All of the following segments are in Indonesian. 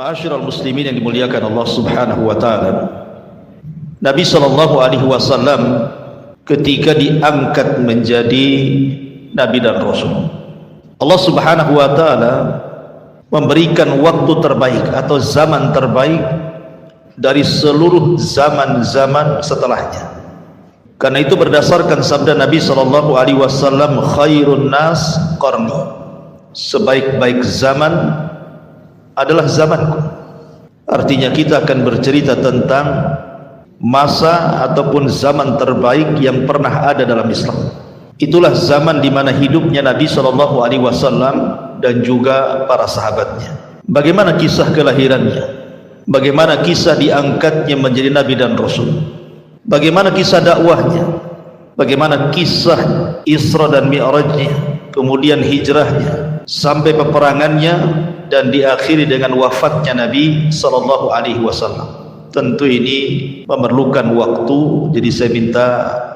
Ma'asyiral muslimin yang dimuliakan Allah Subhanahu wa taala. Nabi sallallahu alaihi wasallam ketika diangkat menjadi nabi dan rasul, Allah Subhanahu wa taala memberikan waktu terbaik atau zaman terbaik dari seluruh zaman-zaman setelahnya. Karena itu berdasarkan sabda Nabi sallallahu alaihi wasallam, khairun nas qarni, sebaik-baik zaman adalah zamanku. Artinya kita akan bercerita tentang masa ataupun zaman terbaik yang pernah ada dalam Islam. Itulah zaman di mana hidupnya Nabi sallallahu alaihi wasallam dan juga para sahabatnya. Bagaimana kisah kelahirannya? Bagaimana kisah diangkatnya menjadi nabi dan rasul? Bagaimana kisah dakwahnya? Bagaimana kisah Isra dan Mi'rajnya? Kemudian hijrahnya sampai peperangannya dan diakhiri dengan wafatnya Nabi sallallahu alaihi wasallam. Tentu ini memerlukan waktu, jadi saya minta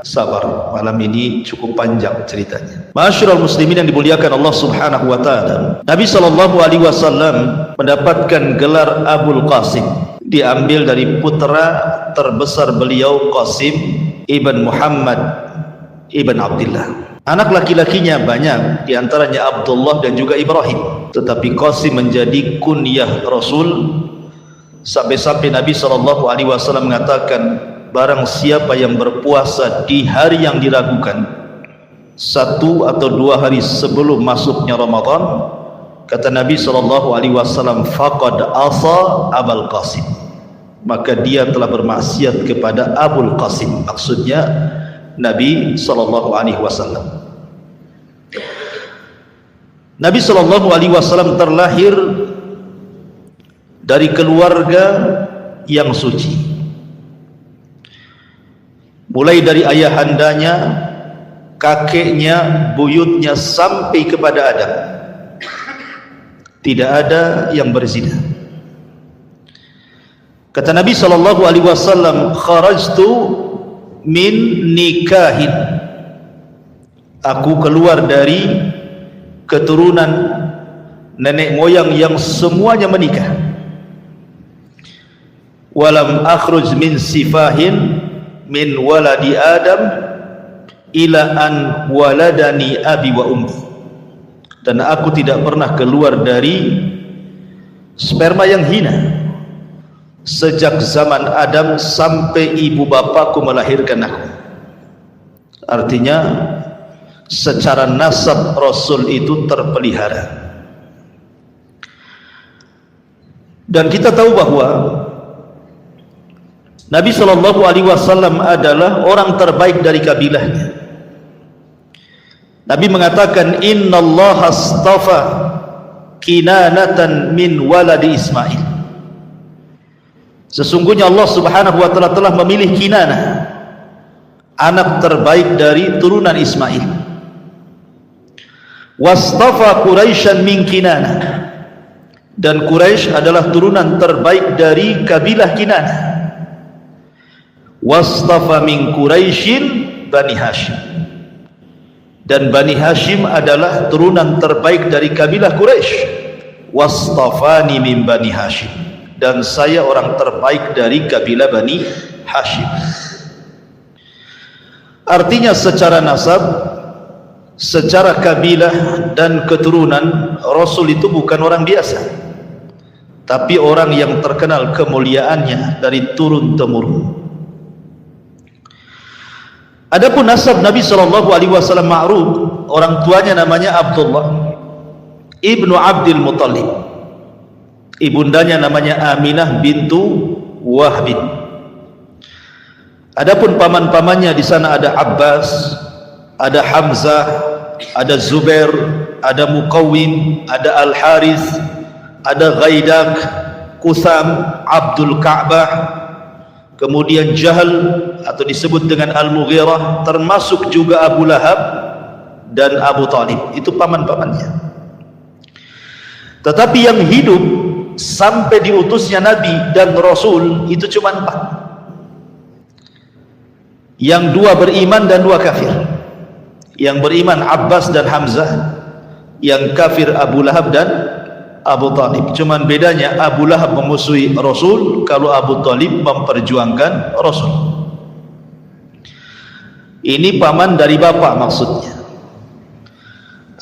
sabar. Malam ini cukup panjang ceritanya. Ma'asyiral muslimin yang dimuliakan Allah Subhanahu wa taala. Nabi sallallahu alaihi wasallam mendapatkan gelar Abul Qasim, diambil dari putra terbesar beliau, Qasim ibn Muhammad ibn Abdullah. Anak laki-lakinya banyak, diantaranya Abdullah dan juga Ibrahim. Tetapi Qasim menjadi kunyah Rasul, sampai-sampai Nabi SAW mengatakan, barang siapa yang berpuasa di hari yang diragukan, 1 atau 2 hari sebelum masuknya Ramadan, kata Nabi SAW, faqad asa Abul Qasim, maka dia telah bermaksiat kepada Abul Qasim, maksudnya Nabi SAW. Nabi SAW terlahir dari keluarga yang suci, mulai dari ayahandanya, kakeknya, buyutnya sampai kepada Adam. Tidak ada yang berzina. Kata Nabi SAW, kharajtu min nikahin, aku keluar dari keturunan nenek moyang yang semuanya menikah. Walam akhruj min sifahin min waladi Adam ila an waladani abi wa ummi, dan aku tidak pernah keluar dari sperma yang hina sejak zaman Adam sampai ibu bapakku melahirkan aku. Artinya secara nasab Rasul itu terpelihara. Dan kita tahu bahwa Nabi SAW adalah orang terbaik dari kabilahnya. Nabi mengatakan, innallaha astafa kinanatan min waladi Ismail, sesungguhnya Allah Subhanahu wa taala telah memilih Kinanah, anak terbaik dari turunan Ismail. Wastafa Quraisyan min Kinanah, dan Quraisy adalah turunan terbaik dari kabilah Kinanah. Wastafa min Quraisyin Bani Hashim, dan Bani Hashim adalah turunan terbaik dari kabilah Quraisy. Wastafani min Bani Hashim, dan saya orang terbaik dari kabilah Bani Hashim. Artinya secara nasab, secara kabilah dan keturunan, Rasul itu bukan orang biasa, tapi orang yang terkenal kemuliaannya dari turun-temurun. Adapun nasab Nabi SAW ma'ruf, orang tuanya namanya Abdullah ibnu Abdul Muttalib, ibundanya namanya Aminah bintu Wahbin. Adapun paman-pamannya di sana ada Abbas, ada Hamzah, ada Zubair, ada Muqawwim, ada Al-Harith, ada Ghaidak, Qutham, Abdul Ka'bah, kemudian Jahal atau disebut dengan Al-Mughirah, termasuk juga Abu Lahab dan Abu Talib. Itu paman-pamannya. Tetapi yang hidup sampai diutusnya Nabi dan Rasul itu cuma 4. Yang 2 beriman dan 2 kafir. Yang beriman Abbas dan Hamzah, yang kafir Abu Lahab dan Abu Talib. Cuman bedanya Abu Lahab memusuhi Rasul, kalau Abu Talib memperjuangkan Rasul. Ini paman dari bapak maksudnya.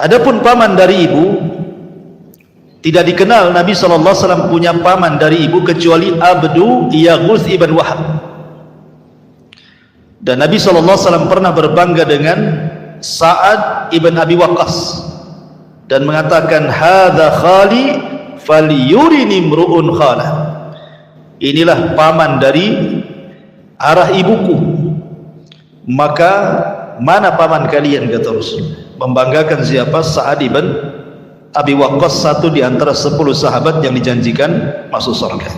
Adapun paman dari ibu, tidak dikenal Nabi SAW punya paman dari ibu kecuali Abdu Yaghuth ibn Wahab. Dan Nabi SAW pernah berbangga dengan Sa'ad ibn Abi Waqqas dan mengatakan, hadza khali falyurini mru'un khala. Inilah paman dari arah ibuku, maka mana paman kalian, kata Rasul. Membanggakan siapa? Sa'ad ibn Abi Waqqas, satu di antara 10 sahabat yang dijanjikan masuk surga.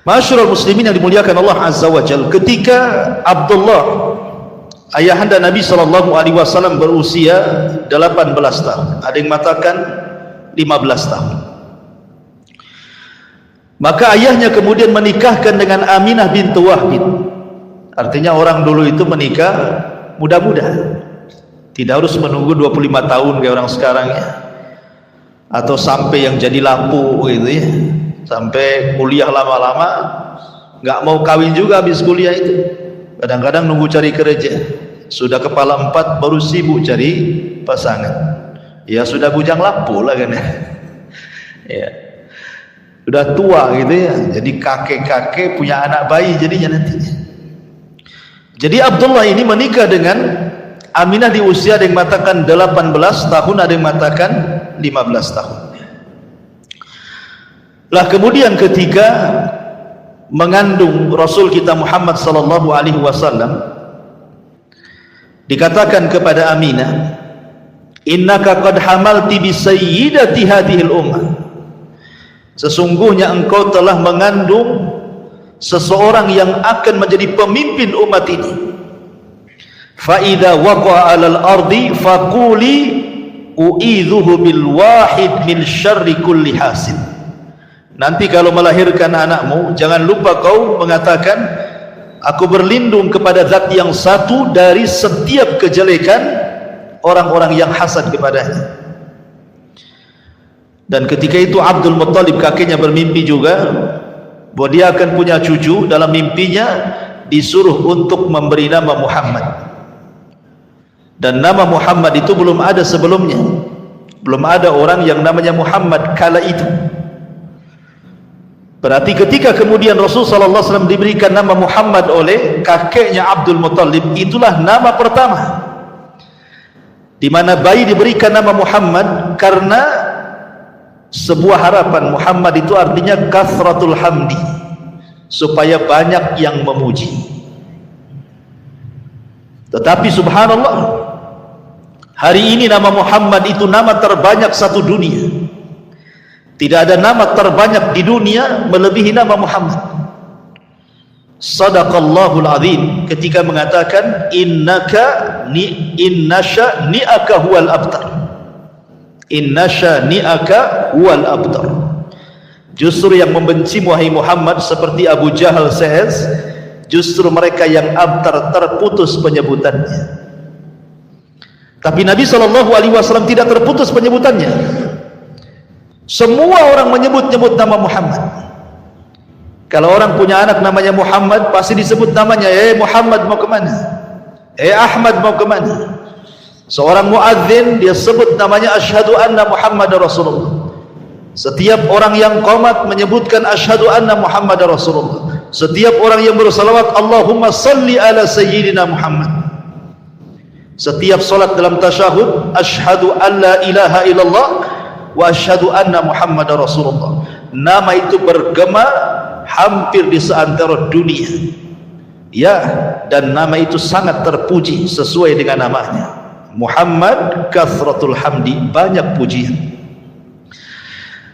Masyarul muslimin yang dimuliakan Allah Azza wa Jalla, ketika Abdullah ayahanda Nabi SAW berusia 18 tahun, ada yang mengatakan 15 tahun, maka ayahnya kemudian menikahkan dengan Aminah bintu Wahb. Artinya orang dulu itu menikah muda-muda, tidak harus menunggu 25 tahun kayak orang sekarang ya, atau sampai yang jadi lampu gitu ya, sampai kuliah lama-lama nggak mau kawin juga habis kuliah itu. Kadang-kadang nunggu cari kerja, sudah kepala 4 baru sibuk cari pasangan. Ya sudah bujang lampu lah kan ya, sudah tua gitu ya, jadi kakek-kakek punya anak bayi jadinya nantinya. Jadi Abdullah ini menikah dengan Aminah di usia, ada yang mengatakan 18 tahun, ada yang mengatakan 15 tahun. Lah kemudian ketika mengandung Rasul kita Muhammad sallallahu alaihi wasallam, dikatakan kepada Aminah, innaka qad hamalti bi sayyidati hadhil ummah. Sesungguhnya engkau telah mengandung seseorang yang akan menjadi pemimpin umat ini. Fa idza waqa'a 'alal ardi faquli u'idzuhu bil wahid min syarri kulli hasid. Nanti kalau melahirkan anakmu, jangan lupa kau mengatakan, aku berlindung kepada zat yang satu dari setiap kejelekan orang-orang yang hasad kepadanya. Dan ketika itu Abdul Muttalib kakeknya bermimpi juga bahwa dia akan punya cucu. Dalam mimpinya disuruh untuk memberi nama Muhammad, dan nama Muhammad itu belum ada sebelumnya, belum ada orang yang namanya Muhammad kala itu. Berarti ketika kemudian Rasulullah SAW diberikan nama Muhammad oleh kakeknya Abdul Muttalib, itulah nama pertama di mana bayi diberikan nama Muhammad, karena sebuah harapan. Muhammad itu artinya kathratul hamdi, supaya banyak yang memuji. Tetapi subhanallah, hari ini nama Muhammad itu nama terbanyak satu dunia. Tidak ada nama terbanyak di dunia melebihi nama Muhammad. Sadaqallahul azim ketika mengatakan innaka innasha ni'aka huwal abtar. Innasha ni'aka huwal abtar. Justru yang membenci wahai Muhammad seperti Abu Jahal says, justru mereka yang abtar, terputus penyebutannya. Tapi Nabi SAW tidak terputus penyebutannya. Semua orang menyebut-nyebut nama Muhammad. Kalau orang punya anak namanya Muhammad, pasti disebut namanya, Muhammad mau kemana? Ahmad mau kemana? Seorang muadzin dia sebut namanya asyhadu anna Muhammad Rasulullah. Setiap orang yang qomat menyebutkan asyhadu anna Muhammad Rasulullah. Setiap orang yang bersalawat Allahumma salli ala sayyidina Muhammad. Setiap salat dalam tasyahud asyhadu an la ilaha illallah wa asyhadu anna Muhammad Rasulullah. Nama itu bergema hampir di seantero dunia ya, dan nama itu sangat terpuji sesuai dengan namanya Muhammad, kathratul hamdi, banyak pujian.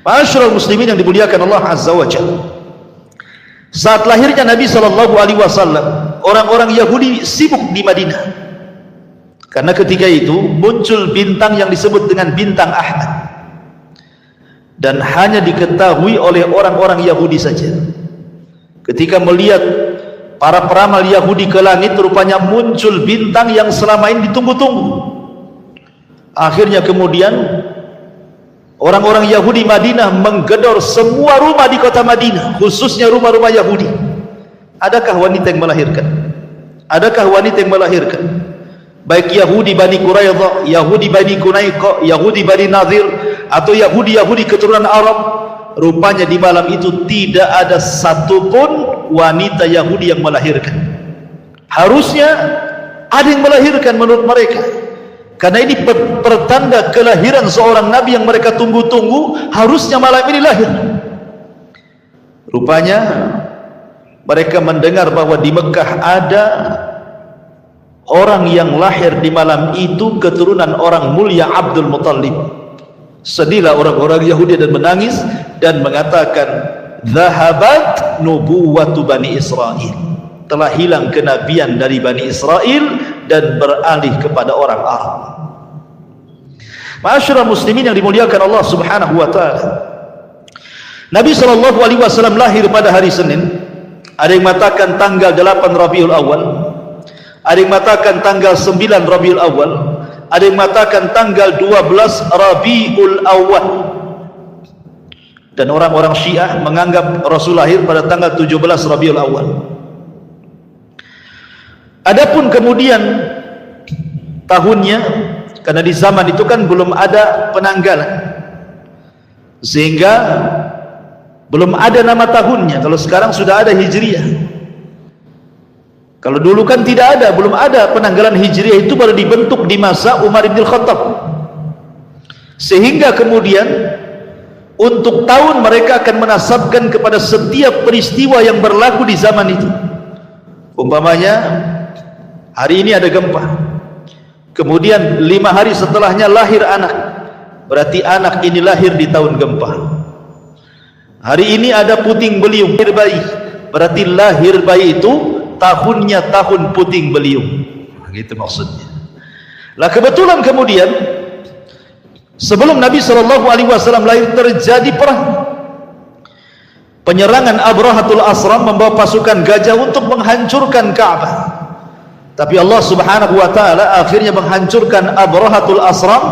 Ma'asyiral muslimin yang dimuliakan Allah Azza wa Jalla, saat lahirnya Nabi SAW, orang-orang Yahudi sibuk di Madinah, karena ketika itu muncul bintang yang disebut dengan bintang Ahmad, dan hanya diketahui oleh orang-orang Yahudi saja. Ketika melihat para peramal Yahudi ke langit, rupanya muncul bintang yang selama ini ditunggu-tunggu. Akhirnya kemudian Orang-orang Yahudi Madinah menggedor semua rumah di kota Madinah, khususnya rumah-rumah Yahudi. Adakah wanita yang melahirkan? Adakah wanita yang melahirkan? Baik Yahudi Bani Quraidah, Yahudi Bani Qunaiqa, Yahudi Bani Nadir, atau Yahudi keturunan Arab. Rupanya di malam itu tidak ada satupun wanita Yahudi yang melahirkan. Harusnya ada yang melahirkan menurut mereka, karena ini pertanda kelahiran seorang nabi yang mereka tunggu-tunggu. Harusnya malam ini lahir. Rupanya mereka mendengar bahwa di Mekah ada orang yang lahir di malam itu keturunan orang mulia Abdul Muttalib. Sedihlah orang-orang Yahudi dan menangis dan mengatakan, "Zahabat nubuwwatu Bani Israil." Telah hilang kenabian dari Bani Israel dan beralih kepada orang Arab. Ma'asyiral muslimin yang dimuliakan Allah Subhanahu wa taala. Nabi sallallahu alaihi wasallam lahir pada hari Senin. Ada yang mengatakan tanggal 8 Rabiul Awal, ada yang mengatakan tanggal 9 Rabiul Awal, ada yang mengatakan tanggal 12 Rabiul Awal. Dan orang-orang Syiah menganggap Rasul lahir pada tanggal 17 Rabiul Awal. Adapun kemudian tahunnya, karena di zaman itu kan belum ada penanggalan, sehingga belum ada nama tahunnya. Kalau sekarang sudah ada Hijriah. Kalau dulu kan tidak ada, belum ada penanggalan Hijriah, itu baru dibentuk di masa Umar bin Khattab. Sehingga kemudian untuk tahun mereka akan menasabkan kepada setiap peristiwa yang berlaku di zaman itu. Umpamanya hari ini ada gempa, kemudian 5 hari setelahnya lahir anak, berarti anak ini lahir di tahun gempa. Hari ini ada puting beliung, lahir bayi, berarti lahir bayi itu tahunnya tahun puting beliung. Begitu maksudnya. Lah kebetulan kemudian sebelum Nabi SAW lahir terjadi perang. Penyerangan Abrahatul Asram membawa pasukan gajah untuk menghancurkan Ka'bah. Tapi Allah Subhanahu wa taala akhirnya menghancurkan Abrahatul Asram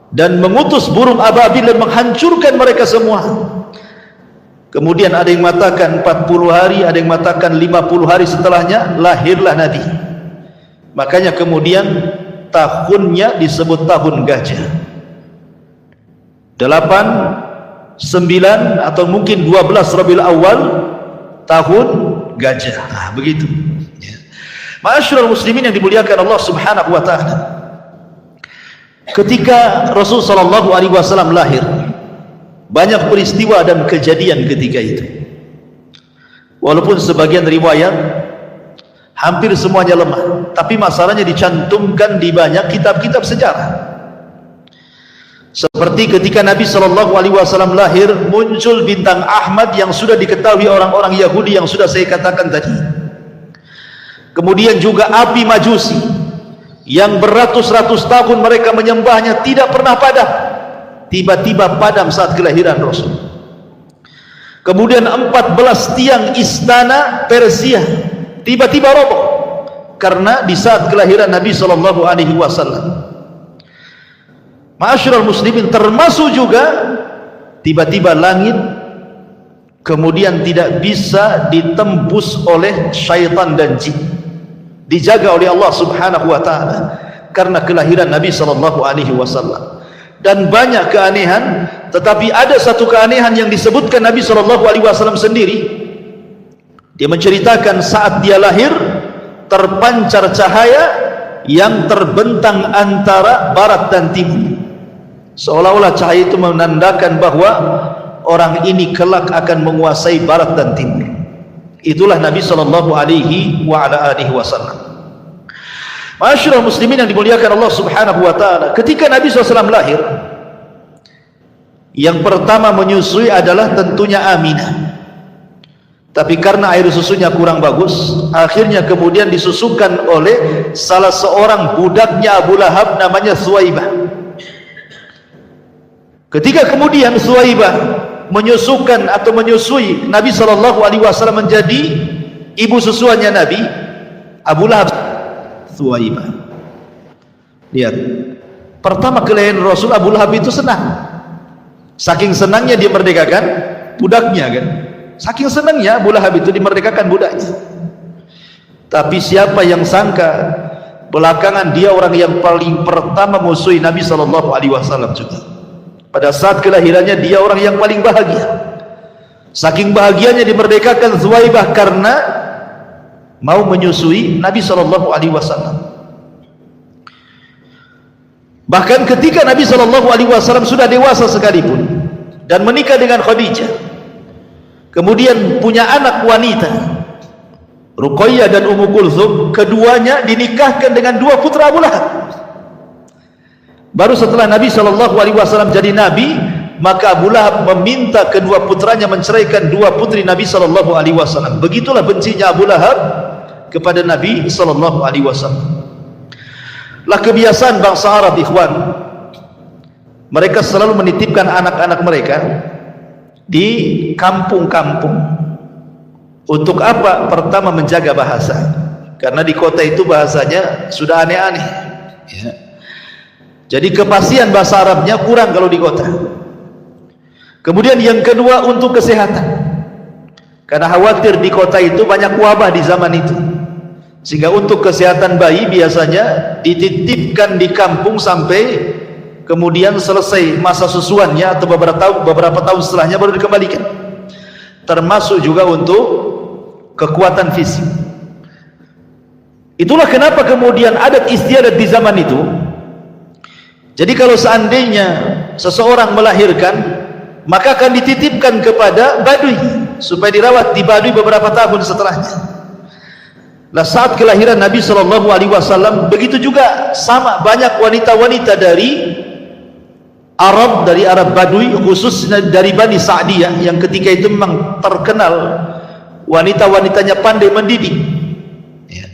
dan mengutus burung ababil dan menghancurkan mereka semua. Kemudian ada yang mengatakan 40 hari, ada yang mengatakan 50 hari setelahnya lahirlah Nabi. Makanya kemudian tahunnya disebut tahun gajah. 8, 9 atau mungkin 12 Rabiul Awal, tahun gajah. Nah, begitu. Ma'asyiral muslimin yang dimuliakan Allah Subhanahu wa taala. Ketika Rasul sallallahu alaihi wasallam lahir, banyak peristiwa dan kejadian ketika itu. Walaupun sebagian riwayat hampir semuanya lemah, tapi masalahnya dicantumkan di banyak kitab-kitab sejarah. Seperti ketika Nabi sallallahu alaihi wasallam lahir, muncul bintang Ahmad yang sudah diketahui orang-orang Yahudi yang sudah saya katakan tadi. Kemudian juga api Majusi yang beratus-ratus tahun mereka menyembahnya tidak pernah padam, tiba-tiba padam saat kelahiran Rasul. Kemudian 14 tiang istana Persia tiba-tiba roboh karena di saat kelahiran Nabi sallallahu alaihi wasallam. Ma'asyiral muslimin, termasuk juga tiba-tiba langit kemudian tidak bisa ditembus oleh syaitan dan jin, dijaga oleh Allah Subhanahu wa taala karena kelahiran Nabi sallallahu alaihi wasallam. Dan banyak keanehan, tetapi ada satu keanehan yang disebutkan Nabi sallallahu alaihi wasallam sendiri. Dia menceritakan saat dia lahir terpancar cahaya yang terbentang antara barat dan timur, seolah-olah cahaya itu menandakan bahwa orang ini kelak akan menguasai barat dan timur. Itulah Nabi sallallahu alaihi wasallam. Ma'asyiral muslimin yang dimuliakan Allah Subhanahu wa taala, ketika Nabi SAW lahir, yang pertama menyusui adalah tentunya Aminah. Tapi karena air susunya kurang bagus, akhirnya kemudian disusukan oleh salah seorang budaknya Abu Lahab namanya Thuwaibah. Ketika kemudian Thuwaibah menyusukan atau menyusui Nabi SAW menjadi ibu susuannya Nabi, Abu Lahab Thuwaibah. Lihat, pertama kelahiran Rasul, Abu Lahab itu senang. Saking senangnya dia merdekakan budaknya kan. Saking senangnya Abu Lahab itu dimerdekakan budaknya. Tapi siapa yang sangka belakangan dia orang yang paling pertama musuhi Nabi SAW juga. Pada saat kelahirannya dia orang yang paling bahagia. Saking bahagianya dimerdekakan Zuwaibah karena mau menyusui Nabi SAW. Bahkan ketika Nabi SAW sudah dewasa sekalipun dan menikah dengan Khadijah, kemudian punya anak wanita Ruqayyah dan Ummu Kulthum, keduanya dinikahkan dengan dua putra Abu Lahab. Baru setelah Nabi SAW jadi Nabi, maka Abu Lahab meminta kedua putranya menceraikan dua putri Nabi SAW. Begitulah bencinya Abu Lahab kepada Nabi SAW. Lah kebiasaan bangsa Arab, ikhwan, mereka selalu menitipkan anak-anak mereka di kampung-kampung. Untuk apa? Pertama, menjaga bahasa, karena di kota itu bahasanya sudah aneh-aneh ya. Jadi kepastian bahasa Arabnya kurang kalau di kota. Kemudian yang kedua, untuk kesehatan, karena khawatir di kota itu banyak wabah di zaman itu, sehingga untuk kesehatan bayi biasanya dititipkan di kampung sampai kemudian selesai masa susuannya atau beberapa tahun setelahnya baru dikembalikan. Termasuk juga untuk kekuatan fisik. Itulah kenapa kemudian adat istiadat di zaman itu. Jadi kalau seandainya seseorang melahirkan, maka akan dititipkan kepada badui supaya dirawat di badui beberapa tahun setelahnya. Nah, saat kelahiran Nabi SAW begitu juga, sama banyak wanita-wanita dari Arab, dari Arab Badui, khususnya dari Bani Sa'diyah, yang ketika itu memang terkenal wanita-wanitanya pandai mendidik ya.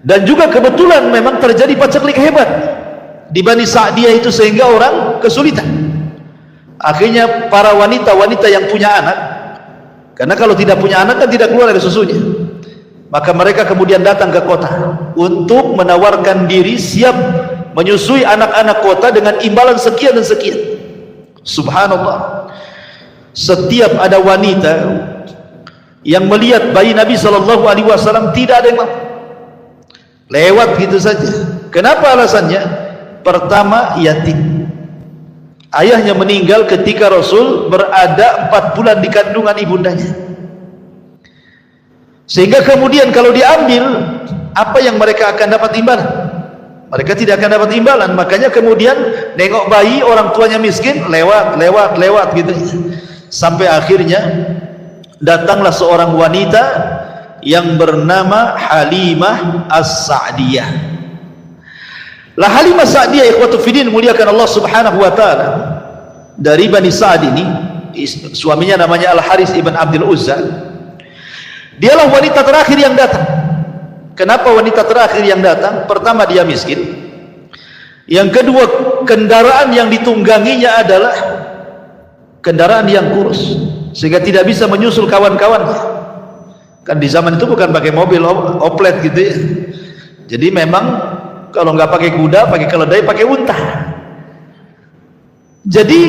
Dan juga kebetulan memang terjadi paceklik hebat di Bani Sa'diyah itu, sehingga orang kesulitan. Akhirnya para wanita-wanita yang punya anak, karena kalau tidak punya anak kan tidak keluar dari susunya, maka mereka kemudian datang ke kota untuk menawarkan diri siap menyusui anak-anak kota dengan imbalan sekian dan sekian. Subhanallah, setiap ada wanita yang melihat bayi Nabi SAW, tidak ada yang mau, lewat gitu saja. Kenapa alasannya? Pertama, yatim, ayahnya meninggal ketika Rasul berada 4 bulan di kandungan ibundanya, sehingga kemudian kalau diambil, apa yang mereka akan dapat imbalan? Mereka tidak akan dapat imbalan. Makanya kemudian nengok bayi orang tuanya miskin, lewat gitu. Sampai akhirnya datanglah seorang wanita yang bernama Halimah As-Sa'diyah. Lah Halimah As-Sa'diyah, ikhwatu fiddin, muliakan Allah Subhanahu wa taala, dari Bani Sa'd ini, suaminya namanya Al-Haris ibn Abdul Uzza. Dialah wanita terakhir yang datang. Kenapa wanita terakhir yang datang? Pertama, dia miskin. Yang kedua, kendaraan yang ditungganginya adalah kendaraan yang kurus, sehingga tidak bisa menyusul kawan-kawannya. Kan di zaman itu bukan pakai mobil oplet gitu ya. Jadi memang kalau nggak pakai kuda, pakai keledai, pakai unta. Jadi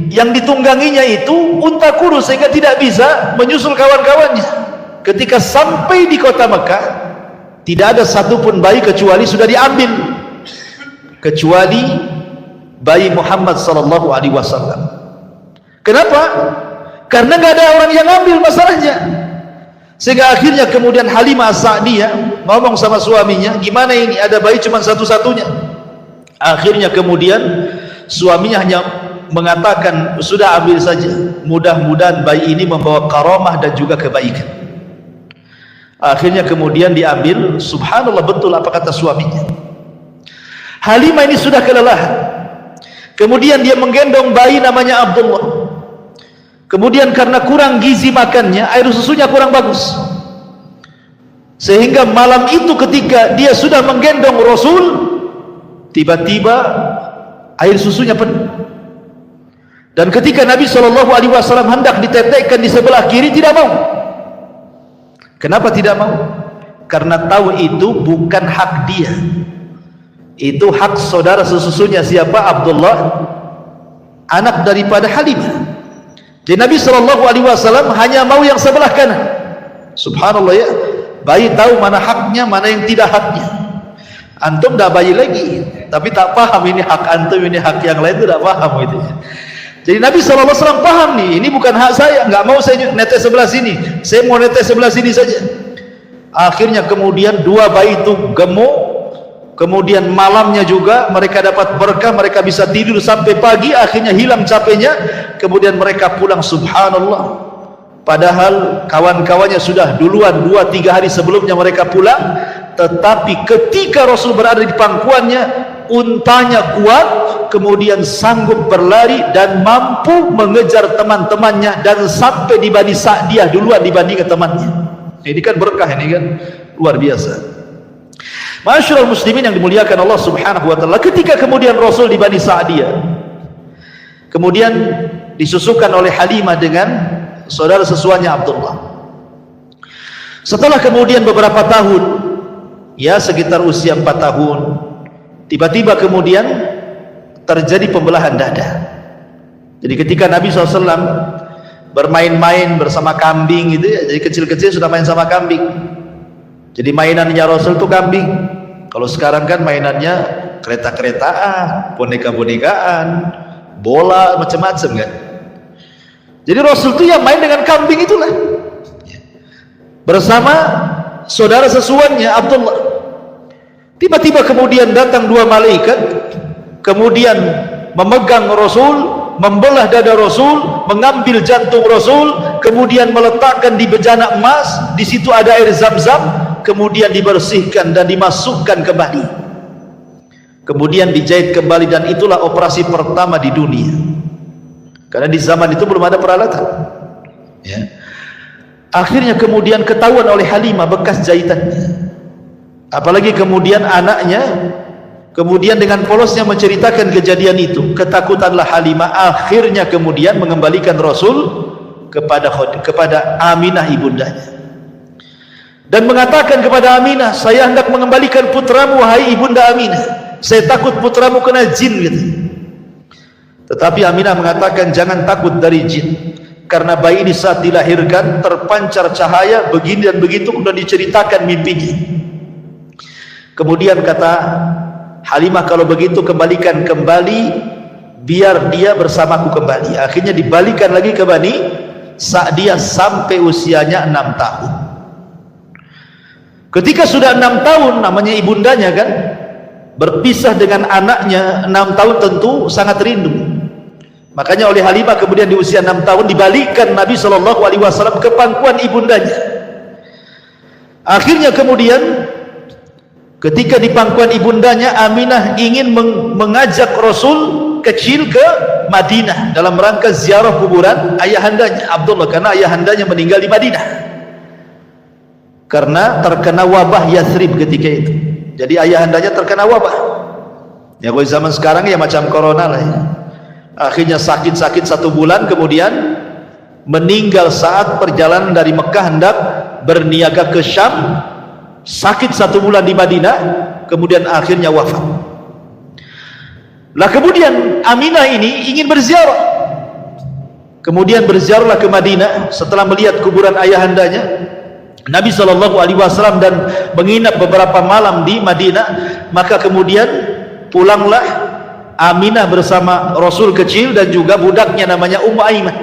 yang ditungganginya itu unta kurus, sehingga tidak bisa menyusul kawan-kawannya. Ketika sampai di kota Mekah, tidak ada satupun bayi kecuali sudah diambil, kecuali bayi Muhammad SAW. Kenapa? Karena nggak ada orang yang ambil masalahnya. Sehingga akhirnya kemudian Halimah As-Sa'diyah ngomong sama suaminya, gimana ini, ada bayi cuma satu-satunya. Akhirnya kemudian suaminya hanya mengatakan, sudah ambil saja, mudah-mudahan bayi ini membawa karamah dan juga kebaikan. Akhirnya kemudian diambil. Subhanallah, betul apa kata suaminya. Halimah ini sudah kelelahan. Kemudian dia menggendong bayi namanya Abdullah. Kemudian karena kurang gizi makannya, air susunya kurang bagus, sehingga malam itu ketika dia sudah menggendong Rasul, tiba-tiba air susunya penuh. Dan ketika Nabi SAW hendak ditetekkan di sebelah kiri, tidak mau. Kenapa tidak mau? Karena tahu itu bukan hak dia, itu hak saudara sesusunya. Siapa? Abdullah anak daripada Halimah. Jadi Nabi SAW hanya mau yang sebelah kanan. Subhanallah ya, bayi tahu mana haknya, mana yang tidak haknya. Antum dah bayi lagi, tapi tak paham ini hak antum, ini hak yang lain, itu tak paham gitu. Jadi Nabi SAW paham nih, ini bukan hak saya, nggak mau saya netes sebelah sini, saya mau netes sebelah sini saja. Akhirnya kemudian dua bayi itu gemuk, kemudian malamnya juga mereka dapat berkah, mereka bisa tidur sampai pagi, akhirnya hilang capeknya, kemudian mereka pulang. Subhanallah, padahal kawan-kawannya sudah duluan 2-3 hari sebelumnya mereka pulang. Tetapi ketika Rasul berada di pangkuannya, untanya kuat, kemudian sanggup berlari dan mampu mengejar teman-temannya, dan sampai di Bani Sa'diyah duluan dibandingkan temannya. Ini kan berkah, ini kan luar biasa. Masyarul muslimin yang dimuliakan Allah Subhanahu wa taala, ketika kemudian Rasul di Bani Sa'diyah, kemudian disusukan oleh Halimah dengan saudara sesuanya Abdullah. Setelah kemudian beberapa tahun, ya sekitar usia 4 tahun, tiba-tiba kemudian terjadi pembelahan dada. Jadi ketika Nabi SAW bermain-main bersama kambing gitu ya, jadi kecil-kecil sudah main sama kambing. Jadi mainannya Rasul itu kambing. Kalau sekarang kan mainannya kereta-keretaan, boneka-bonekaan, bola, macam-macam kan. Jadi Rasul itu yang main dengan kambing itulah, bersama saudara sesuannya Abdullah. Tiba-tiba kemudian datang 2 malaikat, kemudian memegang Rasul, membelah dada Rasul, mengambil jantung Rasul, kemudian meletakkan di bejana emas. Di situ ada air Zam-Zam, kemudian dibersihkan dan dimasukkan kembali, kemudian dijahit kembali, dan itulah operasi pertama di dunia. Karena di zaman itu belum ada peralatan. Ya. Akhirnya kemudian ketahuan oleh Halimah bekas jahitannya. Apalagi kemudian anaknya kemudian dengan polosnya menceritakan kejadian itu. Ketakutanlah Halimah, akhirnya kemudian mengembalikan Rasul kepada Aminah ibundanya, dan mengatakan kepada Aminah, saya hendak mengembalikan putramu wahai ibunda Aminah, saya takut putramu kena jin gitu. Tetapi Aminah mengatakan, jangan takut dari jin, karena bayi ini saat dilahirkan terpancar cahaya begini dan begitu, dan diceritakan mimpinya. Kemudian kata Halimah, kalau begitu kembalikan kembali, biar dia bersamaku kembali. Akhirnya dibalikan lagi ke Bani Sa'diyah sampai usianya 6 tahun. Ketika sudah 6 tahun, namanya ibundanya kan, berpisah dengan anaknya 6 tahun, tentu sangat rindu. Makanya oleh Halimah kemudian di usia 6 tahun dibalikkan Nabi SAW ke pangkuan ibundanya. Akhirnya kemudian ketika di pangkuan ibundanya, Aminah ingin mengajak Rasul kecil ke Madinah dalam rangka ziarah kuburan ayahandanya Abdullah, karena ayahandanya meninggal di Madinah karena terkena wabah Yathrib ketika itu. Jadi ayahandanya terkena wabah. Ya kalau zaman sekarang ya macam corona lah ya. Akhirnya sakit-sakit 1 bulan, kemudian meninggal saat perjalanan dari Mekah hendak berniaga ke Syam. Sakit 1 bulan di Madinah, kemudian akhirnya wafat. Lah kemudian Aminah ini ingin berziarah, kemudian berziarahlah ke Madinah setelah melihat kuburan ayahandanya Nabi SAW dan menginap beberapa malam di Madinah. Maka kemudian pulanglah Aminah bersama Rasul kecil dan juga budaknya namanya Ummu Aiman.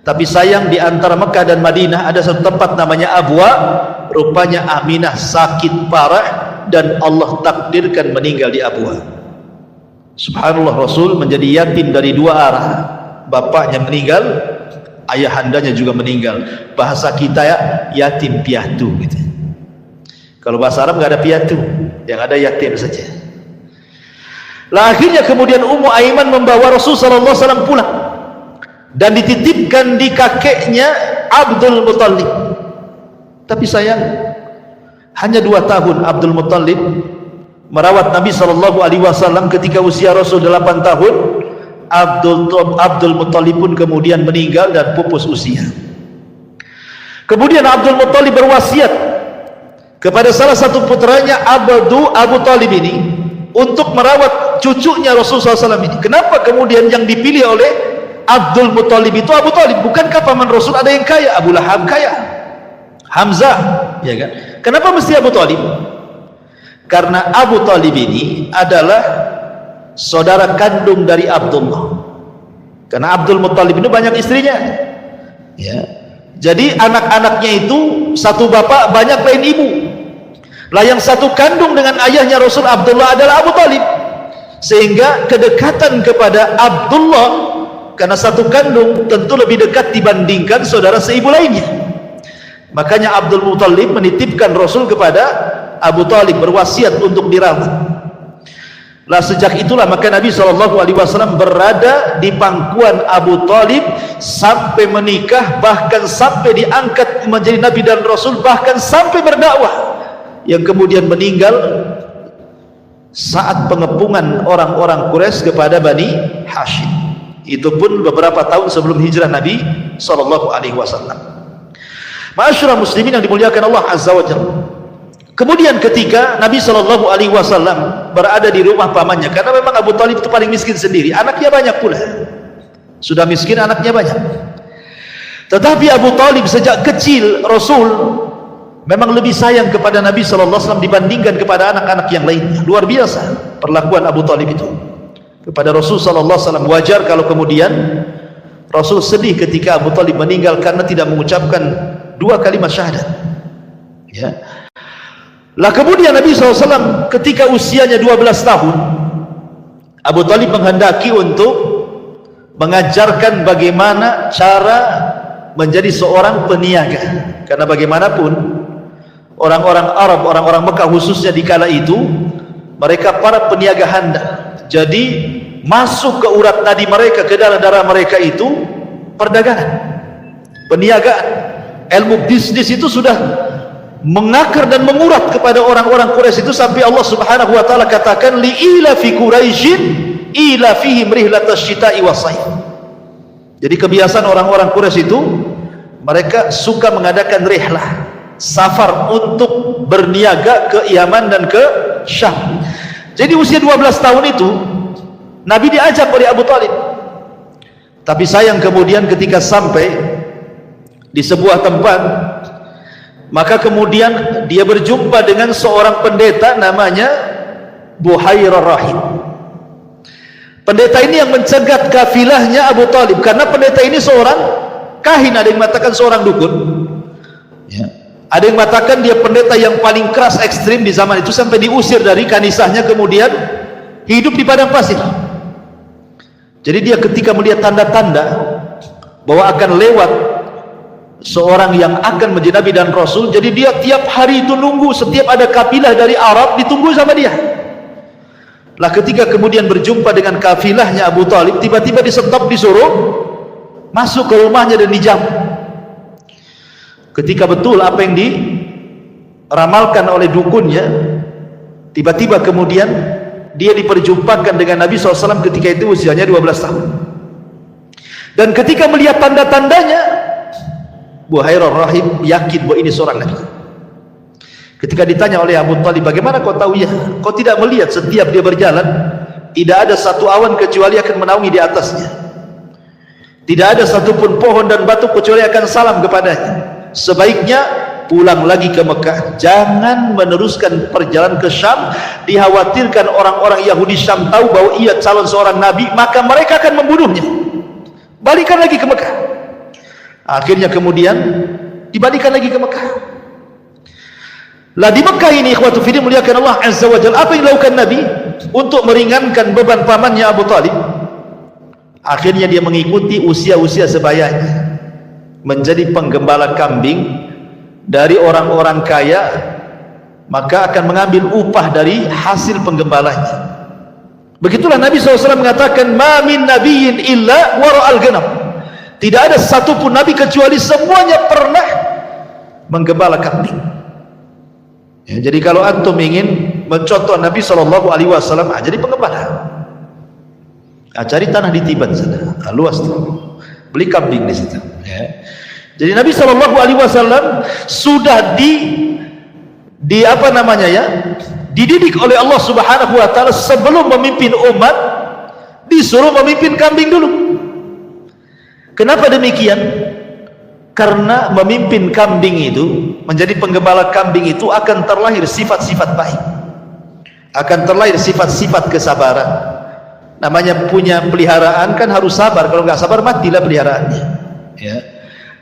Tapi sayang di antara Mekah dan Madinah ada satu tempat namanya Abwa. Rupanya Aminah sakit parah dan Allah takdirkan meninggal di Abwa. Subhanallah, Rasul menjadi yatim dari 2 arah. Bapaknya meninggal, ayahandanya juga meninggal. Bahasa kita ya, yatim piatu gitu. Kalau bahasa Arab nggak ada piatu, yang ada yatim saja. Lah akhirnya kemudian Ummu Aiman membawa Rasul SAW pulang dan dititipkan di kakeknya Abdul Muttalib. Tapi sayang, hanya 2 tahun Abdul Muttalib merawat Nabi SAW. Ketika usia Rasul 8 tahun, Abdul Muttalib pun kemudian meninggal dan pupus usia. Kemudian Abdul Muttalib berwasiat kepada salah satu putranya Abu Talib ini untuk merawat cucunya Rasulullah SAW ini. Kenapa kemudian yang dipilih oleh Abdul Muttalib itu Abu Talib? Bukankah paman Rasul ada yang kaya? Abu Lahab kaya, Hamzah, ya kan? Kenapa mesti Abu Talib? Karena Abu Talib ini adalah saudara kandung dari Abdullah. Karena Abdul Muttalib itu banyak istrinya, ya. Jadi anak-anaknya itu satu bapak banyak lain ibu. Lah yang satu kandung dengan ayahnya Rasul Abdullah adalah Abu Talib, sehingga kedekatan kepada Abdullah karena satu kandung tentu lebih dekat dibandingkan saudara seibu lainnya. Makanya Abdul Muttalib menitipkan Rasul kepada Abu Talib, berwasiat untuk dirawat. Lah sejak itulah maka Nabi SAW berada di pangkuan Abu Talib sampai menikah, bahkan sampai diangkat menjadi Nabi dan Rasul, bahkan sampai berdakwah, yang kemudian meninggal saat pengepungan orang-orang Quraisy kepada Bani Hashim. Itu pun beberapa tahun sebelum hijrah Nabi SAW. Ma'asyiral muslimin yang dimuliakan Allah Azza wa Jalla. Kemudian ketika Nabi SAW berada di rumah pamannya, karena memang Abu Talib itu paling miskin sendiri, anaknya banyak pula, sudah miskin anaknya banyak. Tetapi Abu Talib sejak kecil Rasul memang lebih sayang kepada Nabi SAW dibandingkan kepada anak-anak yang lainnya. Luar biasa perlakuan Abu Talib itu kepada Rasul SAW. Wajar kalau kemudian Rasul sedih ketika Abu Talib meninggal karena tidak mengucapkan dua kalimat syahadat, ya. Lah kemudian Nabi SAW ketika usianya 12 tahun, Abu Talib menghendaki untuk mengajarkan bagaimana cara menjadi seorang peniaga. Karena bagaimanapun orang-orang Arab, orang-orang Mekah khususnya di kala itu, mereka para peniaga handal. Jadi masuk ke urat nadi mereka, ke darah-darah mereka itu perdagangan, peniagaan. Ilmu bisnis itu sudah mengakar dan mengurat kepada orang-orang Quraisy itu, sampai Allah Subhanahu wa taala katakan li'ila fi Quraisyin ila fihim rihlatash shita'i was-sayf. Jadi kebiasaan orang-orang Quraisy itu mereka suka mengadakan rihlah, safar untuk berniaga ke Yaman dan ke Syam. Jadi usia 12 tahun itu Nabi diajak oleh Abu Talib. Tapi sayang kemudian ketika sampai di sebuah tempat, maka kemudian dia berjumpa dengan seorang pendeta namanya Buhairah Rahib. Pendeta ini yang mencegat kafilahnya Abu Talib, karena pendeta ini seorang kahin, ada yang mengatakan seorang dukun, ya. Ada yang mengatakan dia pendeta yang paling keras ekstrim di zaman itu, sampai diusir dari kanisahnya, kemudian hidup di padang pasir. Jadi dia ketika melihat tanda-tanda bahwa akan lewat seorang yang akan menjadi Nabi dan Rasul, jadi dia tiap hari itu nunggu, setiap ada kafilah dari Arab ditunggu sama dia. Lah ketika kemudian berjumpa dengan kafilahnya Abu Talib, tiba-tiba disetop, disuruh masuk ke rumahnya dan dijamu. Ketika betul apa yang diramalkan oleh dukunnya, tiba-tiba kemudian dia diperjumpakan dengan Nabi SAW ketika itu usianya 12 tahun. Dan ketika melihat tanda-tandanya, Buhairah Rahib yakin bahwa ini seorang Nabi. Ketika ditanya oleh Abu Talib, bagaimana kau tahu? Ya, kau tidak melihat setiap dia berjalan tidak ada satu awan kecuali akan menaungi di atasnya, tidak ada satupun pohon dan batu kecuali akan salam kepadanya. Sebaiknya pulang lagi ke Mekah, jangan meneruskan perjalanan ke Syam. Dikhawatirkan orang-orang Yahudi Syam tahu bahwa ia calon seorang Nabi, maka mereka akan membunuhnya. Balikkan lagi ke Mekah. Akhirnya kemudian dibalikan lagi ke Mekah. Lah di Mekah ini ikhwatu fillah muliakan Allah Azza wa Jalla, apa yang dilakukan Nabi untuk meringankan beban pamannya Abu Talib? Akhirnya dia mengikuti usia-usia sebayanya, menjadi penggembala kambing dari orang-orang kaya, maka akan mengambil upah dari hasil penggembalanya. Begitulah Nabi SAW mengatakan, ma min nabiyyin illa wara'al ghanam. Tidak ada satupun Nabi kecuali semuanya pernah menggembala kambing. Ya, jadi kalau antum ingin mencontoh Nabi SAW, jadi penggembala. Cari tanah di Tiban sana, luas tuh, beli kambing di situ. Ya. Jadi Nabi SAW sudah di apa namanya ya, dididik oleh Allah Subhanahu wa taala sebelum memimpin umat disuruh memimpin kambing dulu. Kenapa demikian? Karena memimpin kambing itu, menjadi penggembala kambing itu akan terlahir sifat-sifat baik, akan terlahir sifat-sifat kesabaran. Namanya punya peliharaan kan harus sabar, kalau nggak sabar matilah peliharaannya, ya.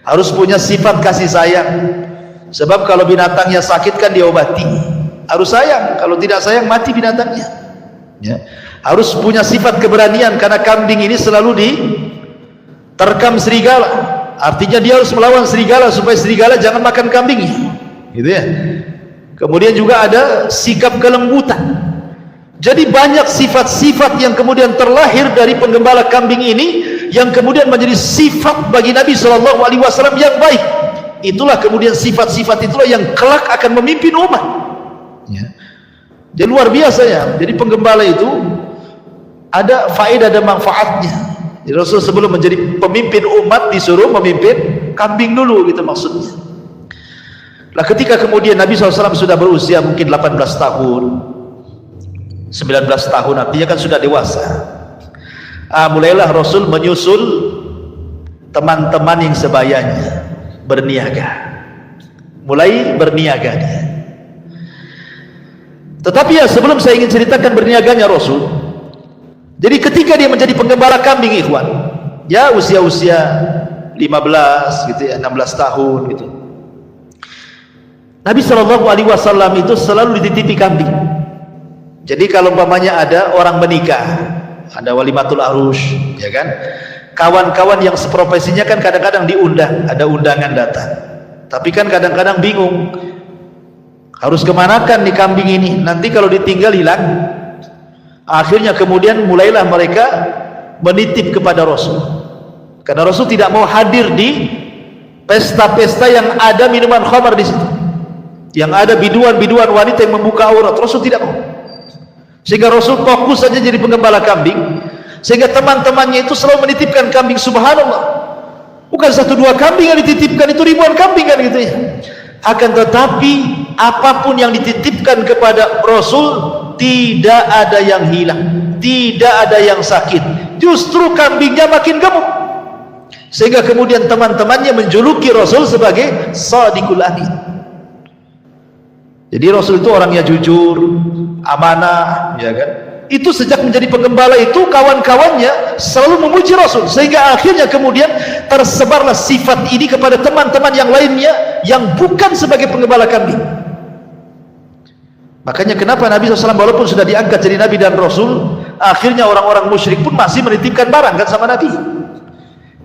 Harus punya sifat kasih sayang, sebab kalau binatangnya sakit kan diobati. Harus sayang, kalau tidak sayang mati binatangnya, ya. Harus punya sifat keberanian, karena kambing ini selalu diterkam serigala. Artinya dia harus melawan serigala supaya serigala jangan makan kambingnya, gitu ya. Kemudian juga ada sikap kelembutan. Jadi banyak sifat-sifat yang kemudian terlahir dari penggembala kambing ini, yang kemudian menjadi sifat bagi Nabi Shallallahu Alaihi Wasallam yang baik. Itulah kemudian sifat-sifat itulah yang kelak akan memimpin umat, ya. Jadi luar biasa ya. Jadi penggembala itu ada faedah dan manfaatnya. Jadi Rasul sebelum menjadi pemimpin umat disuruh memimpin kambing dulu, gitu maksudnya. Lah ketika kemudian Nabi SAW sudah berusia mungkin 18 tahun 19 tahun, artinya kan sudah dewasa. Mulailah Rasul menyusul teman-teman yang sebayanya berniaga. Mulai berniaga dia. Tetapi ya sebelum saya ingin ceritakan berniaganya Rasul, jadi ketika dia menjadi penggembala kambing, ikhwan, ya usia-usia 15 gitu ya, 16 tahun gitu. Nabi SAW itu selalu dititipi kambing. Jadi kalau umpamanya ada orang menikah, ada walimatul arus, ya kan, kawan-kawan yang seprofesinya kan kadang-kadang diundang, ada undangan datang. Tapi kan kadang-kadang bingung, harus kemanakan nih kambing ini, nanti kalau ditinggal hilang. Akhirnya kemudian mulailah mereka menitip kepada Rasul, karena Rasul tidak mau hadir di pesta-pesta yang ada minuman khamar di situ, yang ada biduan-biduan wanita yang membuka aurat. Rasul tidak mau, sehingga Rasul fokus saja jadi penggembala kambing, sehingga teman-temannya itu selalu menitipkan kambing. Subhanallah, bukan 1-2 kambing yang dititipkan, itu ribuan kambing kan gitu ya. Akan tetapi apapun yang dititipkan kepada Rasul tidak ada yang hilang, tidak ada yang sakit, justru kambingnya makin gemuk, sehingga kemudian teman-temannya menjuluki Rasul sebagai Shadiqul Amin. Jadi Rasul itu orangnya jujur, amanah, ya kan. Itu sejak menjadi penggembala itu kawan-kawannya selalu memuji Rasul, sehingga akhirnya kemudian tersebarlah sifat ini kepada teman-teman yang lainnya yang bukan sebagai penggembala kambing. Makanya kenapa Nabi SAW walaupun sudah diangkat jadi Nabi dan Rasul, akhirnya orang-orang musyrik pun masih menitipkan barang kan sama Nabi.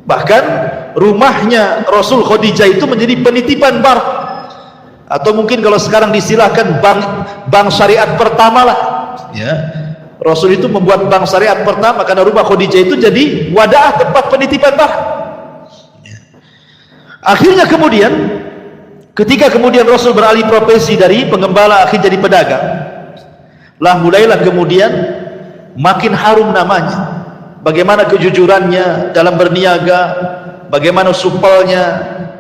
Bahkan rumahnya Rasul Khadijah itu menjadi penitipan barang, atau mungkin kalau sekarang disilahkan bank syariat pertama lah, ya. Rasul itu membuat bank syariat pertama karena rumah Khadijah itu jadi wadah tempat penitipan barang, ya. Akhirnya kemudian ketika kemudian Rasul beralih profesi dari penggembala akhir jadi pedagang, lah mulailah kemudian makin harum namanya. Bagaimana kejujurannya dalam berniaga, bagaimana supelnya,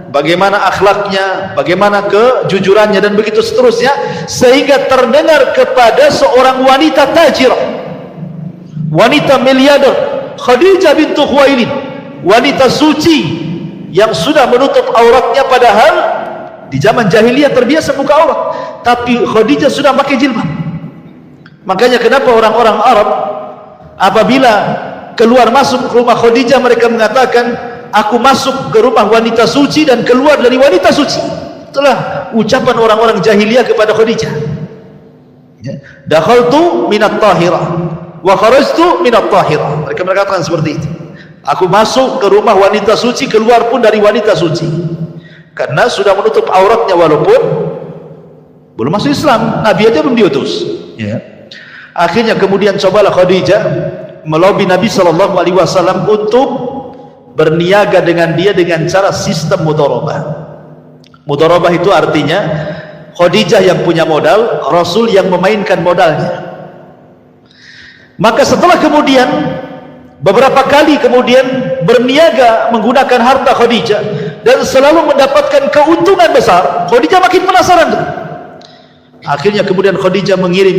bagaimana akhlaknya, bagaimana kejujurannya, dan begitu seterusnya, sehingga terdengar kepada seorang wanita tajir, wanita miliarder, Khadijah bintu Khuwailid, wanita suci yang sudah menutup auratnya, padahal di zaman jahiliyah terbiasa buka aurat, tapi Khadijah sudah pakai jilbab. Makanya kenapa orang-orang Arab apabila keluar masuk ke rumah Khadijah, mereka mengatakan, aku masuk ke rumah wanita suci dan keluar dari wanita suci. Itulah ucapan orang-orang jahiliyah kepada Khadijah, ya. Dakhaltu minat tahirah wa kharajtu minat tahirah. Mereka mengatakan seperti itu, aku masuk ke rumah wanita suci, keluar pun dari wanita suci, karena sudah menutup auratnya walaupun belum masuk Islam, Nabi aja belum diutus, ya. Akhirnya kemudian cobalah Khadijah melobi Nabi SAW untuk berniaga dengan dia dengan cara sistem mudharabah. Mudharabah itu artinya Khadijah yang punya modal, Rasul yang memainkan modalnya. Maka setelah kemudian beberapa kali kemudian berniaga menggunakan harta Khadijah dan selalu mendapatkan keuntungan besar, Khadijah makin penasaran tuh. Akhirnya kemudian Khadijah mengirim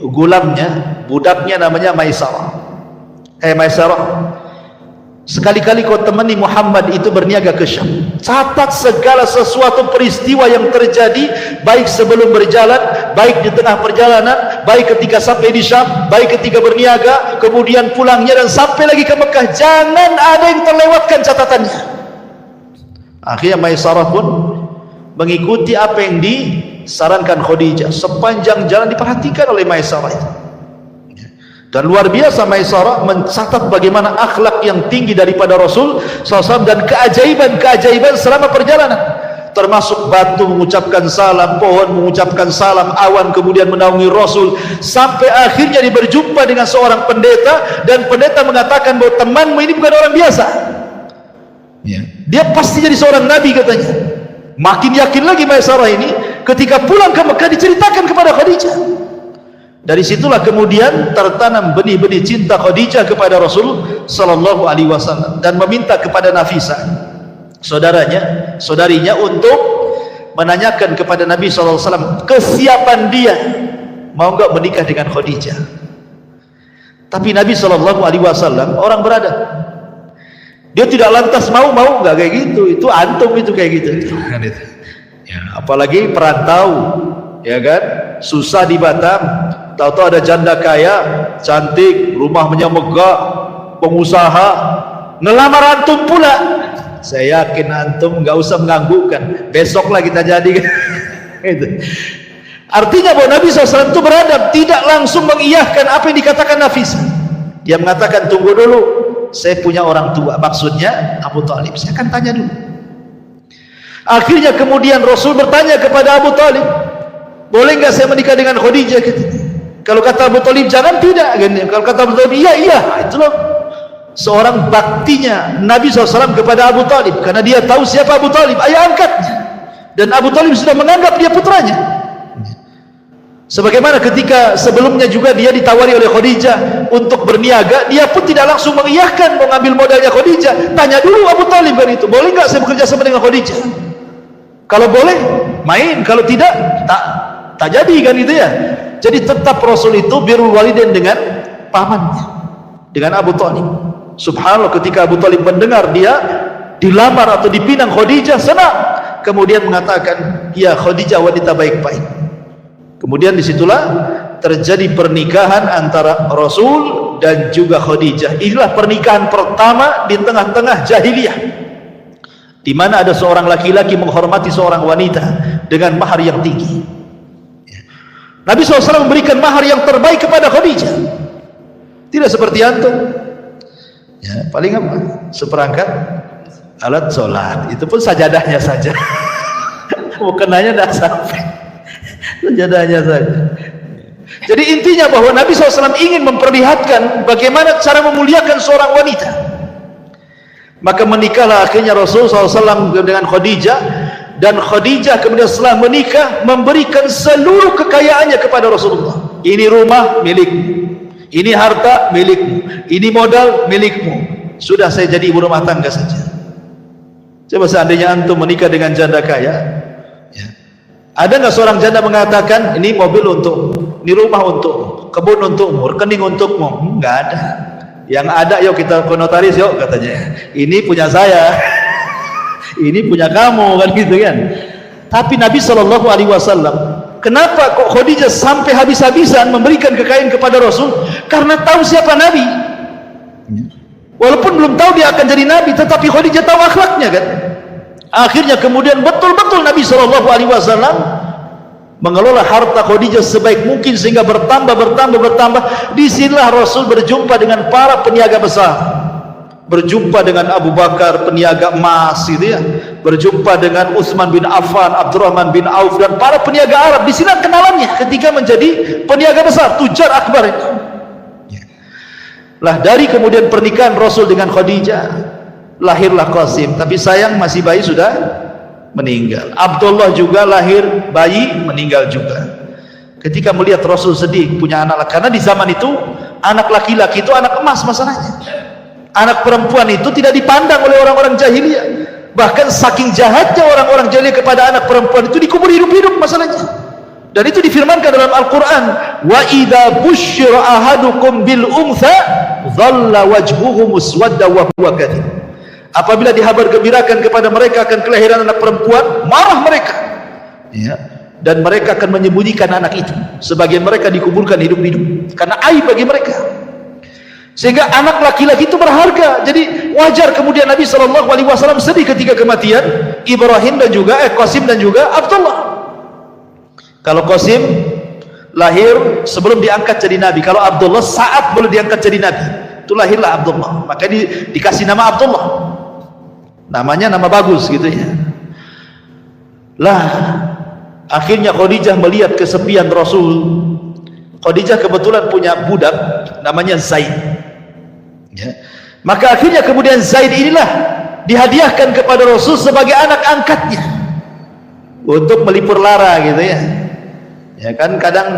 gulamnya, budaknya namanya Maisarah. Maisarah, sekali-kali kau temani Muhammad itu berniaga ke Syam. Catat segala sesuatu peristiwa yang terjadi, baik sebelum berjalan, baik di tengah perjalanan, baik ketika sampai di Syam, baik ketika berniaga, kemudian pulangnya dan sampai lagi ke Mekah. Jangan ada yang terlewatkan catatannya. Akhirnya Maisarah pun mengikuti apa yang disarankan Khadijah. Sepanjang jalan diperhatikan oleh Maisarah itu. Dan luar biasa Maisarah mencatat bagaimana akhlak yang tinggi daripada Rasul SAW dan keajaiban-keajaiban selama perjalanan, termasuk batu mengucapkan salam, pohon mengucapkan salam, awan kemudian menaungi Rasul, sampai akhirnya dia berjumpa dengan seorang pendeta, dan pendeta mengatakan bahwa temanmu ini bukan orang biasa, dia pasti jadi seorang nabi katanya. Makin yakin lagi Maisarah ini. Ketika pulang ke Mekah diceritakan kepada Khadijah. Dari situlah kemudian tertanam benih-benih cinta Khadijah kepada Rasul sallallahu alaihi wasallam, dan meminta kepada Nafisah, saudarinya untuk menanyakan kepada Nabi sallallahu alaihi wasallam kesiapan dia mau enggak menikah dengan Khadijah. Tapi Nabi sallallahu alaihi wasallam orang beradab. Dia tidak lantas mau enggak kayak gitu. Itu antum itu kayak gitu. Ya, apalagi perantau, ya kan? Susah di Batam, tahu-tahu ada janda kaya, cantik, rumahnya megah, pengusaha, ngelamar antum pula. Saya yakin antum nggak usah mengganggukan, besoklah kita jadi. Itu artinya bahwa Nabi SAW itu beradab, tidak langsung mengiyahkan apa yang dikatakan Nafisah. Dia mengatakan, tunggu dulu, saya punya orang tua, maksudnya Abu Talib, saya akan tanya dulu. Akhirnya kemudian Rasul bertanya kepada Abu Talib, boleh nggak saya menikah dengan Khadijah? Kalau kata Abu Talib jangan, tidak. Kalau kata Abu Talib iya. Itulah seorang baktinya Nabi SAW kepada Abu Talib, karena dia tahu siapa Abu Talib, ayah angkatnya, dan Abu Talib sudah menganggap dia putranya. Sebagaimana ketika sebelumnya juga dia ditawari oleh Khadijah untuk berniaga, dia pun tidak langsung mengiyahkan mengambil modalnya Khadijah. Tanya dulu Abu Talib kan itu, boleh nggak saya bekerja sama dengan Khadijah? Kalau boleh main, kalau tidak tak jadi kan itu ya. Jadi tetap Rasul itu birrul walidain dengan pamannya, dengan Abu Talib. Subhanallah, ketika Abu Talib mendengar dia dilamar atau dipinang Khadijah, senang, kemudian mengatakan, ya Khadijah wanita baik-baik. Kemudian disitulah terjadi pernikahan antara Rasul dan juga Khadijah. Inilah pernikahan pertama di tengah-tengah jahiliyah, di mana ada seorang laki-laki menghormati seorang wanita dengan mahar yang tinggi. Nabi SAW memberikan mahar yang terbaik kepada Khadijah. Tidak seperti antum, ya, paling apa? Seperangkat alat sholat, itu pun sajadahnya saja. Mukenanya tidak sampai, sajadahnya saja. Jadi intinya bahwa Nabi SAW ingin memperlihatkan bagaimana cara memuliakan seorang wanita. Maka menikahlah akhirnya Rasul SAW dengan Khadijah, dan Khadijah kemudian setelah menikah memberikan seluruh kekayaannya kepada Rasulullah. Ini rumah milikmu, ini harta milikmu, ini modal milikmu, sudah saya jadi ibu rumah tangga saja. Coba seandainya antum menikah dengan janda kaya, ya, ada nggak seorang janda mengatakan ini mobil untukmu, ini rumah untukmu, kebun untukmu, rekening untukmu? Nggak ada. Yang ada, yuk kita ke notaris yuk, katanya, ini punya saya, ini punya kamu, kan gitu kan. Tapi Nabi SAW, kenapa kok Khadijah sampai habis-habisan memberikan kekayaan kepada Rasul? Karena tahu siapa Nabi. Walaupun belum tahu dia akan jadi Nabi, tetapi Khadijah tahu akhlaknya kan. Akhirnya kemudian betul-betul Nabi SAW mengelola harta Khadijah sebaik mungkin sehingga bertambah. Disinilah Rasul berjumpa dengan para peniaga besar, berjumpa dengan Abu Bakar peniaga emas, gitu ya, berjumpa dengan Utsman bin Affan, Abdurrahman bin Auf, dan para peniaga Arab. Di sini kenalannya ketika menjadi peniaga besar, tujar akbar itu. Lah dari kemudian pernikahan Rasul dengan Khadijah lahirlah Qasim, tapi sayang masih bayi sudah meninggal. Abdullah juga lahir bayi meninggal juga. Ketika melihat Rasul sedih punya anak, karena di zaman itu anak laki-laki itu anak emas masalahnya. Anak perempuan itu tidak dipandang oleh orang-orang jahiliyah. Bahkan saking jahatnya orang-orang jahiliyah kepada anak perempuan itu dikubur hidup-hidup masalahnya. Dan itu difirmankan dalam Al-Quran, wa idza busyira ahadukum bil untha dhalla wajhuhu muswadda wa huwa kadhib. Apabila dihabar gembirakan kepada mereka akan kelahiran anak perempuan, marah mereka, ya, dan mereka akan menyembunyikan anak itu. Sebagian mereka dikuburkan hidup-hidup karena aib bagi mereka. Sehingga anak laki-laki itu berharga. Jadi wajar kemudian Nabi SAW sedih ketika kematian Ibrahim dan juga Qasim dan juga Abdullah. Kalau Qasim lahir sebelum diangkat jadi nabi, kalau Abdullah saat boleh diangkat jadi nabi, itu lahirlah Abdullah. Maka dikasih nama Abdullah. Namanya nama bagus gitu ya. Lah akhirnya Khadijah melihat kesepian Rasul. Khadijah kebetulan punya budak namanya Zaid, ya. Maka akhirnya kemudian Zaid inilah dihadiahkan kepada Rasul sebagai anak angkatnya untuk melipur lara gitu ya. Ya kan, kadang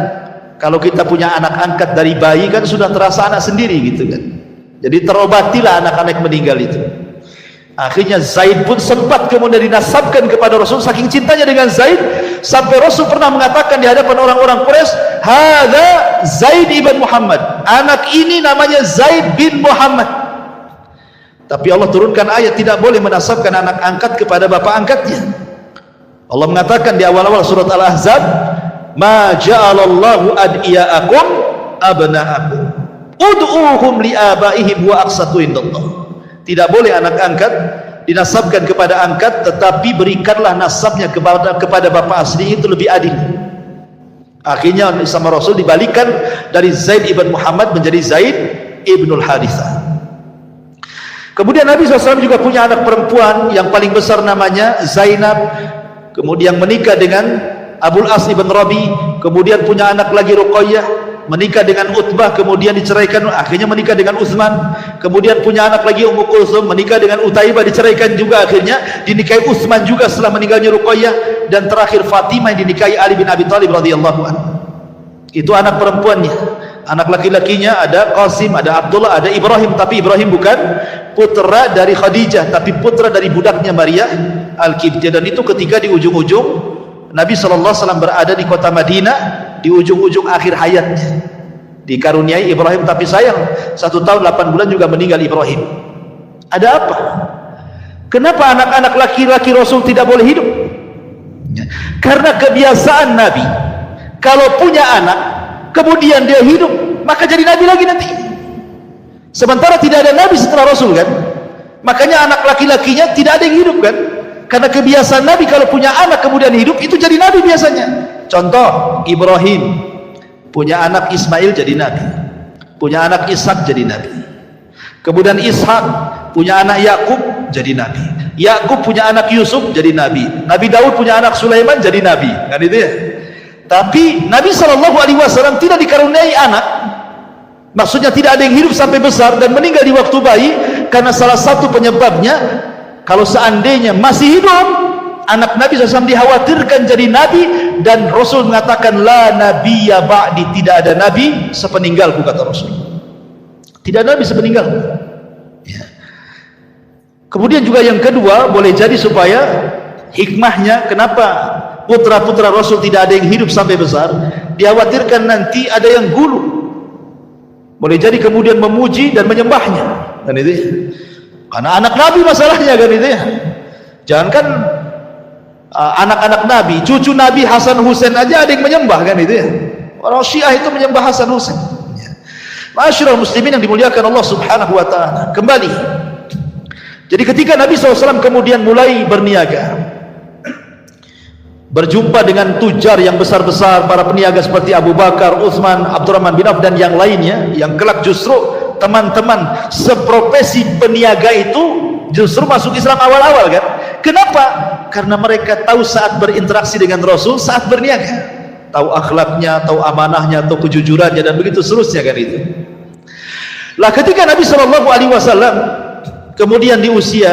kalau kita punya anak angkat dari bayi kan sudah terasa anak sendiri gitu kan. Jadi terobatilah anak-anak meninggal itu. Akhirnya Zaid pun sempat kemudian dinasabkan kepada Rasul, saking cintanya dengan Zaid sampai Rasul pernah mengatakan di hadapan orang-orang Quraisy, hadza Zaid ibn Muhammad, anak ini namanya Zaid bin Muhammad. Tapi Allah turunkan ayat tidak boleh menasabkan anak angkat kepada bapak angkatnya. Allah mengatakan di awal-awal surat Al-Ahzab, ma ja'alallahu ad'iyaakum abna'akum ud'uuhum li'abaihim wa aqsatu indallah. Tidak boleh anak angkat dinasabkan kepada angkat, tetapi berikanlah nasabnya kepada bapak asli, itu lebih adil. Akhirnya sama Rasul dibalikkan dari Zaid ibn Muhammad menjadi Zaid ibnul Harithah. Kemudian Nabi SAW juga punya anak perempuan yang paling besar namanya Zainab, kemudian menikah dengan Abul As ibn Rabi, kemudian punya anak lagi Ruqayyah, menikah dengan Utbah, kemudian diceraikan, akhirnya menikah dengan Utsman, kemudian punya anak lagi Ummu Kulsum, menikah dengan Utaibah, diceraikan juga, akhirnya dinikahi Utsman juga setelah meninggalnya Ruqayyah, dan terakhir Fatimah yang dinikahi Ali bin Abi Thalib radhiyallahu anhu. Itu anak perempuannya. Anak laki-lakinya ada Qasim, ada Abdullah, ada Ibrahim, tapi Ibrahim bukan putra dari Khadijah, tapi putra dari budaknya Maria Al-Qibtiyah. Dan itu ketika di ujung-ujung Nabi SAW berada di kota Madinah, di ujung-ujung akhir hayatnya, dikaruniai Ibrahim, tapi sayang 1 tahun 8 bulan juga meninggal Ibrahim. Ada apa? Kenapa anak-anak laki-laki Rasul tidak boleh hidup? Karena kebiasaan Nabi, kalau punya anak kemudian dia hidup, maka jadi Nabi lagi nanti. Sementara tidak ada Nabi setelah Rasul kan, makanya anak laki-lakinya tidak ada yang hidup kan. Karena kebiasaan Nabi kalau punya anak kemudian hidup, itu jadi Nabi biasanya. Contoh, Ibrahim punya anak Ismail jadi Nabi, punya anak Ishak jadi Nabi. Kemudian Ishak punya anak Yakub jadi Nabi, Yakub punya anak Yusuf jadi Nabi, Nabi Daud punya anak Sulaiman jadi Nabi, kan itu ya. Tapi Nabi SAW tidak dikaruniai anak, maksudnya tidak ada yang hidup sampai besar dan meninggal di waktu bayi, karena salah satu penyebabnya, kalau seandainya masih hidup anak Nabi SAW dikhawatirkan jadi Nabi, dan Rasul mengatakan la nabiyya ba'di, tidak ada Nabi sepeninggalku, kata Rasul. Tidak ada Nabi sepeninggalku ya. Kemudian juga yang kedua, boleh jadi supaya hikmahnya kenapa putra-putra Rasul tidak ada yang hidup sampai besar, dikhawatirkan nanti ada yang gulu, boleh jadi kemudian memuji dan menyembahnya, dan itu ya. Karena anak Nabi masalahnya kan itu ya. Jangankan anak-anak Nabi, cucu Nabi Hasan Husain aja ada yang menyembah kan itu ya. Orang Syiah itu menyembah Hasan Husain ya. Ma'asyiral muslimin yang dimuliakan Allah Subhanahu wa taala. Kembali. Jadi ketika Nabi SAW kemudian mulai berniaga, berjumpa dengan tujar yang besar-besar, para peniaga seperti Abu Bakar, Utsman, Abdurrahman bin Auf dan yang lainnya, yang kelak justru teman-teman seprofesi peniaga itu justru masuk Islam awal-awal kan. Kenapa? Karena mereka tahu saat berinteraksi dengan Rasul, saat berniaga, tahu akhlaknya, tahu amanahnya, tahu kejujurannya, dan begitu seterusnya kan itu. Lah ketika Nabi SAW kemudian di usia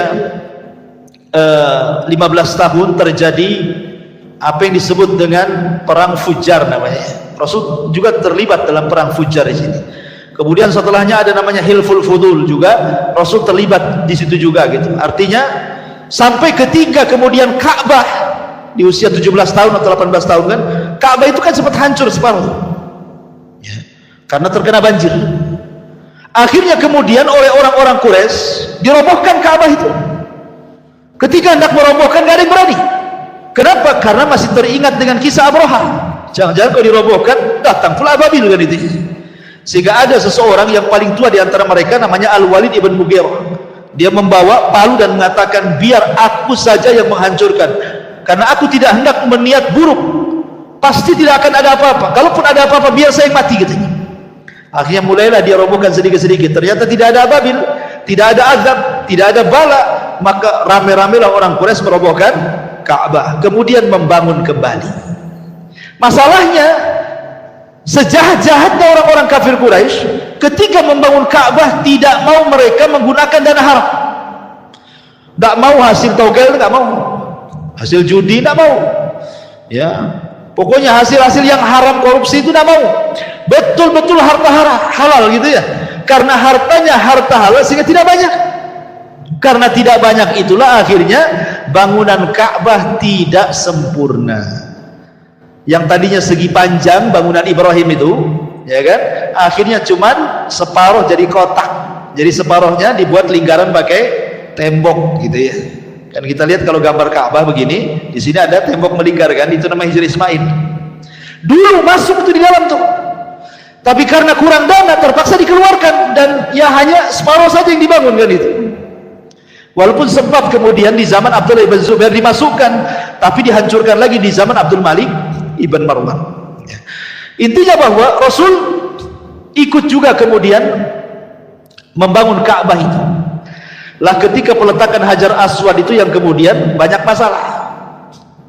15 tahun terjadi apa yang disebut dengan perang Fujar namanya. Rasul juga terlibat dalam perang Fujar di sini. Kemudian setelahnya ada namanya Hilful Fudul juga, Rasul terlibat di situ juga gitu. Artinya sampai ketiga kemudian Ka'bah di usia 17 tahun atau 18 tahun kan, Ka'bah itu kan sempat hancur separuh ya, karena terkena banjir. Akhirnya kemudian oleh orang-orang Quraisy dirobohkan Ka'bah itu. Ketika hendak merobohkan gak ada yang berani. Kenapa? Karena masih teringat dengan kisah Abraha. Jangan-jangan kalau dirobohkan datang pula Ababil kan itu. Sehingga ada seseorang yang paling tua di antara mereka namanya Al-Walid ibn Mughirah. Dia membawa palu dan mengatakan, biar aku saja yang menghancurkan, karena aku tidak hendak berniat buruk, pasti tidak akan ada apa-apa. Kalaupun ada apa-apa biar saya yang mati katanya. Akhirnya mulailah dia robohkan sedikit-sedikit. Ternyata tidak ada Ababil, tidak ada azab, tidak ada bala. Maka rame-ramelah orang Quraisy merobohkan Ka'bah, kemudian membangun kembali. Masalahnya, sejahat-jahatnya orang-orang kafir Quraisy, ketika membangun Ka'bah tidak mau mereka menggunakan dana haram. Tidak mau hasil togel, tidak mau hasil judi, tidak mau ya, pokoknya hasil-hasil yang haram, korupsi itu tidak mau. Betul-betul harta halal gitu ya, karena hartanya harta halal sehingga tidak banyak. Karena tidak banyak itulah akhirnya bangunan Ka'bah tidak sempurna. Yang tadinya segi panjang bangunan Ibrahim itu ya kan, akhirnya cuman separuh jadi kotak, jadi separuhnya dibuat lingkaran pakai tembok gitu ya kan. Kita lihat kalau gambar Ka'bah begini, di sini ada tembok melingkar kan, itu nama Hijri Ismail. Dulu masuk itu di dalam tuh, tapi karena kurang dana terpaksa dikeluarkan, dan ya hanya separuh saja yang dibangun kan itu. Walaupun sempat kemudian di zaman Abdullah ibn Zubair dimasukkan, tapi dihancurkan lagi di zaman Abdul Malik ibn Marwan. Intinya bahwa Rasul ikut juga kemudian membangun Ka'bah itu. Lah ketika peletakan Hajar Aswad itu yang kemudian banyak masalah.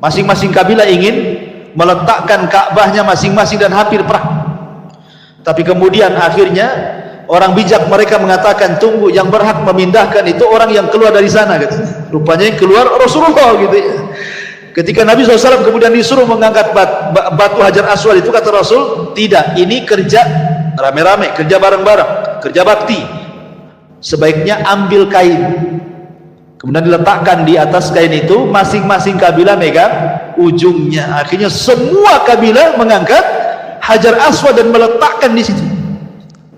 Masing-masing kabilah ingin meletakkan Ka'bahnya masing-masing dan hampir perang. Tapi kemudian akhirnya orang bijak mereka mengatakan, tunggu, yang berhak memindahkan itu orang yang keluar dari sana katanya. Rupanya yang keluar Rasulullah gitu ya. Ketika Nabi SAW kemudian disuruh mengangkat batu Hajar Aswad itu, kata Rasul, tidak, ini kerja rame-rame, kerja bareng-bareng, kerja bakti. Sebaiknya ambil kain, kemudian diletakkan di atas kain itu, masing-masing kabilah megang ujungnya. Akhirnya semua kabilah mengangkat Hajar Aswad dan meletakkan di situ.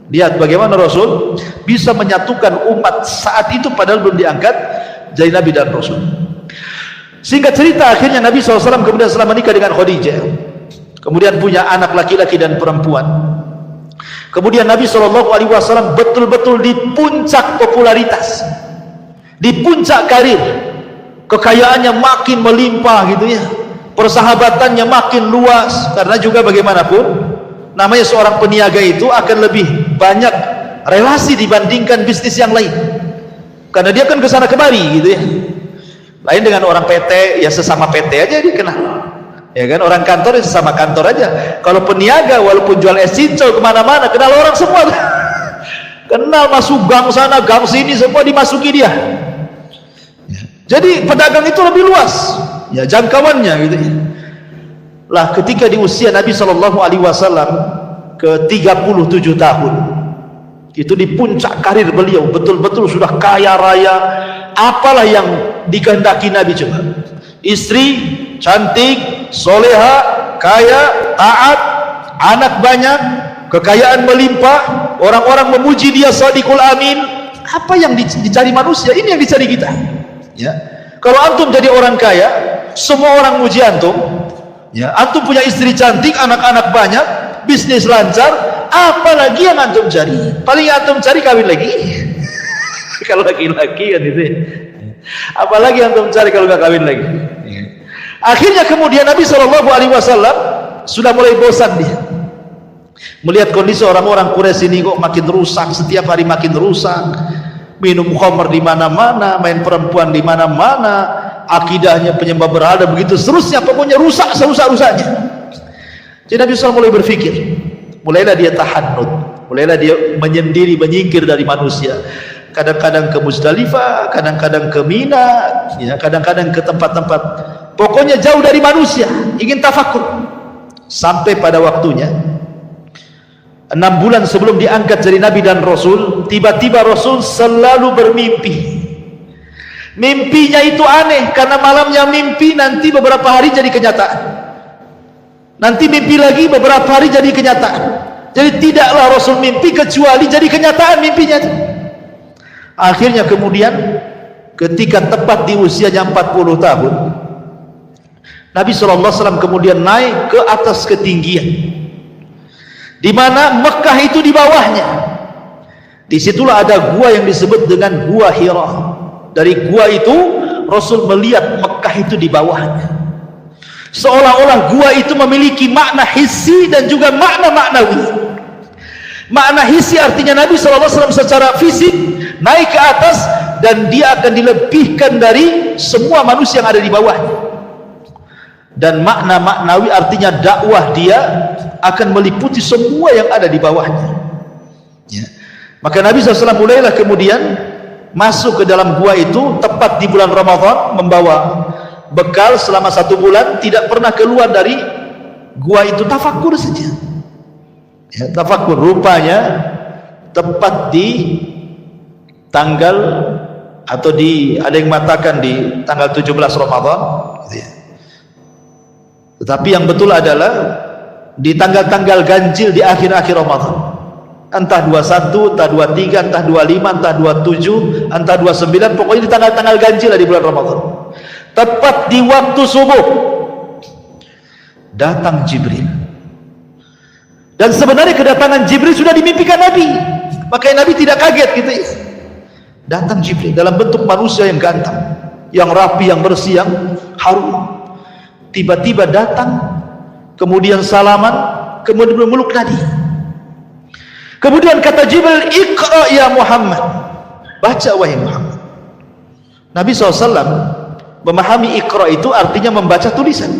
Lihat bagaimana Rasul bisa menyatukan umat saat itu padahal belum diangkat jadi Nabi dan Rasul. Singkat cerita, akhirnya Nabi SAW kemudian setelah menikah dengan Khadijah, kemudian punya anak laki-laki dan perempuan. Kemudian Nabi SAW betul-betul di puncak popularitas, di puncak karir, kekayaannya makin melimpah gitu ya, persahabatannya makin luas. Karena juga bagaimanapun namanya seorang peniaga itu akan lebih banyak relasi dibandingkan bisnis yang lain, karena dia kan kesana kemari gitu ya. Lain dengan orang PT, ya sesama PT aja dia kenal ya kan, orang kantor ya sesama kantor aja. Kalau peniaga walaupun jual es cincau kemana-mana kenal orang semua kenal, masuk gang sana gang sini semua dimasuki dia. Jadi pedagang itu lebih luas ya jangkauannya gitu ya. Lah ketika di usia Nabi SAW ke 37 tahun itu, di puncak karir beliau, betul-betul sudah kaya raya, apalah yang dikehendaki Nabi. Coba, istri cantik, soleha, kaya, taat, anak banyak, kekayaan melimpah, orang-orang memuji dia Shadiqul Amin. Apa yang dicari manusia, ini yang dicari kita ya. Kalau antum jadi orang kaya, semua orang muji antum ya, antum punya istri cantik, anak-anak banyak, bisnis lancar, apalagi yang antum cari? Paling antum cari kawin lagi. Kalau laki-laki kan itu, apalagi antum cari kalau nggak kawin lagi. Akhirnya kemudian Nabi SAW sudah mulai bosan dia melihat kondisi orang-orang Quraisy ini kok makin rusak, setiap hari makin rusak, minum khamr di mana-mana, main perempuan di mana-mana, akidahnya penyembah berhala, begitu seterusnya, pokoknya rusak serusak-rusaknya. Jadi Nabi SAW mulai berpikir, mulailah dia tahannut, mulailah dia menyendiri, menyingkir dari manusia. Kadang-kadang ke Muzdalifah, kadang-kadang ke Mina ya, kadang-kadang ke tempat-tempat, pokoknya jauh dari manusia, ingin tafakur. Sampai pada waktunya 6 bulan sebelum diangkat jadi Nabi dan Rasul, tiba-tiba Rasul selalu bermimpi. Mimpinya itu aneh karena malamnya mimpi, nanti beberapa hari jadi kenyataan. Nanti mimpi lagi beberapa hari jadi kenyataan. Jadi tidaklah Rasul mimpi kecuali jadi kenyataan mimpinya itu. Akhirnya kemudian ketika tepat di usianya 40 tahun, Nabi SAW kemudian naik ke atas ketinggian, di mana Mekah itu di bawahnya. Disitulah ada gua yang disebut dengan Gua Hira. Dari gua itu Rasul melihat Mekah itu di bawahnya, seolah-olah gua itu memiliki makna hissi dan juga makna maknawi. Makna hissi artinya Nabi SAW secara fisik naik ke atas dan dia akan dilebihkan dari semua manusia yang ada di bawahnya. Dan makna maknawi artinya dakwah dia akan meliputi semua yang ada di bawahnya. Ya. Maka Nabi SAW mulailah kemudian masuk ke dalam gua itu tepat di bulan Ramadan, membawa bekal selama 1 bulan, tidak pernah keluar dari gua itu, tafakur saja. Ya, tafakur. Rupanya tepat di tanggal, atau ada yang mengatakan di tanggal 17 Ramadan gitu ya. Tetapi yang betul adalah di tanggal-tanggal ganjil di akhir-akhir Ramadan, entah 21, entah 23, entah 25, entah 27, entah 29, pokoknya di tanggal-tanggal ganjil di bulan Ramadan. Tepat di waktu subuh datang Jibril. Dan sebenarnya kedatangan Jibril sudah dimimpikan Nabi, makanya Nabi tidak kaget gitu ya. Datang Jibril dalam bentuk manusia yang ganteng, yang rapi, yang bersih, yang harum. Tiba-tiba datang, kemudian salaman, kemudian memeluk Nabi. Kemudian kata Jibril, "Iqra ya Muhammad." Baca wahai Muhammad. Nabi SAW memahami Iqra itu artinya membaca tulisan.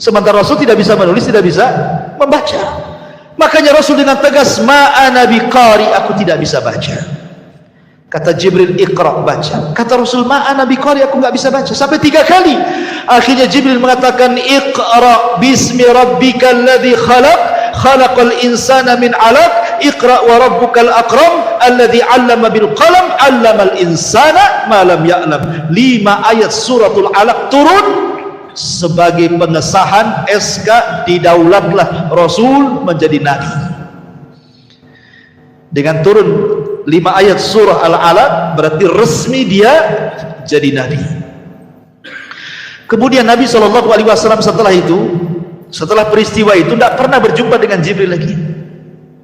Sementara Rasul tidak bisa menulis, tidak bisa membaca. Makanya Rasul dengan tegas, "Ma'ana biqari," aku tidak bisa baca. Kata Jibril, "Iqra," baca. Kata Rasul, "Ma'ana biqari," aku nggak bisa baca. Sampai 3 kali. Akhirnya Jibril mengatakan, "Iqra bismi rabbikal ladzi khalaq, khalaqal insana min 'alaq, iqra wa rabbukal akram alladzi 'allama bil qalam, 'allamal insana ma lam ya'lam." 5 ayat suratul Alaq turun sebagai pengesahan SK didaulatlah Rasul menjadi nabi. Dengan turun 5 ayat surah Al-Alaq berarti resmi dia jadi nabi. Kemudian Nabi SAW setelah itu, setelah peristiwa itu, tidak pernah berjumpa dengan Jibril lagi,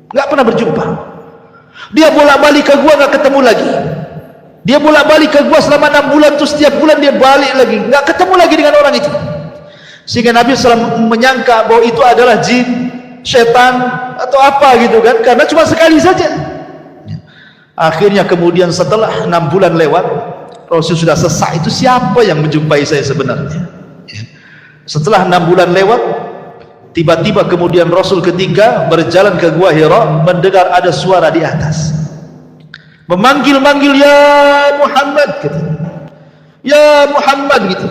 nggak pernah berjumpa. Dia bolak-balik ke gua, nggak ketemu lagi. Dia bolak-balik ke gua selama 6 bulan, terus setiap bulan dia balik lagi, nggak ketemu lagi dengan orang itu. Sehingga Nabi SAW menyangka bahwa itu adalah jin, setan atau apa gitu kan, karena cuma sekali saja. Akhirnya kemudian setelah 6 bulan lewat, Rasul sudah sesak, itu siapa yang menjumpai saya sebenarnya. Setelah 6 bulan lewat, tiba-tiba kemudian Rasul ketika berjalan ke Gua Hira mendengar ada suara di atas memanggil-manggil, "Ya Muhammad," gitu. "Ya Muhammad," gitu.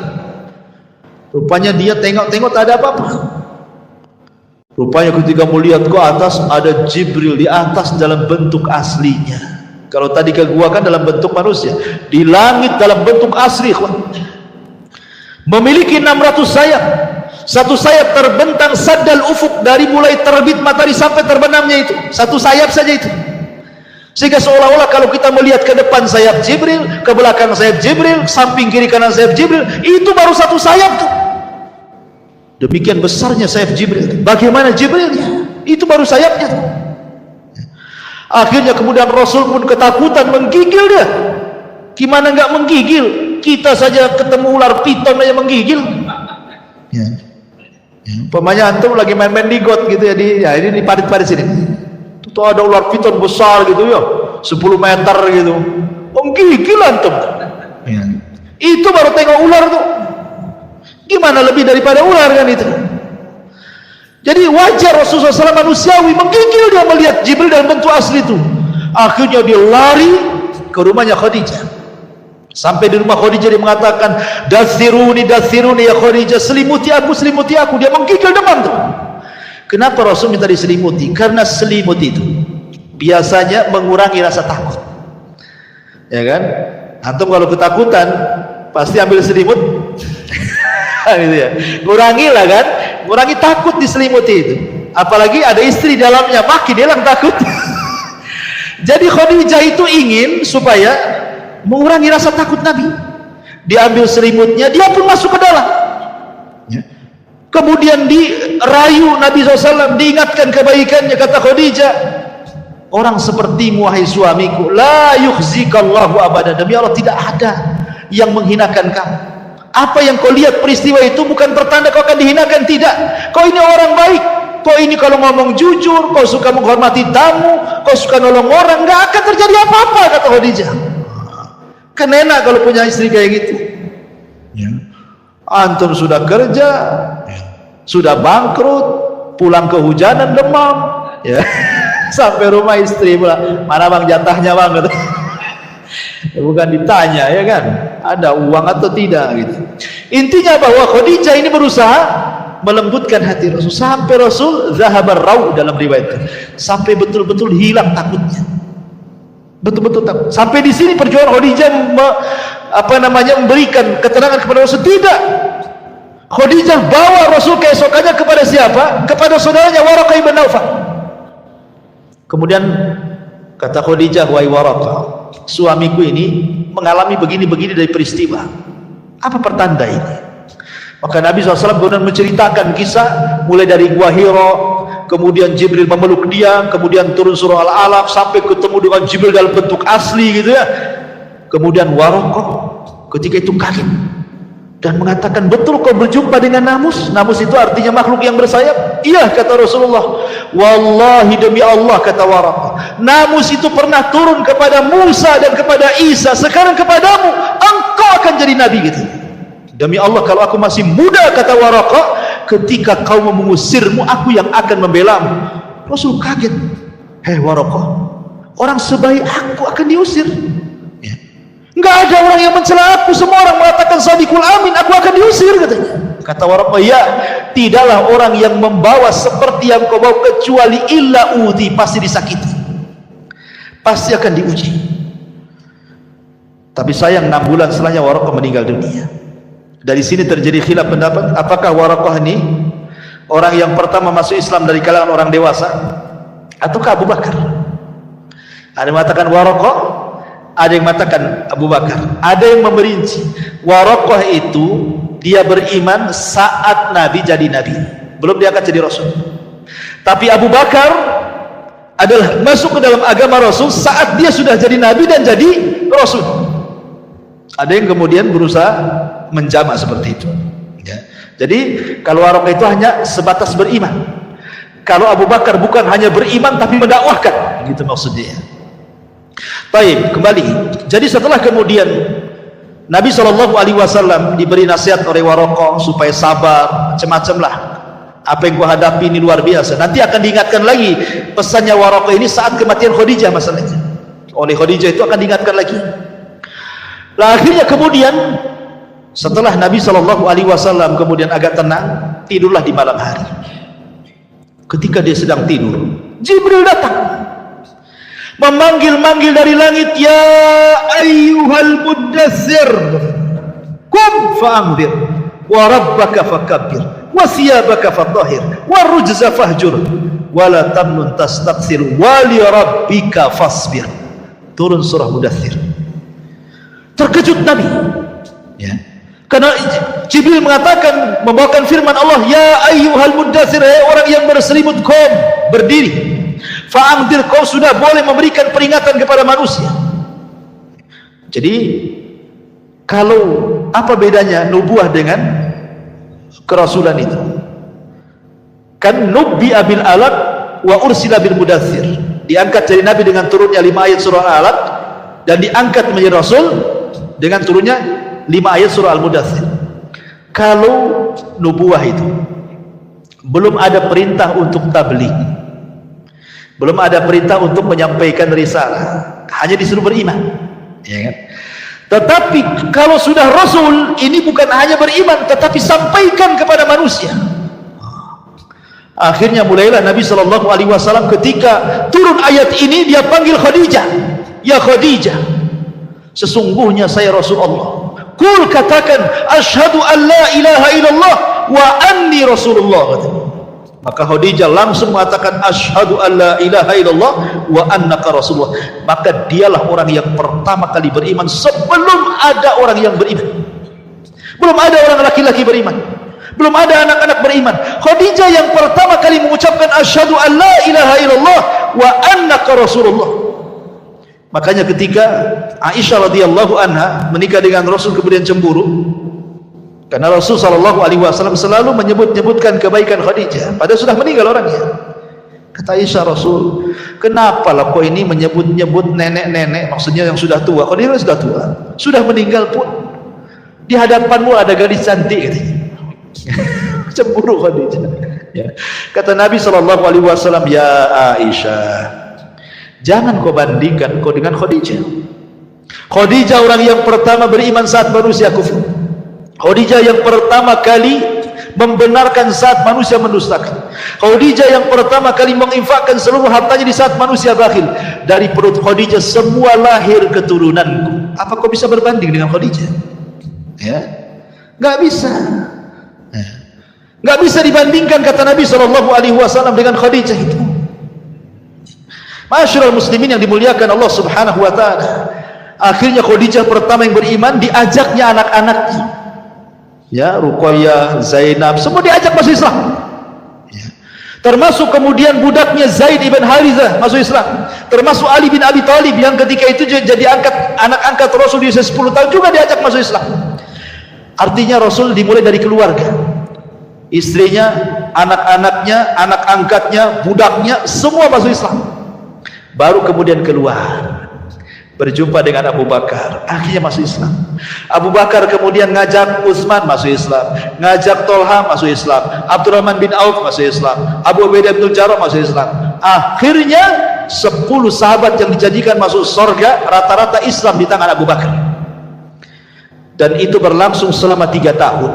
Rupanya dia tengok-tengok tak ada apa-apa. Rupanya ketika melihat ke atas ada Jibril di atas dalam bentuk aslinya. Kalau tadi ke gua kan dalam bentuk manusia, di langit dalam bentuk asli, memiliki 600 sayap. Satu sayap terbentang saddal ufuk, dari mulai terbit matahari sampai terbenamnya itu satu sayap saja itu. Sehingga seolah-olah kalau kita melihat ke depan sayap Jibril, ke belakang sayap Jibril, samping kiri kanan sayap Jibril, itu baru satu sayap tuh. Demikian besarnya sayap Jibril. Bagaimana Jibrilnya? Itu baru sayapnya tuh. Akhirnya kemudian Rasul pun ketakutan, menggigil dia. Gimana nggak menggigil? Kita saja ketemu ular piton aja menggigil. Ya. Pemanya antum lagi main-main di got gitu ya, ini di parit-parit sini. Tuh ada ular piton besar gitu ya, 10 meter gitu. Menggigil antum. Ya. Itu baru tengok ular tuh. Gimana lebih daripada ular kan itu? Jadi wajar Rasulullah SAW manusiawi menggigil dia melihat Jibril dalam bentuk asli itu. Akhirnya dia lari ke rumahnya Khadijah. Sampai di rumah Khadijah dia mengatakan, "Dathiruni, dathiruni ya Khadijah, selimuti aku, selimuti aku." Dia menggigil demam tuh. Kenapa Rasul minta diselimuti? Karena selimut itu biasanya mengurangi rasa takut. Ya kan? Antum kalau ketakutan pasti ambil selimut gitu ya. Kurangilah kan, kurangi takut diselimuti itu. Apalagi ada istri dalamnya, makin hilang takut. Jadi Khadijah itu ingin supaya mengurangi rasa takut Nabi. Diambil selimutnya, dia pun masuk ke dalam. Kemudian dirayu Nabi SAW, diingatkan kebaikannya. Kata Khadijah, orang sepertimu wahai suamiku, la yukhzikallahu abada, demi Allah tidak ada yang menghinakan kamu. Apa yang kau lihat peristiwa itu bukan pertanda kau akan dihinakan, tidak. Kau ini orang baik, kau ini kalau ngomong jujur, kau suka menghormati tamu, kau suka nolong orang, nggak akan terjadi apa-apa, kata Khadijah. Kan enak kalau punya istri kayak gitu ya. Antum sudah kerja ya, sudah bangkrut, pulang kehujanan demam ya. Sampai rumah istri pula, mana bang jatahnya bang, gitu. Bukan ditanya ya kan, ada uang atau tidak gitu. Intinya bahwa Khadijah ini berusaha melembutkan hati Rasul, sampai Rasul zahabar raw dalam riwayat, sampai betul-betul hilang takutnya, betul-betul takut. Sampai di sini perjuangan Khadijah memberikan keterangan kepada Rasul, tidak. Khadijah bawa Rasul keesokannya kepada siapa? Kepada saudaranya Waraqah ibn Naufal. Kemudian kata Khadijah, wahai Waraqah, suamiku ini mengalami begini-begini dari peristiwa. Apa pertanda ini? Maka Nabi SAW kemudian menceritakan kisah mulai dari Gua Hira, kemudian Jibril memeluk dia, kemudian turun surah Al-Alaq sampai ketemu dengan Jibril dalam bentuk asli gitu ya. Kemudian Waraqah ketika itu kaget dan mengatakan, betul kau berjumpa dengan namus? Namus itu artinya makhluk yang bersayap. Iya, kata Rasulullah. Wallahi demi Allah, kata Waraqah, namus itu pernah turun kepada Musa dan kepada Isa, sekarang kepadamu, engkau akan jadi nabi gitu. Demi Allah, kalau aku masih muda, kata Waraqah, ketika kau mengusirmu, aku yang akan membelamu. Rasul kaget. Hei Waraqah, orang sebaik aku akan diusir? Enggak ada orang yang mencela aku, semua orang mengatakan Shadiqul Amin, aku akan diusir, katanya. Kata Waraqah, ya, tidaklah orang yang membawa seperti yang kau bawa kecuali illa udhi, pasti disakiti, pasti akan diuji. Tapi sayang 6 bulan setelahnya Waraqah meninggal dunia. Dari sini terjadi khilaf pendapat, apakah Waraqah ini orang yang pertama masuk Islam dari kalangan orang dewasa ataukah Abu Bakar? Ada yang mengatakan Waraqah, ada yang mengatakan Abu Bakar. Ada yang memerinci, Waraqah itu dia beriman saat Nabi jadi Nabi, belum diangkat jadi Rasul. Tapi Abu Bakar adalah masuk ke dalam agama Rasul saat dia sudah jadi Nabi dan jadi Rasul. Ada yang kemudian berusaha menjamak seperti itu ya. Jadi kalau Waraqah itu hanya sebatas beriman, kalau Abu Bakar bukan hanya beriman tapi mendakwahkan, gitu maksudnya. Baik, kembali. Jadi setelah kemudian Nabi SAW diberi nasihat oleh Waraqah supaya sabar, macam-macam lah. Apa yang kau hadapi ini luar biasa. Nanti akan diingatkan lagi pesannya Waraqah ini saat kematian Khadijah masalahnya. Oleh Khadijah itu akan diingatkan lagi. Lah akhirnya kemudian setelah Nabi SAW kemudian agak tenang, tidurlah di malam hari. Ketika dia sedang tidur, Jibril datang memanggil-manggil dari langit, ya ayyuhal muddathir kum fa'anzir wa rabbaka fakabbir wa siyabaka fatahhir wa rujza fahjur wa la tamnun tastakthir wa li rabbika fasbir. Turun surah Mudaththir. Terkejut Nabi ya, karena Jibril mengatakan, membawakan firman Allah, ya ayyuhal muddathir, orang yang berselimut, qum, berdiri, fa'angdir, kau sudah boleh memberikan peringatan kepada manusia. Jadi kalau apa bedanya nubuah dengan kerasulan itu? Kan nubbi abil alaq wa ursila bil mudaththir, diangkat jadi nabi dengan turunnya 5 ayat surah Al-Alaq, dan diangkat menjadi rasul dengan turunnya 5 ayat surah Al-Mudaththir. Kalau nubuah itu belum ada perintah untuk tabligh, belum ada perintah untuk menyampaikan risalah, hanya disuruh beriman ya kan? Tetapi kalau sudah Rasul, ini bukan hanya beriman tetapi sampaikan kepada manusia. Akhirnya mulailah Nabi SAW ketika turun ayat ini, dia panggil Khadijah, ya Khadijah, sesungguhnya saya Rasulullah. Kul, katakan, asyhadu an la ilaha illallah wa anni Rasulullah. Maka Khadijah langsung mengatakan asyhadu an la ilaha illallah wa annaka Rasulullah. Maka dialah orang yang pertama kali beriman sebelum ada orang yang beriman. Belum ada orang laki-laki beriman, belum ada anak-anak beriman. Khadijah yang pertama kali mengucapkan asyhadu an la ilaha illallah wa annaka Rasulullah. Makanya ketika Aisyah radhiyallahu anha menikah dengan Rasul kemudian cemburu, karena Rasul sallallahu alaihi wasallam selalu menyebutkan kebaikan Khadijah padahal sudah meninggal orangnya. Kata Aisyah, Rasul, kenapa lah kau ini menyebut-nyebut nenek-nenek, maksudnya yang sudah tua. Khadijah sudah tua, sudah meninggal pun di hadapanmu ada gadis cantik, katanya. Cemburu Khadijah. Ya. Kata Nabi sallallahu alaihi wasallam, ya Aisyah, jangan kau bandingkan kau dengan Khadijah. Khadijah orang yang pertama beriman saat manusia kufur. Khadijah yang pertama kali membenarkan saat manusia mendustakan. Khadijah yang pertama kali menginfakkan seluruh hartanya di saat manusia bakhil. Dari perut Khadijah semua lahir keturunanku. Apa kau bisa berbanding dengan Khadijah? Ya, nggak bisa. Nggak bisa dibandingkan, kata Nabi SAW dengan Khadijah itu. Masyarul muslimin yang dimuliakan Allah Subhanahu wa taala. Akhirnya Khadijah pertama yang beriman, diajaknya anak-anaknya. Ya, Ruqayyah, Zainab, semua diajak masuk Islam. Ya. Termasuk kemudian budaknya Zaid ibn Harithah masuk Islam. Termasuk Ali bin Abi Thalib yang ketika itu jadi anak angkat Rasul di usia 10 tahun juga diajak masuk Islam. Artinya Rasul dimulai dari keluarga. Istrinya, anak-anaknya, anak angkatnya, budaknya semua masuk Islam. Baru kemudian keluar berjumpa dengan Abu Bakar, akhirnya masuk Islam. Abu Bakar kemudian ngajak Utsman masuk Islam, ngajak Tolha masuk Islam, Abdurrahman bin Auf masuk Islam, Abu Ubaidah bin Jarrah masuk Islam. Akhirnya 10 sahabat yang dijadikan masuk surga rata-rata Islam di tangan Abu Bakar. Dan itu berlangsung selama 3 tahun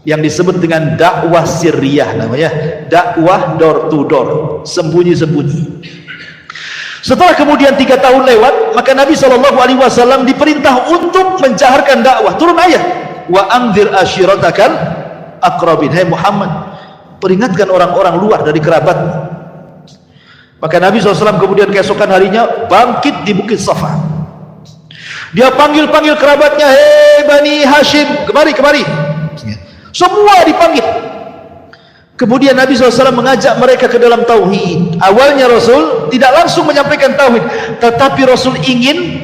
yang disebut dengan dakwah sirriyah, namanya dakwah door to door, sembunyi-sembunyi. Setelah kemudian 3 tahun lewat, maka Nabi SAW diperintah untuk menjaharkan dakwah. Turun ayat, wa anzir ashiratakal aqrabin. Hai Muhammad, peringatkan orang-orang luar dari kerabatmu. Maka Nabi SAW kemudian keesokan harinya bangkit di Bukit Safa. Dia panggil-panggil kerabatnya, hei Bani Hashim, kemari. Semua dipanggil. Kemudian Nabi SAW mengajak mereka ke dalam tauhid. Awalnya Rasul tidak langsung menyampaikan tauhid, tetapi Rasul ingin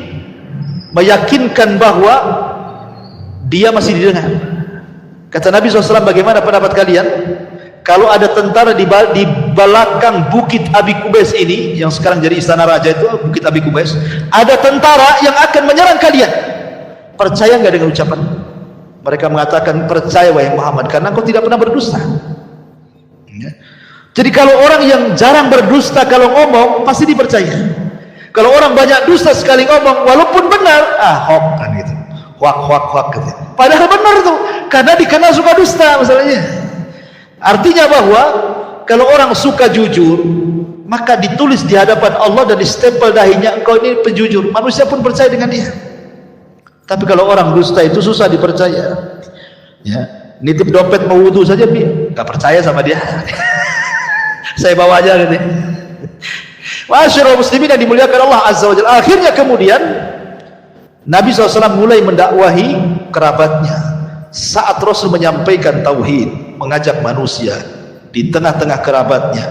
meyakinkan bahwa dia masih didengar. Kata Nabi SAW, bagaimana pendapat kalian kalau ada tentara di belakang Bukit Abi Qubais ini, yang sekarang jadi istana raja itu, Bukit Abi Qubais, ada tentara yang akan menyerang kalian, percaya nggak dengan ucapan? Mereka mengatakan, percaya wahai Muhammad, karena engkau tidak pernah berdusta. Ya. Jadi kalau orang yang jarang berdusta kalau ngomong pasti dipercaya. Kalau orang banyak dusta sekali ngomong walaupun benar, hoax kan gitu. Hoax gitu. Padahal benar tuh, karena dikenal suka dusta masalahnya. Artinya bahwa kalau orang suka jujur, maka ditulis di hadapan Allah dan distempel dahinya, engkau ini penjujur. Manusia pun percaya dengan dia. Tapi kalau orang dusta itu susah dipercaya. Ya. Nitip dompet mau wudu saja nggak percaya sama dia. Saya bawa aja gitu. Masyarul muslimin yang dimuliakan Allah Azza wa Jalla. Akhirnya kemudian Nabi SAW mulai mendakwahi kerabatnya. Saat Rasul menyampaikan tauhid, mengajak manusia di tengah-tengah kerabatnya,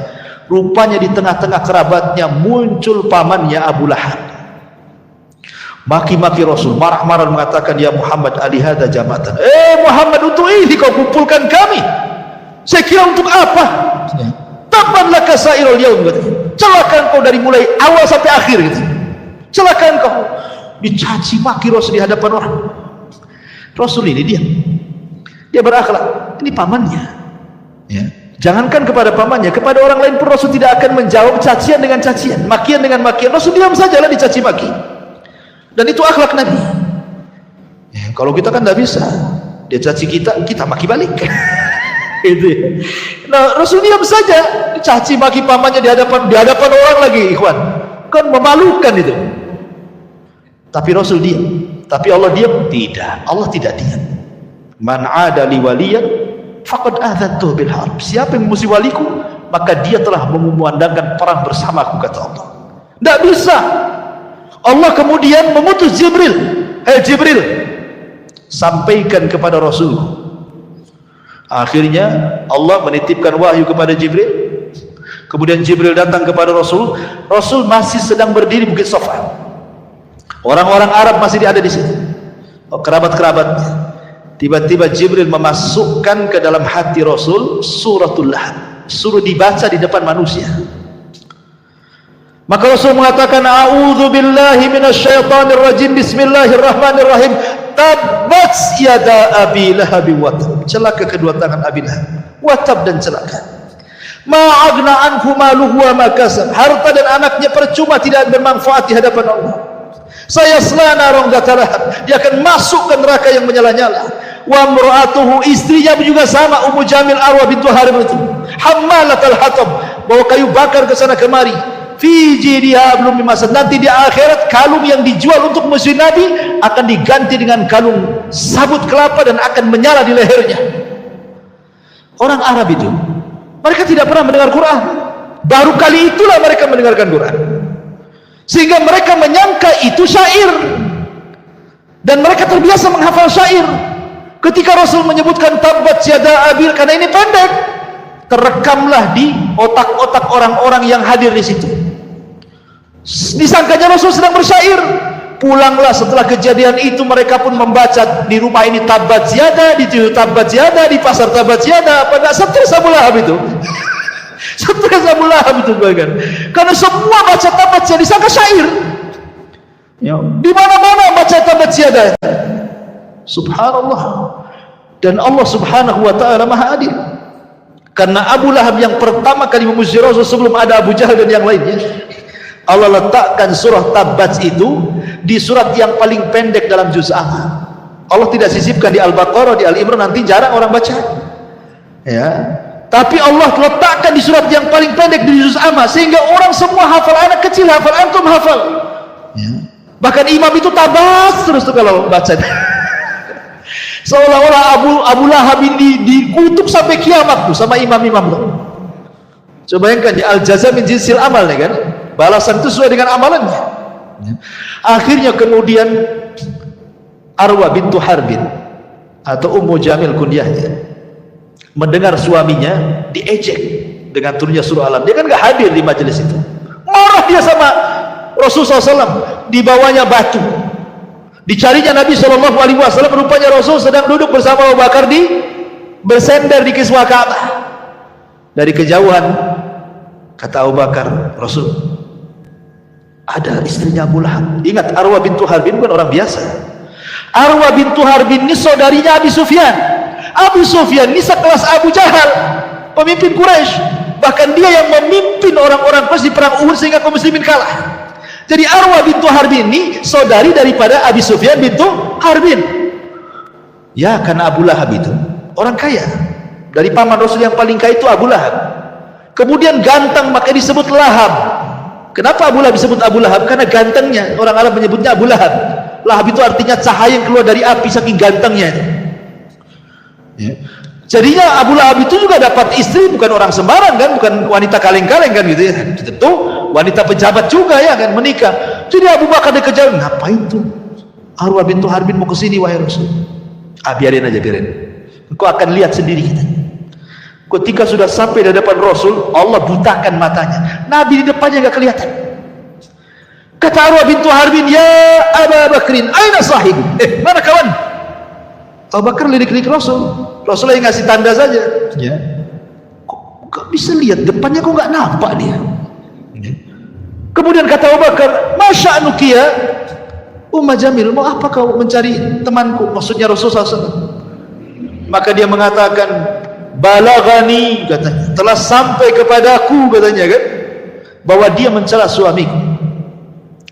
rupanya di tengah-tengah kerabatnya muncul pamannya Abu Lahab. Maki-maki Rasul, marah-marah mengatakan, ya Muhammad, alihada jamatan. Muhammad, untuk ini kau kumpulkan kami? Saya kira untuk apa? Taban laka sairul yaum, celaka kau dari mulai awal sampai akhir gitu. Celaka kau. Dicaci maki Rasul di hadapan orang. Rasul ini dia berakhlak. Ini pamannya. Ya. Jangankan kepada pamannya, kepada orang lain pun Rasul tidak akan menjawab cacian dengan cacian, makian dengan makian. Rasul diam sajalah dicaci maki. Dan itu akhlak Nabi. Ya, kalau kita kan tidak bisa, dia caci kita maki balik. Itu. Nah, Rasul diam saja, dicaci maki pamannya di hadapan orang lagi, ikhwan. Kan memalukan itu. Tapi Rasul diam. Tapi Allah diam? Tidak. Allah tidak diam. Man 'ada li waliyan faqad adzantuhu bil harb. Siapa yang memusuhi waliku, maka dia telah mengumandangkan perang bersamaku, kata Allah. Tidak bisa. Allah kemudian memutus Jibril. Jibril, sampaikan kepada Rasul. Akhirnya Allah menitipkan wahyu kepada Jibril. Kemudian Jibril datang kepada Rasul. Rasul masih sedang berdiri Bukit Safa. Orang-orang Arab masih ada di situ, kerabat-kerabatnya. Tiba-tiba Jibril memasukkan ke dalam hati Rasul suratul Lahab, suruh dibaca di depan manusia. Maka Rasul mengatakan, a'udzu billahi minasyaitonir rajim, bismillahirrahmanirrahim, tabbat yada abi lahab wa tab. Celaka kedua tangan Abi Lahab, wa tab, dan celaka. Ma'agna anhu maluhu wa ma kasab. Harta dan anaknya percuma, tidak bermanfaat di hadapan Allah. Saya selana ronggatalahan, dia akan masuk ke neraka yang menyala-nyala. Wa mura'atuhu, istrinya juga sama, Ummu Jamil Arwa bintu Harim itu, hammalatal hatab, bawa kayu bakar ke sana kemari. Fi jidiha belum dimasak. Nanti di akhirat kalung yang dijual untuk musuh Nabi akan diganti dengan kalung sabut kelapa dan akan menyala di lehernya. Orang Arab itu, mereka tidak pernah mendengar Quran. Baru kali itulah mereka mendengarkan Quran, sehingga mereka menyangka itu syair, dan mereka terbiasa menghafal syair. Ketika Rasul menyebutkan tabbat yada abil, karena ini pendek, terekamlah di otak-otak orang-orang yang hadir di situ. Disangkanya Rasul sedang bersyair. Pulanglah setelah kejadian itu, mereka pun membaca di rumah ini tabbat yada, di tabbat yada, di pasar tabbat yada. Apa enggak stres Abu Lahab itu? Stres Abu Lahab itu bahkan. Karena semua baca tabbat yada disangka syair. Di mana-mana baca tabbat yada. Subhanallah. Dan Allah Subhanahu wa ta'ala Maha Adil. Karena Abu Lahab yang pertama kali memusuhi Rasul sebelum ada Abu Jahal dan yang lainnya, Allah letakkan surah Tabbat itu di surat yang paling pendek dalam juz amma. Allah tidak sisipkan di Al-Baqarah, di Al-Imran, nanti jarang orang baca. Ya. Tapi Allah letakkan di surat yang paling pendek di juz amma, sehingga orang semua hafal, anak kecil hafal, antum hafal. Ya. Bahkan imam itu tabas terus tuh kalau baca. Seolah-olah Abu Lahab ini dikutuk sampai kiamat tuh sama imam-imam tuh. Coba bayangkan, al-jaza min jinsil amal nih kan, balasan itu sesuai dengan amalannya. Akhirnya kemudian Arwa bintu Harbin atau Ummu Jamil kunyahnya mendengar suaminya diejek dengan turunnya surah Alam. Dia kan gak hadir di majelis itu. Marah dia sama Rasulullah SAW, dibawanya batu. Dicarinya Nabi SAW, rupanya Rasul sedang duduk bersama Abu Bakar bersender di kiswah Ka'bah. Dari kejauhan kata Abu Bakar, Rasul, ada istrinya Abu Lahab. Ingat, Arwa bintu Harbin bukan orang biasa. Arwa bintu Harbin ini saudarinya Abi Sufyan. Abi Sufyan ini sekelas Abu Jahal, pemimpin Quraisy. Bahkan dia yang memimpin orang-orang Quraisy di perang Uhud sehingga kaum muslimin kalah. Jadi Arwa bintu Harbin ini saudari daripada Abi Sufyan bintu Harbin. Ya, karena Abu Lahab itu orang kaya. Dari paman Rasul yang paling kaya itu Abu Lahab. Kemudian ganteng, maka disebut Lahab. Kenapa Abu Lahab disebut Abu Lahab? Karena gantengnya. Orang Arab menyebutnya Abu Lahab. Lahab itu artinya cahaya yang keluar dari api, saking gantengnya. Ya. Jadinya Abu Lahab itu juga dapat istri, bukan orang sembarang kan, bukan wanita kaleng-kaleng kan gitu ya. Tentu wanita pejabat juga ya kan, menikah. Jadi Abu Bakar dikejar, ngapain tuh Arwa bintu Harbin mau kesini wahai Rasul? Biarin aja, biarin. Engkau akan lihat sendiri kita. Ketika sudah sampai di hadapan Rasul, Allah butakan matanya. Nabi di depannya nggak kelihatan. Kata Arwa bintu Harbin, ya Abu Bakrin, aina sahib? Mana kawan? Abu Bakar lirik-lirik Rasul. Rasul yang ngasih tanda saja. Ya. Kok bisa lihat depannya, kok nggak nampak dia? Ya. Kemudian kata Abu Bakar, Masya Nukia, Ummu Jamil, mau apa kau mencari temanku? Maksudnya Rasulullah SAW. Maka dia mengatakan, balagani, katanya, telah sampai kepadaku, katanya kan, bahwa dia mencela suamiku.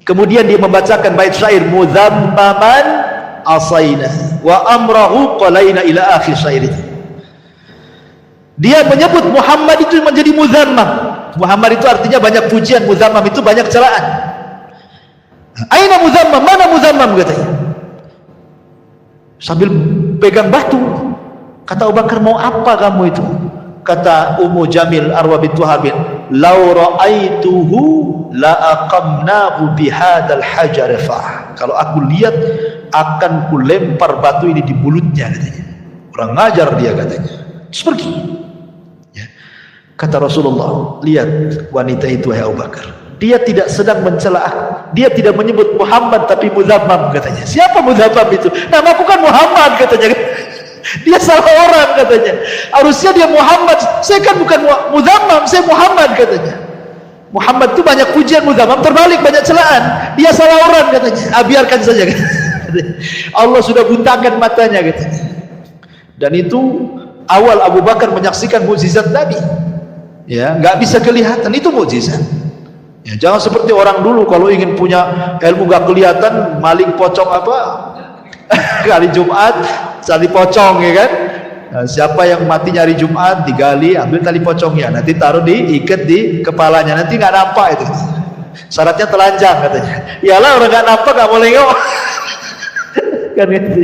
Kemudian dia membacakan bait syair, mudhammaman asaina wa amrahu qalaina, ila akhir syair itu. Dia menyebut Muhammad itu menjadi mudhammam. Muhammad itu artinya banyak pujian, mudhammam itu banyak celaan. Aina Muzammam, mana Muzammam katanya. Sambil pegang batu. Kata Abu Bakar, mau apa kamu itu? Kata Ummu Jamil Arwa bint Wahab, "Lau ra'aituhu la aqamnahu bihadzal hajar fa." Kalau aku lihat akan kulempar batu ini di mulutnya katanya. Kurang ngajar dia katanya. Terus pergi. Ya. Kata Rasulullah, lihat wanita itu wahai Abu Bakar. Dia tidak sedang mencela aku. Dia tidak menyebut Muhammad tapi Muzammam katanya. Siapa Muzammam itu? Namaku kan Muhammad katanya. Dia salah orang katanya. Harusnya dia Muhammad. Saya kan bukan Muzammam, saya Muhammad katanya. Muhammad itu banyak pujian, Muzammam terbalik banyak celaan. Dia salah orang katanya. Biarkan saja katanya. Allah sudah butakan matanya katanya. Dan itu awal Abu Bakar menyaksikan mukjizat Nabi. Ya, nggak bisa kelihatan, itu mukjizat. Ya, jangan seperti orang dulu kalau ingin punya ilmu nggak kelihatan, maling pocong apa? Kali Jumat tali pocong, ya kan? Nah, siapa yang mati nyari Jumat digali, ambil tali pocongnya, nanti taruh diikat di kepalanya, nanti nggak nampak itu. Syaratnya telanjang katanya. Iyalah orang nggak nampak nggak boleh nengok. Kan gitu.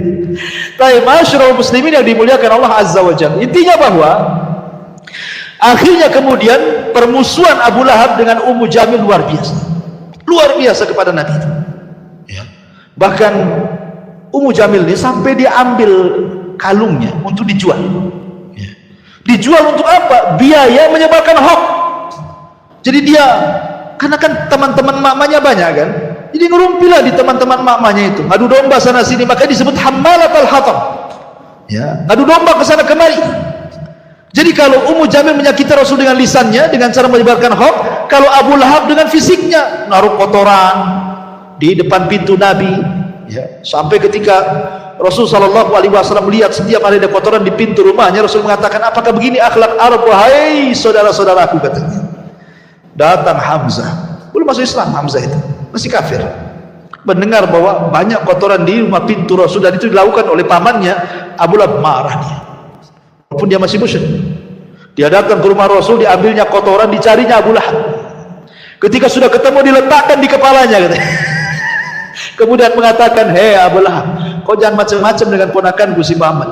Tapi masyarul muslimin yang dimuliakan Allah Azza wa Jalla. Intinya bahwa akhirnya kemudian permusuhan Abu Lahab dengan Ummu Jamil luar biasa kepada Nabi itu. Ya. Bahkan Ummu Jamil ini sampai diambil kalungnya untuk dijual. Ya. Dijual untuk apa? Biaya menyebarkan hoax. Jadi dia, karena kan teman-teman mamanya banyak kan, jadi ngerumpilah di teman-teman mamanya itu, ngadu domba sana sini, makanya disebut hammalat al-hatab. Ya, ngadu domba ke sana kemari. Jadi kalau Ummu Jamil menyakiti Rasul dengan lisannya, dengan cara menyebarkan hoax, kalau Abu Lahab dengan fisiknya, naruh kotoran di depan pintu Nabi. Ya, sampai ketika Rasul sallallahu alaihi wasallam melihat setiap hari ada kotoran di pintu rumahnya, Rasul mengatakan, apakah begini akhlak Arab wahai saudara-saudaraku katanya. Datang Hamzah, belum masuk Islam Hamzah itu, masih kafir, mendengar bahwa banyak kotoran di rumah pintu Rasul dan itu dilakukan oleh pamannya. Abu Lahab marah dia, walaupun dia masih musyrik. Dia datang ke rumah Rasul, diambilnya kotoran, dicarinya Abu Lahab. Ketika sudah ketemu diletakkan di kepalanya katanya. Kemudian mengatakan, hei Abu Lahab, kau jangan macam-macam dengan ponakanku si Muhammad,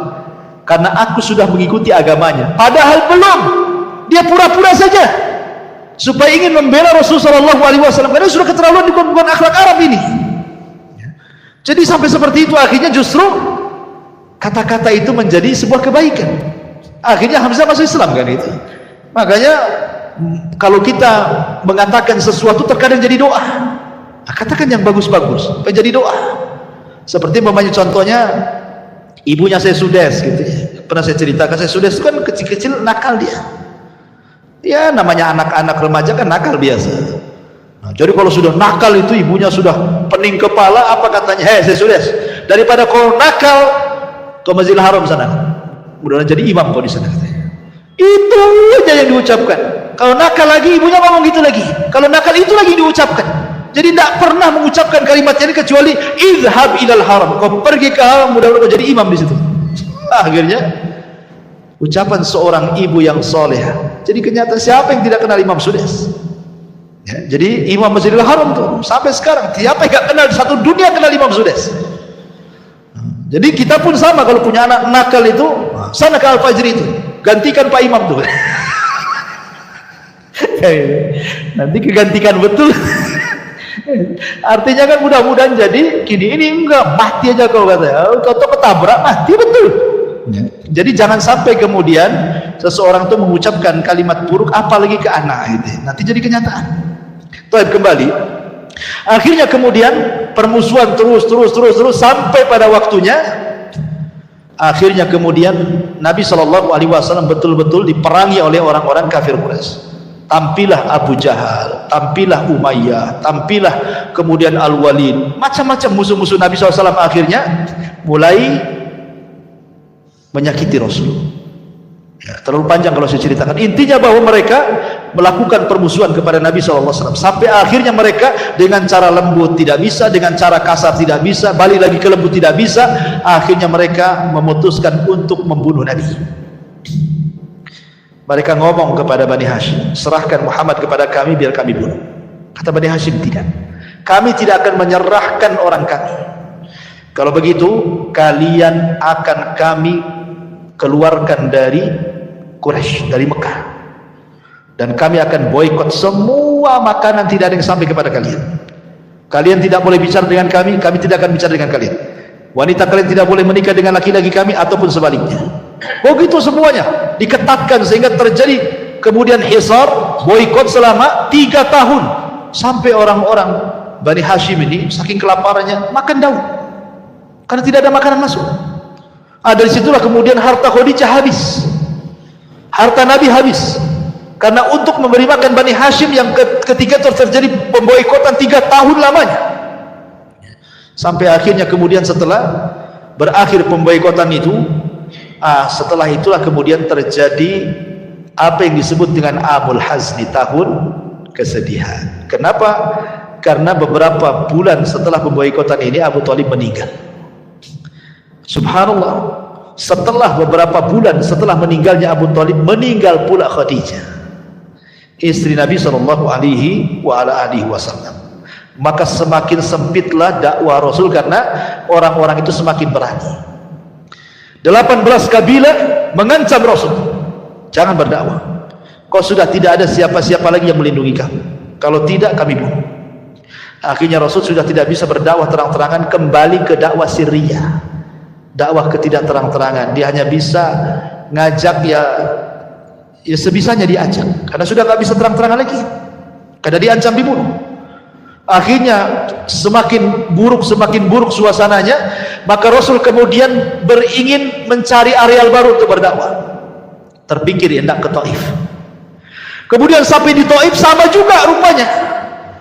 karena aku sudah mengikuti agamanya. Padahal belum, dia pura-pura saja supaya ingin membela Rasulullah SAW, karena sudah keterlaluan di bukan akhlak Arab ini. Jadi sampai seperti itu, akhirnya justru kata-kata itu menjadi sebuah kebaikan. Akhirnya Hamzah masuk Islam kan itu. Makanya kalau kita mengatakan sesuatu terkadang jadi doa. Katakan yang bagus-bagus, menjadi doa. Seperti memang contohnya ibunya saya Sudes gitu ya. Pernah saya ceritakan, saya Sudes itu kan kecil-kecil nakal dia. Ya namanya anak-anak remaja kan nakal biasa. Nah, jadi kalau sudah nakal itu ibunya sudah pening kepala, apa katanya? Hei saya Sudes, daripada kau nakal ke Masjidil Haram sana, mudah-mudahan jadi imam kau di sana katanya. Itu aja yang diucapkan. Kalau nakal lagi ibunya ngomong gitu lagi. Kalau nakal itu lagi diucapkan. Jadi tidak pernah mengucapkan kalimat ini kecuali izhab ilal haram, kau pergi ke haram, mudah-mudahan kau jadi imam di situ. Akhirnya ucapan seorang ibu yang soleh. Jadi kenyataan siapa yang tidak kenal Imam Sudes? Ya, jadi Imam Masjidil Haram tuh sampai sekarang siapa yang tidak kenal, satu dunia kenal Imam Sudes. Jadi kita pun sama, kalau punya anak nakal itu sana ke Al-Fajri itu gantikan Pak Imam tuh. Nanti kegantikan betul. Artinya kan mudah-mudahan jadi gini, ini enggak mati aja kalau katanya, toto ketabrak mati betul. Ya. Jadi jangan sampai kemudian seseorang itu mengucapkan kalimat buruk apalagi ke anak itu, nanti jadi kenyataan. Taib kembali. Akhirnya kemudian permusuhan terus sampai pada waktunya akhirnya kemudian Nabi SAW betul-betul diperangi oleh orang-orang kafir Quraisy. Tampillah Abu Jahal, tampillah Umayyah, tampillah kemudian Al-Walid, macam-macam musuh-musuh Nabi SAW akhirnya mulai menyakiti Rasul. Ya, terlalu panjang kalau saya ceritakan. Intinya bahwa mereka melakukan permusuhan kepada Nabi SAW sampai akhirnya mereka dengan cara lembut tidak bisa, dengan cara kasar tidak bisa, balik lagi ke lembut tidak bisa. Akhirnya mereka memutuskan untuk membunuh Nabi. Mereka ngomong kepada Bani Hashim, serahkan Muhammad kepada kami biar kami bunuh. Kata Bani Hashim, tidak, Kami tidak akan menyerahkan orang kami. Kalau begitu, kalian akan kami keluarkan dari Quraisy, dari Mekah. Dan kami akan boikot semua makanan, tidak ada yang sampai kepada kalian. Kalian tidak boleh bicara dengan kami tidak akan bicara dengan kalian. Wanita kalian tidak boleh menikah dengan laki-laki kami ataupun sebaliknya. Begitu semuanya diketatkan sehingga terjadi kemudian hisar, boikot selama 3 tahun. Sampai orang-orang Bani Hashim ini saking kelaparannya makan daun karena tidak ada makanan masuk. Dari situlah kemudian harta Khadijah habis, harta Nabi habis, karena untuk memberi makan Bani Hashim yang ketika terjadi pemboikotan 3 tahun lamanya. Sampai akhirnya kemudian setelah berakhir pemboikotan itu, setelah itulah kemudian terjadi apa yang disebut dengan Amul Hazni, tahun kesedihan. Kenapa? Karena beberapa bulan setelah pemboikotan ini Abu Thalib meninggal. Subhanallah, setelah beberapa bulan setelah meninggalnya Abu Thalib, meninggal pula Khadijah, istri Nabi SAW. Maka semakin sempitlah dakwah Rasul karena orang-orang itu semakin berani. 18 kabilah mengancam Rasul, jangan berdakwah, kau sudah tidak ada siapa-siapa lagi yang melindungi kamu, kalau tidak kami bunuh. Akhirnya Rasul sudah tidak bisa berdakwah terang-terangan, kembali ke dakwah sirriyah, dakwah ketidak terang-terangan. Dia hanya bisa ngajak ya sebisanya diajak, karena sudah nggak bisa terang-terangan lagi, karena diancam dibunuh. Akhirnya semakin buruk suasananya, maka Rasul kemudian beringin mencari areal baru untuk berdakwah. Terpikir hendak ke Taif. Kemudian sampai di Taif sama juga rupanya.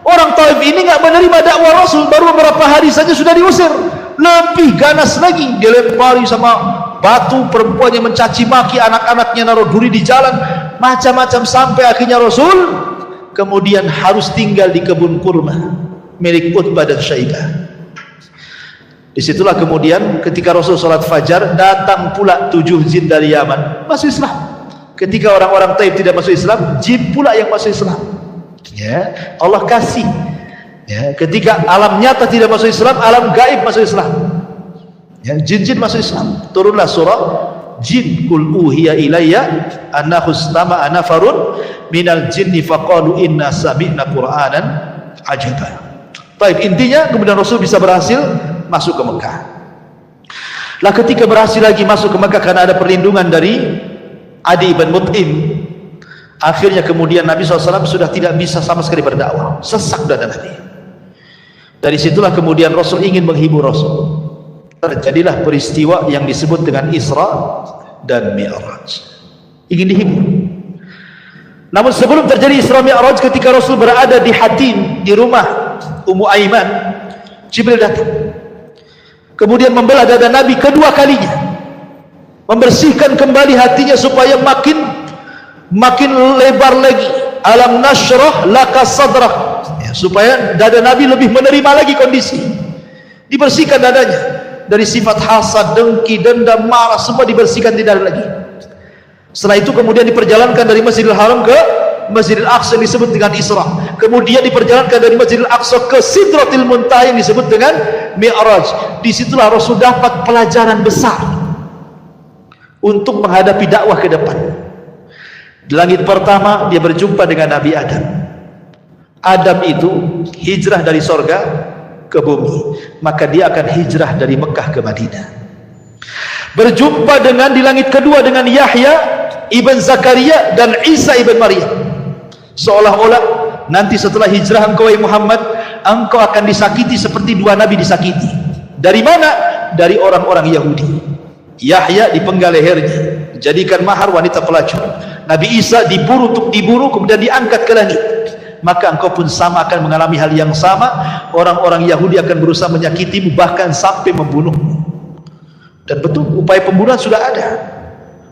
Orang Taif ini nggak menerima dakwah Rasul, baru beberapa hari saja sudah diusir. Lebih ganas lagi, dilempari sama batu, perempuan yang mencaci maki anak-anaknya, naruh duri di jalan, macam-macam, sampai akhirnya Rasul kemudian harus tinggal di kebun kurma milik Utbah dan Syaibah. Disitulah kemudian ketika Rasul sholat fajar, datang pula 7 jin dari Yaman masuk Islam. Ketika orang-orang Taif tidak masuk Islam, jin pula yang masuk Islam. Ya, Allah kasih. Ya, ketika alam nyata tidak masuk Islam, alam gaib masuk Islam. Ya, jin-jin masuk Islam. Turunlah surah Jin, kul uhiya ilayya annahu istama'a nafarun minal jinni faqalu inna sami'na qur'anan ajaba. Baik, intinya kemudian Rasul bisa berhasil masuk ke Mekah. Lah ketika berhasil lagi masuk ke Mekah karena ada perlindungan dari Adi ibn Mut'im, akhirnya kemudian Nabi SAW sudah tidak bisa sama sekali berdakwah, sesak dada Nabi. Dari situlah kemudian Rasul ingin menghibur Rasul. Terjadilah peristiwa yang disebut dengan Isra dan Mi'raj, ingin dihibur. Namun sebelum terjadi Isra Mi'raj, ketika Rasul berada di Hatim, di rumah Ummu Aiman, Jibril datang, kemudian membelah dada Nabi kedua kalinya, membersihkan kembali hatinya supaya makin lebar lagi. Alam nashrah laka sadrak, supaya dada Nabi lebih menerima lagi kondisi. Dibersihkan dadanya dari sifat hasad, dengki, dendam, marah, semua dibersihkan, tidak ada lagi. Setelah itu kemudian diperjalankan dari Masjidil Haram ke Masjidil Aqsa yang disebut dengan Isra. Kemudian diperjalankan dari Masjidil Aqsa ke Sidratil Muntaha yang disebut dengan Mi'raj. Disitulah Rasul dapat pelajaran besar untuk menghadapi dakwah ke depan. Di langit pertama dia berjumpa dengan Nabi Adam. Adam itu hijrah dari sorga ke bumi, maka dia akan hijrah dari Mekah ke Madinah. Berjumpa dengan di langit kedua dengan Yahya ibn Zakaria dan Isa ibn Maryam. Seolah-olah nanti setelah hijrah engkau Muhammad, engkau akan disakiti seperti dua nabi disakiti. Dari mana? Dari orang-orang Yahudi. Yahya dipenggal lehernya, jadikan mahar wanita pelacur. Nabi Isa diburu untuk diburu, kemudian diangkat ke langit. Maka engkau pun sama akan mengalami hal yang sama. Orang-orang Yahudi akan berusaha menyakitimu, bahkan sampai membunuhmu. Dan betul, upaya pembunuhan sudah ada.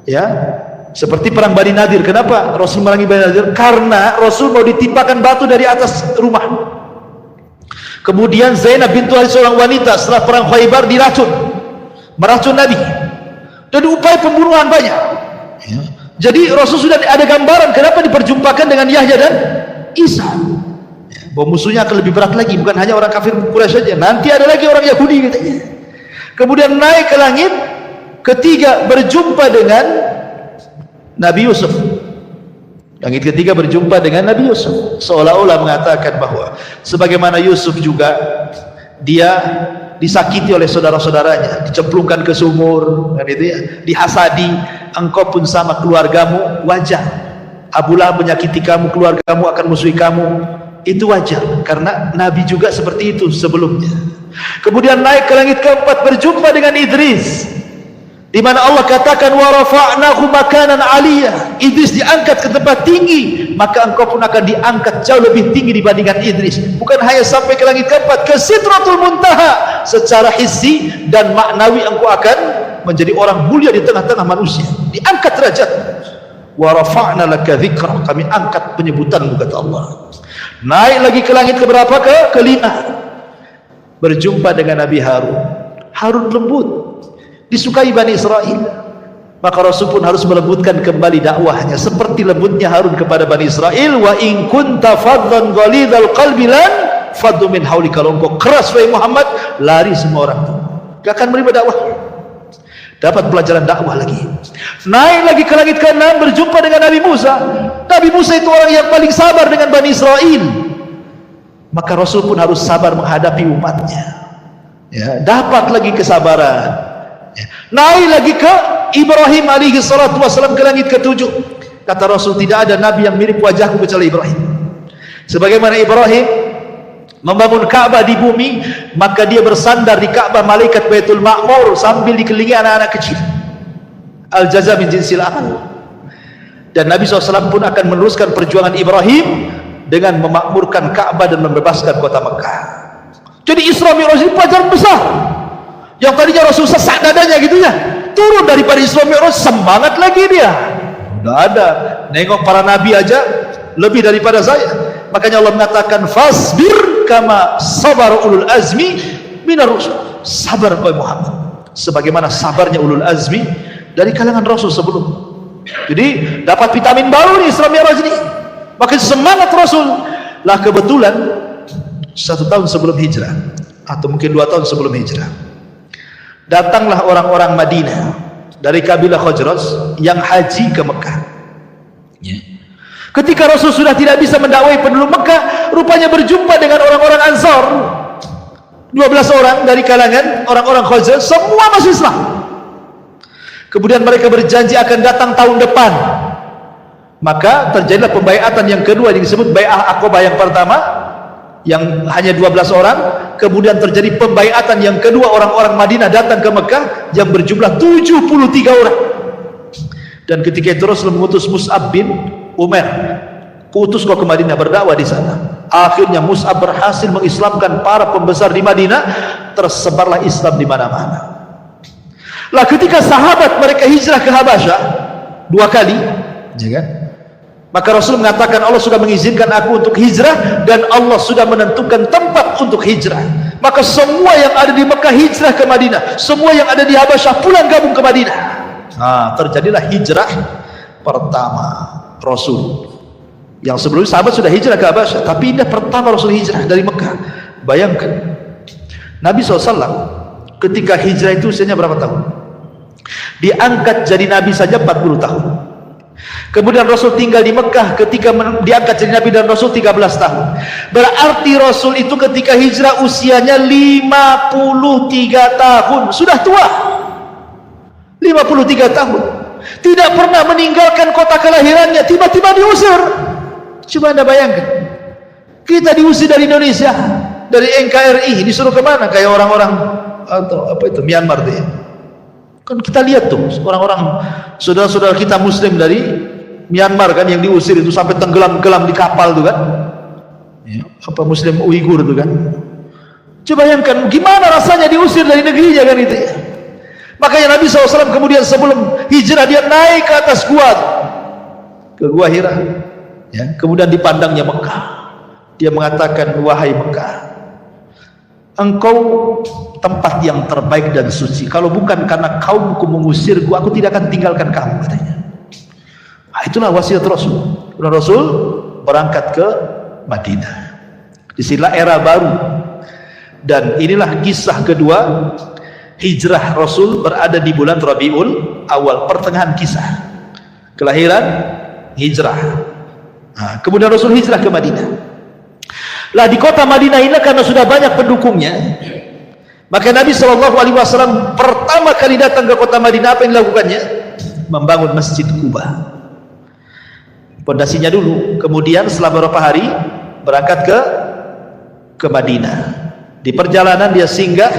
Ya, seperti perang Bani Nadir. Kenapa Rasul merangi Bani Nadir? Karena Rasul mau ditimpakan batu dari atas rumah. Kemudian Zainab bintu Harith, seorang wanita, setelah perang Khaybar diracun, meracun Nabi. Dan upaya pembunuhan banyak. Ya. Jadi Rasul sudah ada gambaran kenapa diperjumpakan dengan Yahya dan Isa. bahwa musuhnya akan lebih berat lagi, bukan hanya orang kafir Quraisy saja, nanti ada lagi orang Yahudi katanya. Kemudian naik ke langit ketiga berjumpa dengan Nabi Yusuf. Langit ketiga berjumpa dengan Nabi Yusuf, seolah-olah mengatakan bahwa sebagaimana Yusuf juga dia disakiti oleh saudara-saudaranya, dicemplungkan ke sumur, kan itu ya, dihasadi, engkau pun sama keluargamu, wajar. Abu Lahab menyakiti kamu, keluargamu akan musuhi kamu, itu wajar, karena Nabi juga seperti itu sebelumnya. Kemudian naik ke langit keempat berjumpa dengan Idris, di mana Allah katakan wa rafa'nahu makanan 'aliyah. Idris diangkat ke tempat tinggi, maka engkau pun akan diangkat jauh lebih tinggi dibandingkan Idris. Bukan hanya sampai ke langit keempat, ke Sidratul Muntaha, secara hissi dan maknawi engkau akan menjadi orang mulia di tengah-tengah manusia, diangkat derajat. Wa rafa'na laka dzikra, kami angkat penyebutanmu, kata Allah. Naik lagi ke langit keberapa? Kelima, berjumpa dengan Nabi Harun. Harun lembut, disukai Bani Israel, maka Rasul pun harus melembutkan kembali dakwahnya seperti lembutnya Harun kepada Bani Israel. Wa in kunta faddan ghalidhal qalbi lan faddu min hawlika. Kalau engkau keras wahai Muhammad, lari semua orang itu, gak akan menerima dakwah. Dapat pelajaran dakwah lagi. Naik lagi ke langit ke-6 berjumpa dengan Nabi Musa. Nabi Musa itu orang yang paling sabar dengan Bani Israel, maka Rasul pun harus sabar menghadapi umatnya, ya, dapat lagi kesabaran. Naik lagi ke Ibrahim alaihi salatu wassalam, ke langit ke-7. Kata Rasul, tidak ada nabi yang mirip wajahku kecuali Ibrahim. Sebagaimana Ibrahim membangun Ka'bah di bumi, maka dia bersandar di Ka'bah malaikat Baitul Ma'mur sambil dikelilingi anak-anak kecil. Al-jaza min jinsil amal. Dan Nabi SAW pun akan meneruskan perjuangan Ibrahim dengan memakmurkan Ka'bah dan membebaskan kota Mekah. Jadi Isra Mi'raj ini pelajaran besar. Yang tadinya Rasul sesak dadanya gitu ya, turun daripada Isra Mi'raj semangat lagi dia. Udah ada, nengok para nabi aja lebih daripada saya. Makanya Allah mengatakan fasbir kama sabar ulul azmi minar rusul. Sabar wahai Muhammad sebagaimana sabarnya ulul azmi dari kalangan Rasul sebelum. Jadi dapat vitamin baru nih Isra Mi'raj ini. Makin semangat Rasul. Lah kebetulan 1 tahun sebelum hijrah, atau mungkin 2 tahun sebelum hijrah, datanglah orang-orang Madinah dari kabilah Khazraj yang haji ke Mekah. Ketika Rasul sudah tidak bisa mendakwai penduduk Mekah, rupanya berjumpa dengan orang-orang Ansar, 12 orang dari kalangan orang-orang Khazraj, semua masuk Islam. Kemudian mereka berjanji akan datang tahun depan. Maka terjadilah pembaiatan yang kedua yang disebut Bai'ah Aqabah. Yang pertama yang hanya 12 orang, kemudian terjadi pembaiatan yang kedua, orang-orang Madinah datang ke Mekah yang berjumlah 73 orang. Dan ketika itu Rasul mengutus Mus'ab bin Umair, kutus kau ke Madinah berdakwah di sana. Akhirnya Mus'ab berhasil mengislamkan para pembesar di Madinah, tersebarlah Islam di mana-mana. Lah ketika sahabat mereka hijrah ke Habasyah 2 kali, ya kan? Maka Rasul mengatakan Allah sudah mengizinkan aku untuk hijrah dan Allah sudah menentukan tempat untuk hijrah. Maka semua yang ada di Mekah hijrah ke Madinah, semua yang ada di Habasyah pulang gabung ke Madinah. Nah, terjadilah hijrah pertama Rasul. Yang sebelumnya sahabat sudah hijrah ke Habasyah, tapi ini pertama Rasul hijrah dari Mekah. Bayangkan Nabi SAW ketika hijrah itu usianya berapa tahun? Diangkat jadi Nabi saja 40 tahun. Kemudian Rasul tinggal di Mekah ketika diangkat jadi Nabi dan Rasul 13 tahun. Berarti Rasul itu ketika hijrah usianya 53 tahun. Sudah tua 53 tahun. Tidak pernah meninggalkan kota kelahirannya, tiba-tiba diusir. Coba anda bayangkan, kita diusir dari Indonesia, dari NKRI, disuruh kemana? Kayak orang-orang atau apa itu Myanmar tuh ya. Kan kita lihat tuh orang-orang saudara-saudara kita Muslim dari Myanmar kan yang diusir itu sampai tenggelam-gelam di kapal tuh kan, ya, apa Muslim Uighur tuh kan. Coba bayangkan gimana rasanya diusir dari negerinya kan itu ya. Makanya Nabi SAW kemudian sebelum hijrah dia naik ke atas gua, ke Gua Hira, ya, kemudian dipandangnya Mekah. Dia mengatakan, wahai Mekah, engkau tempat yang terbaik dan suci. Kalau bukan karena kaumku mengusirku, aku tidak akan tinggalkan kamu, katanya. Nah, itulah wasiat Rasul. Rasul berangkat ke Madinah. Disinilah era baru. Dan inilah kisah kedua hijrah Rasul berada di bulan Rabiul Awal, pertengahan kisah kelahiran hijrah. Nah, kemudian Rasul hijrah ke Madinah. Lah di kota Madinah ini karena sudah banyak pendukungnya, maka Nabi SAW pertama kali datang ke kota Madinah, apa yang dilakukannya? Membangun Masjid Quba. Pondasinya dulu, kemudian setelah beberapa hari berangkat ke Madinah. Di perjalanan dia singgah,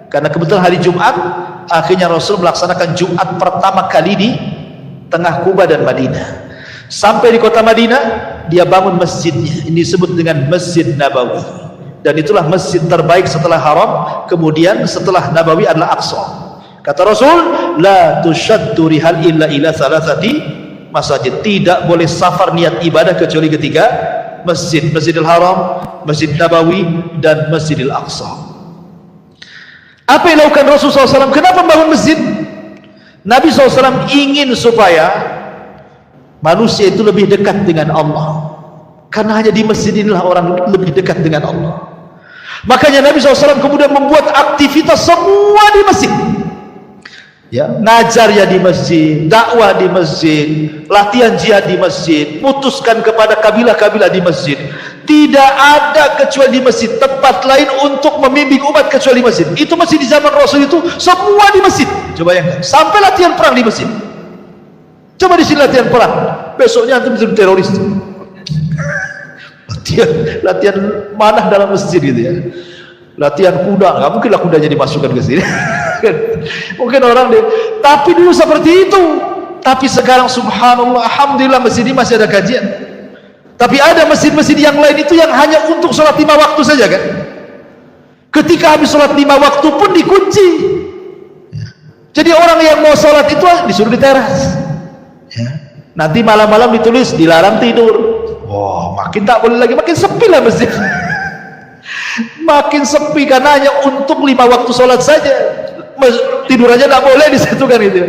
karena kebetulan hari Jumat, akhirnya Rasul melaksanakan Jumat pertama kali di tengah Quba dan Madinah. Sampai di kota Madinah, dia bangun masjidnya. Ini disebut dengan Masjid Nabawi. Dan itulah masjid terbaik setelah Haram, kemudian setelah Nabawi adalah Aqsa. Kata Rasul, la tushaddu rihal illa ila thalathati masjid. Tidak boleh safar niat ibadah kecuali ketiga masjid: Masjidil Haram, Masjid Nabawi, dan Masjidil Aqsa. Apa yang dilakukan Rasulullah SAW? Kenapa membangun masjid? Nabi SAW ingin supaya manusia itu lebih dekat dengan Allah, karena hanya di masjid inilah orang lebih dekat dengan Allah. Makanya Nabi SAW kemudian membuat aktivitas semua di masjid, ya, ngajar ya di masjid, dakwah di masjid, latihan jihad di masjid, putuskan kepada kabilah-kabilah di masjid. Tidak ada kecuali di masjid tempat lain untuk membimbing umat kecuali masjid. Itu masjid di zaman Rasul itu semua di masjid. Coba bayangkan, sampai latihan perang di masjid. Coba di sini latihan perang, besoknya antum jadi teroris. Latihan manah dalam masjid gitu ya. Latihan kuda, nggak mungkin lah kudanya dimasukkan ke sini. Mungkin orang tapi dulu seperti itu. Tapi sekarang subhanallah, alhamdulillah masjid ini masih ada kajian. Tapi ada masjid-masjid yang lain itu yang hanya untuk sholat 5 waktu saja kan. Ketika habis sholat 5 waktu pun dikunci. Jadi orang yang mau sholat itu disuruh di teras. Ya. Nanti malam-malam ditulis dilarang tidur. Wah, makin tak boleh lagi, makin sepi lah masjid. Makin sepi karena hanya untuk 5 waktu sholat saja. Tidur aja tak boleh di situ kan itu.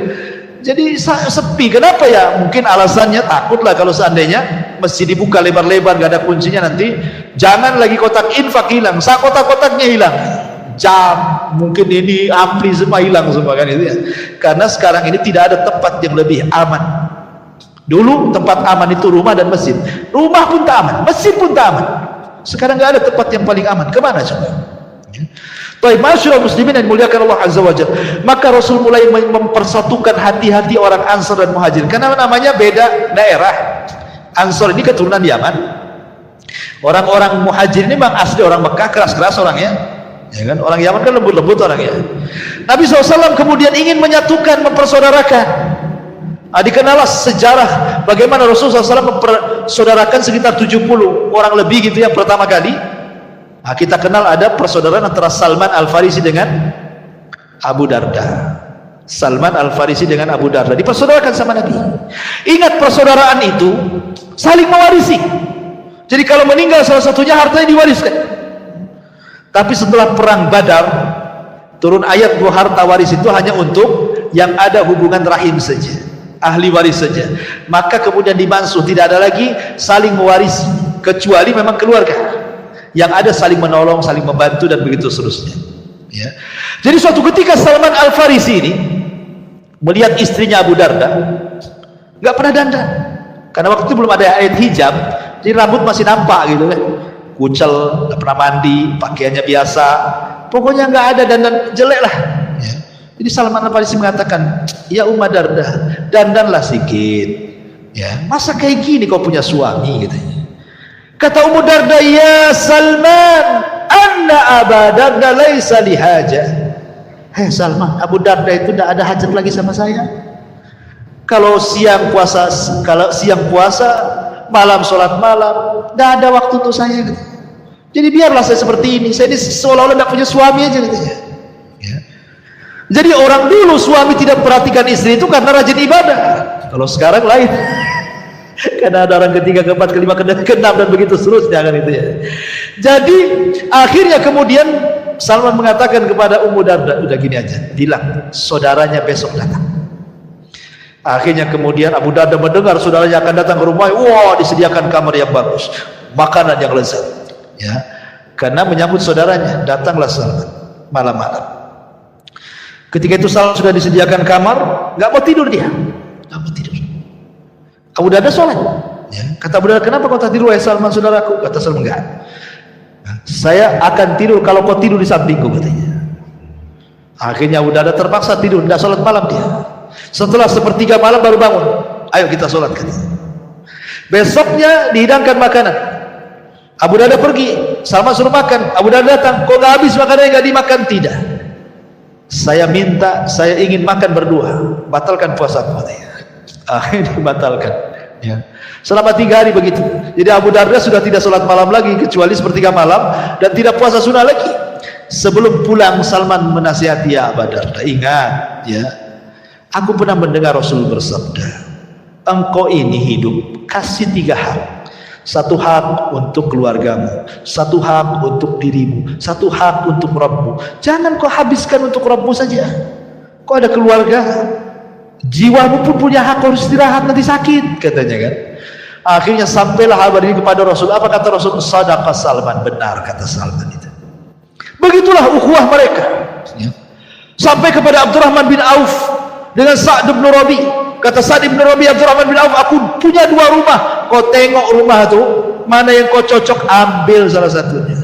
Jadi sepi. Kenapa ya? Mungkin alasannya takutlah kalau seandainya masjid dibuka lebar-lebar gak ada kuncinya, nanti jangan lagi kotak infak hilang, kotak-kotaknya hilang, jam mungkin ini ampli semua hilang semua kan itu ya. Karena sekarang ini tidak ada tempat yang lebih aman. Dulu tempat aman itu rumah dan masjid. Rumah pun tak aman, masjid pun tak aman. Sekarang gak ada tempat yang paling aman. Kemana coba? Baik, masyaallah muslimin yang dimuliakan Allah Azza wa Jalla. Maka Rasul mulai mempersatukan hati-hati orang Ansar dan Muhajirin, karena namanya beda daerah. Ansar ini keturunan Yaman. Orang-orang Muhajirin ini memang asli orang Mekah, keras-keras orangnya. Ya kan? Orang Yaman kan lembut-lembut orangnya. Nabi SAW kemudian ingin menyatukan, mempersaudarakan. Dikenallah sejarah bagaimana Rasulullah SAW mempersaudarakan sekitar 70 orang lebih gitu ya pertama kali. Kita kenal ada persaudaraan antara Salman Al-Farisi dengan Abu Darda. Salman Al-Farisi dengan Abu Darda dipersaudarakan sama Nabi. Ingat, persaudaraan itu saling mewarisi. Jadi kalau meninggal salah satunya, hartanya diwariskan. Tapi setelah perang Badar, turun ayat bahwa harta waris itu hanya untuk yang ada hubungan rahim saja, ahli waris saja. Maka kemudian dimansuh, tidak ada lagi saling mewarisi kecuali memang keluarga. Yang ada saling menolong, saling membantu, dan begitu seterusnya. Ya. Jadi suatu ketika Salman Al-Farisi ini melihat istrinya Abu Darda nggak pernah dandan, karena waktu itu belum ada ayat hijab, jadi rambut masih nampak gitu kan, kucel, nggak pernah mandi, pakaiannya biasa, pokoknya nggak ada dandan, jelek lah. Ya. Jadi Salman Al-Farisi mengatakan, ya Umma Darda, dandanlah sedikit. Ya, masa kayak gini kau punya suami gitu. Kata Ummu Darda, ya Salman, anna Abu Darda laisa lihaja. Hei Salman, Abu Darda itu tidak ada hajat lagi sama saya. Kalau siang puasa, malam sholat malam, tidak ada waktu untuk saya. Jadi biarlah saya seperti ini. Saya ini seolah-olah tidak punya suami aja. Ya. Jadi orang dulu suami tidak perhatikan istri itu karena rajin ibadah. Kalau sekarang lain. Karena ada orang ketiga, keempat, kelima, keenam, dan begitu seterusnya kan itu ya. Jadi akhirnya kemudian Salman mengatakan kepada Ummu Darda, udah gini aja, bilang saudaranya besok datang. Akhirnya kemudian Abu Darda mendengar saudaranya akan datang ke rumah. Wah, disediakan kamar yang bagus, makanan yang lezat. ya, karena menyambut saudaranya. Datanglah Salman malam-malam. Ketika itu Salman sudah disediakan kamar, nggak mau tidur dia, nggak mau tidur. Abu Darda sholat, ya. Kata Abu Darda, kenapa kau tak tidur wahai Salman saudaraku? Kata Salman, enggak, saya akan tidur kalau kau tidur di sampingku, katanya. Akhirnya Abu Darda terpaksa tidur, tidak sholat malam dia. Setelah sepertiga malam baru bangun, ayo kita sholat, katanya. Besoknya dihidangkan makanan, Abu Darda pergi, Salman suruh makan, Abu Darda datang, kok nggak habis makanannya, nggak dimakan? Tidak, saya minta, saya ingin makan berdua, batalkan puasaku, katanya. Akhirnya dibatalkan, ya. Selama 3 hari begitu. Jadi Abu Darda sudah tidak sholat malam lagi kecuali sepertiga malam, dan tidak puasa sunnah lagi. Sebelum pulang Salman menasihati Abu Darda, ingat ya, aku pernah mendengar Rasul bersabda, engkau ini hidup kasih 3 hak. 1 hak untuk keluargamu, 1 hak untuk dirimu, 1 hak untuk Rabbmu. Jangan kau habiskan untuk Rabbmu saja. Kau ada keluarga, jiwamu pun punya hak, harus istirahat, nanti sakit, katanya kan. Akhirnya sampailah kabar ini kepada Rasul. Apa kata Rasul? Sadaqah Salman, benar kata Salman itu. Begitulah ukhuwah mereka, ya. Sampai kepada Abdurrahman bin Auf dengan Sa'd bin Rabi. Kata Sa'd bin Rabi, Abdurrahman bin Auf, aku punya 2 rumah, kau tengok rumah itu mana yang kau cocok, ambil salah satunya.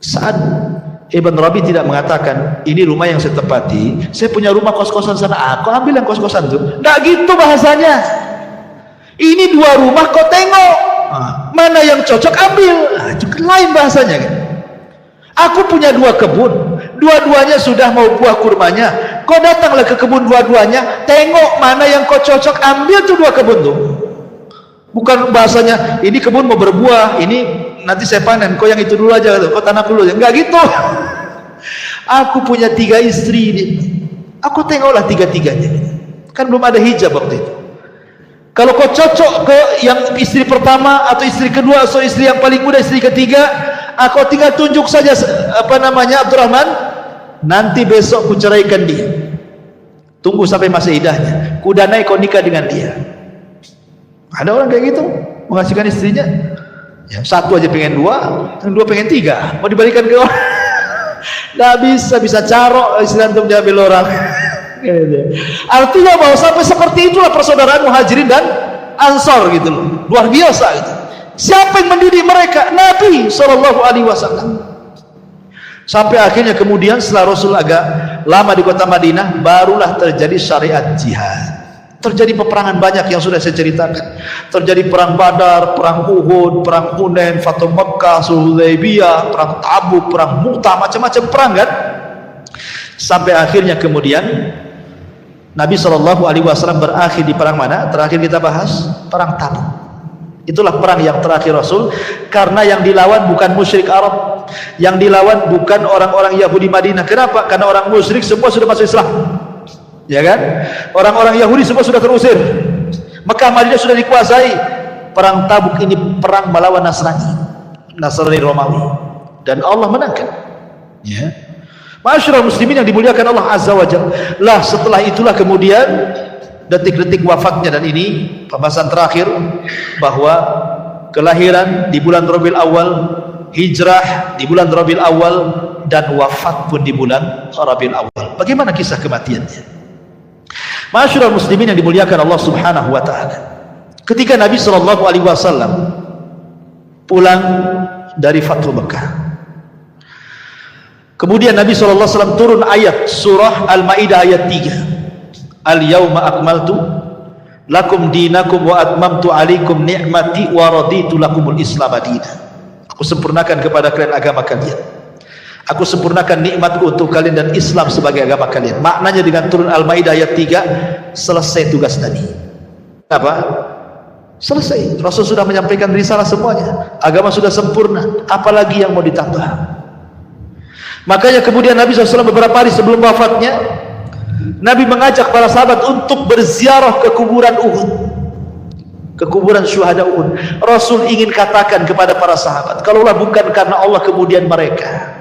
Sa'd Ibn Rabi tidak mengatakan ini rumah yang saya tempati, saya punya rumah kos-kosan sana, aku ambil yang kos-kosan itu. Nggak gitu bahasanya. Ini 2 rumah, kau tengok mana yang cocok, ambil. Itu lain bahasanya kan. Aku punya 2 kebun, dua-duanya sudah mau buah kurmanya, kau datanglah ke kebun dua-duanya, tengok mana yang kau cocok, ambil tuh 2 kebun tuh. Bukan bahasanya ini kebun mau berbuah, ini nanti saya panen, kau yang itu dulu aja, kau tanam dulu aja. Enggak gitu. Aku punya 3 istri, aku tengoklah 3-tiganya. Kan belum ada hijab waktu itu. Kalau kau cocok ke yang istri pertama atau istri kedua atau istri yang paling muda, istri ketiga, aku tinggal tunjuk saja apa namanya, Abdurrahman, nanti besok ku ceraikan dia. Tunggu sampai masa idahnya, ku danai kau nikah dengan dia. Ada orang kayak gitu, mengasihkan istrinya. Yang 1 aja pengen 2, yang 2 pengen 3, mau dibalikan ke orang. Nggak bisa carok istilah untuk diambil orang. Artinya bahwa sampai seperti itulah persaudaraan Muhajirin dan Ansor gitu loh, luar biasa gitu. Siapa yang mendidik mereka? Nabi SAW. Sampai akhirnya kemudian setelah Rasul agak lama di kota Madinah, barulah terjadi syariat jihad. Terjadi peperangan banyak yang sudah saya ceritakan. Terjadi perang Badar, perang Uhud, perang Hunain, Fathu Makkah, Sulh Hudaybiyah, perang Tabuk, perang Mu'tah, macam-macam perang kan. Sampai akhirnya kemudian Nabi SAW berakhir di perang mana? Terakhir kita bahas perang Tabuk. Itulah perang yang terakhir Rasul, karena yang dilawan bukan musyrik Arab, yang dilawan bukan orang-orang Yahudi Madinah. Kenapa? Karena orang musyrik semua sudah masuk Islam, ya kan? Orang-orang Yahudi semua sudah terusir, Mekah Madinah sudah dikuasai. Perang Tabuk ini perang melawan Nasrani Romawi, dan Allah menangkan, ya. Masyarakat muslimin yang dimuliakan Allah Azza wa Jalla. Lah setelah itulah kemudian detik-detik wafatnya, dan ini pembahasan terakhir, bahwa kelahiran di bulan Rabiul Awal, hijrah di bulan Rabiul Awal, dan wafat pun di bulan Rabiul Awal. Bagaimana kisah kematiannya? Masyarakat muslimin yang dimuliakan Allah Subhanahu wa taala. Ketika Nabi SAW pulang dari Fathu Mekah, kemudian Nabi SAW turun ayat surah Al-Ma'idah ayat 3. Al-yawma akmaltu lakum dinakum wa atmamtu alaikum ni'mati wa raditu lakumul Islam madina. Aku sempurnakan kepada kalian agama kalian. Aku sempurnakan nikmatku untuk kalian dan Islam sebagai agama kalian. Maknanya dengan turun Al-Ma'idah ayat 3, selesai tugas Nabi. Apa? Selesai. Rasul sudah menyampaikan risalah semuanya. Agama sudah sempurna. Apalagi yang mau ditambah? Makanya kemudian Nabi SAW beberapa hari sebelum wafatnya, Nabi mengajak para sahabat untuk berziarah ke kuburan Uhud, ke kuburan syuhada Uhud. Rasul ingin katakan kepada para sahabat, kalaulah bukan karena Allah kemudian mereka,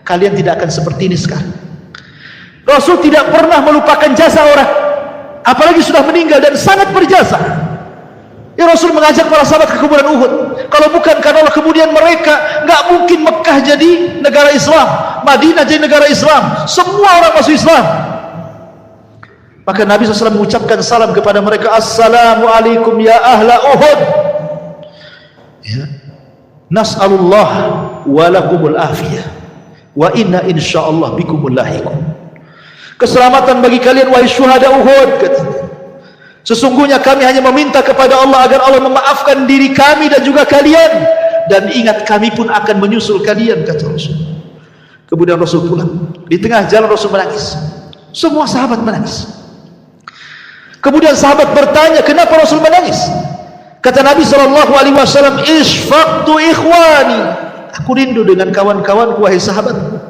kalian tidak akan seperti ini sekarang. Rasul tidak pernah melupakan jasa orang, apalagi sudah meninggal dan sangat berjasa. Ya Rasul mengajak para sahabat ke kuburan Uhud. Kalau bukan karena Allah, kemudian mereka nggak mungkin Mekah jadi negara Islam, Madinah jadi negara Islam, semua orang masuk Islam. Maka Nabi SAW mengucapkan salam kepada mereka, Assalamualaikum ya ahla Uhud. Ya. Nas'alullah walakumul afiyah wa inna insyaallah bikumul lahiqun. Keselamatan bagi kalian wahai syuhada Uhud, katanya. Sesungguhnya kami hanya meminta kepada Allah agar Allah memaafkan diri kami dan juga kalian, dan ingat kami pun akan menyusul kalian, kata Rasul. Kemudian Rasul pulang. Di tengah jalan Rasul menangis. Semua sahabat menangis. Kemudian sahabat bertanya, kenapa Rasul menangis? Kata Nabi SAW, Ishfaqtu ikhwani, aku rindu dengan kawan-kawanku wahai sahabatku.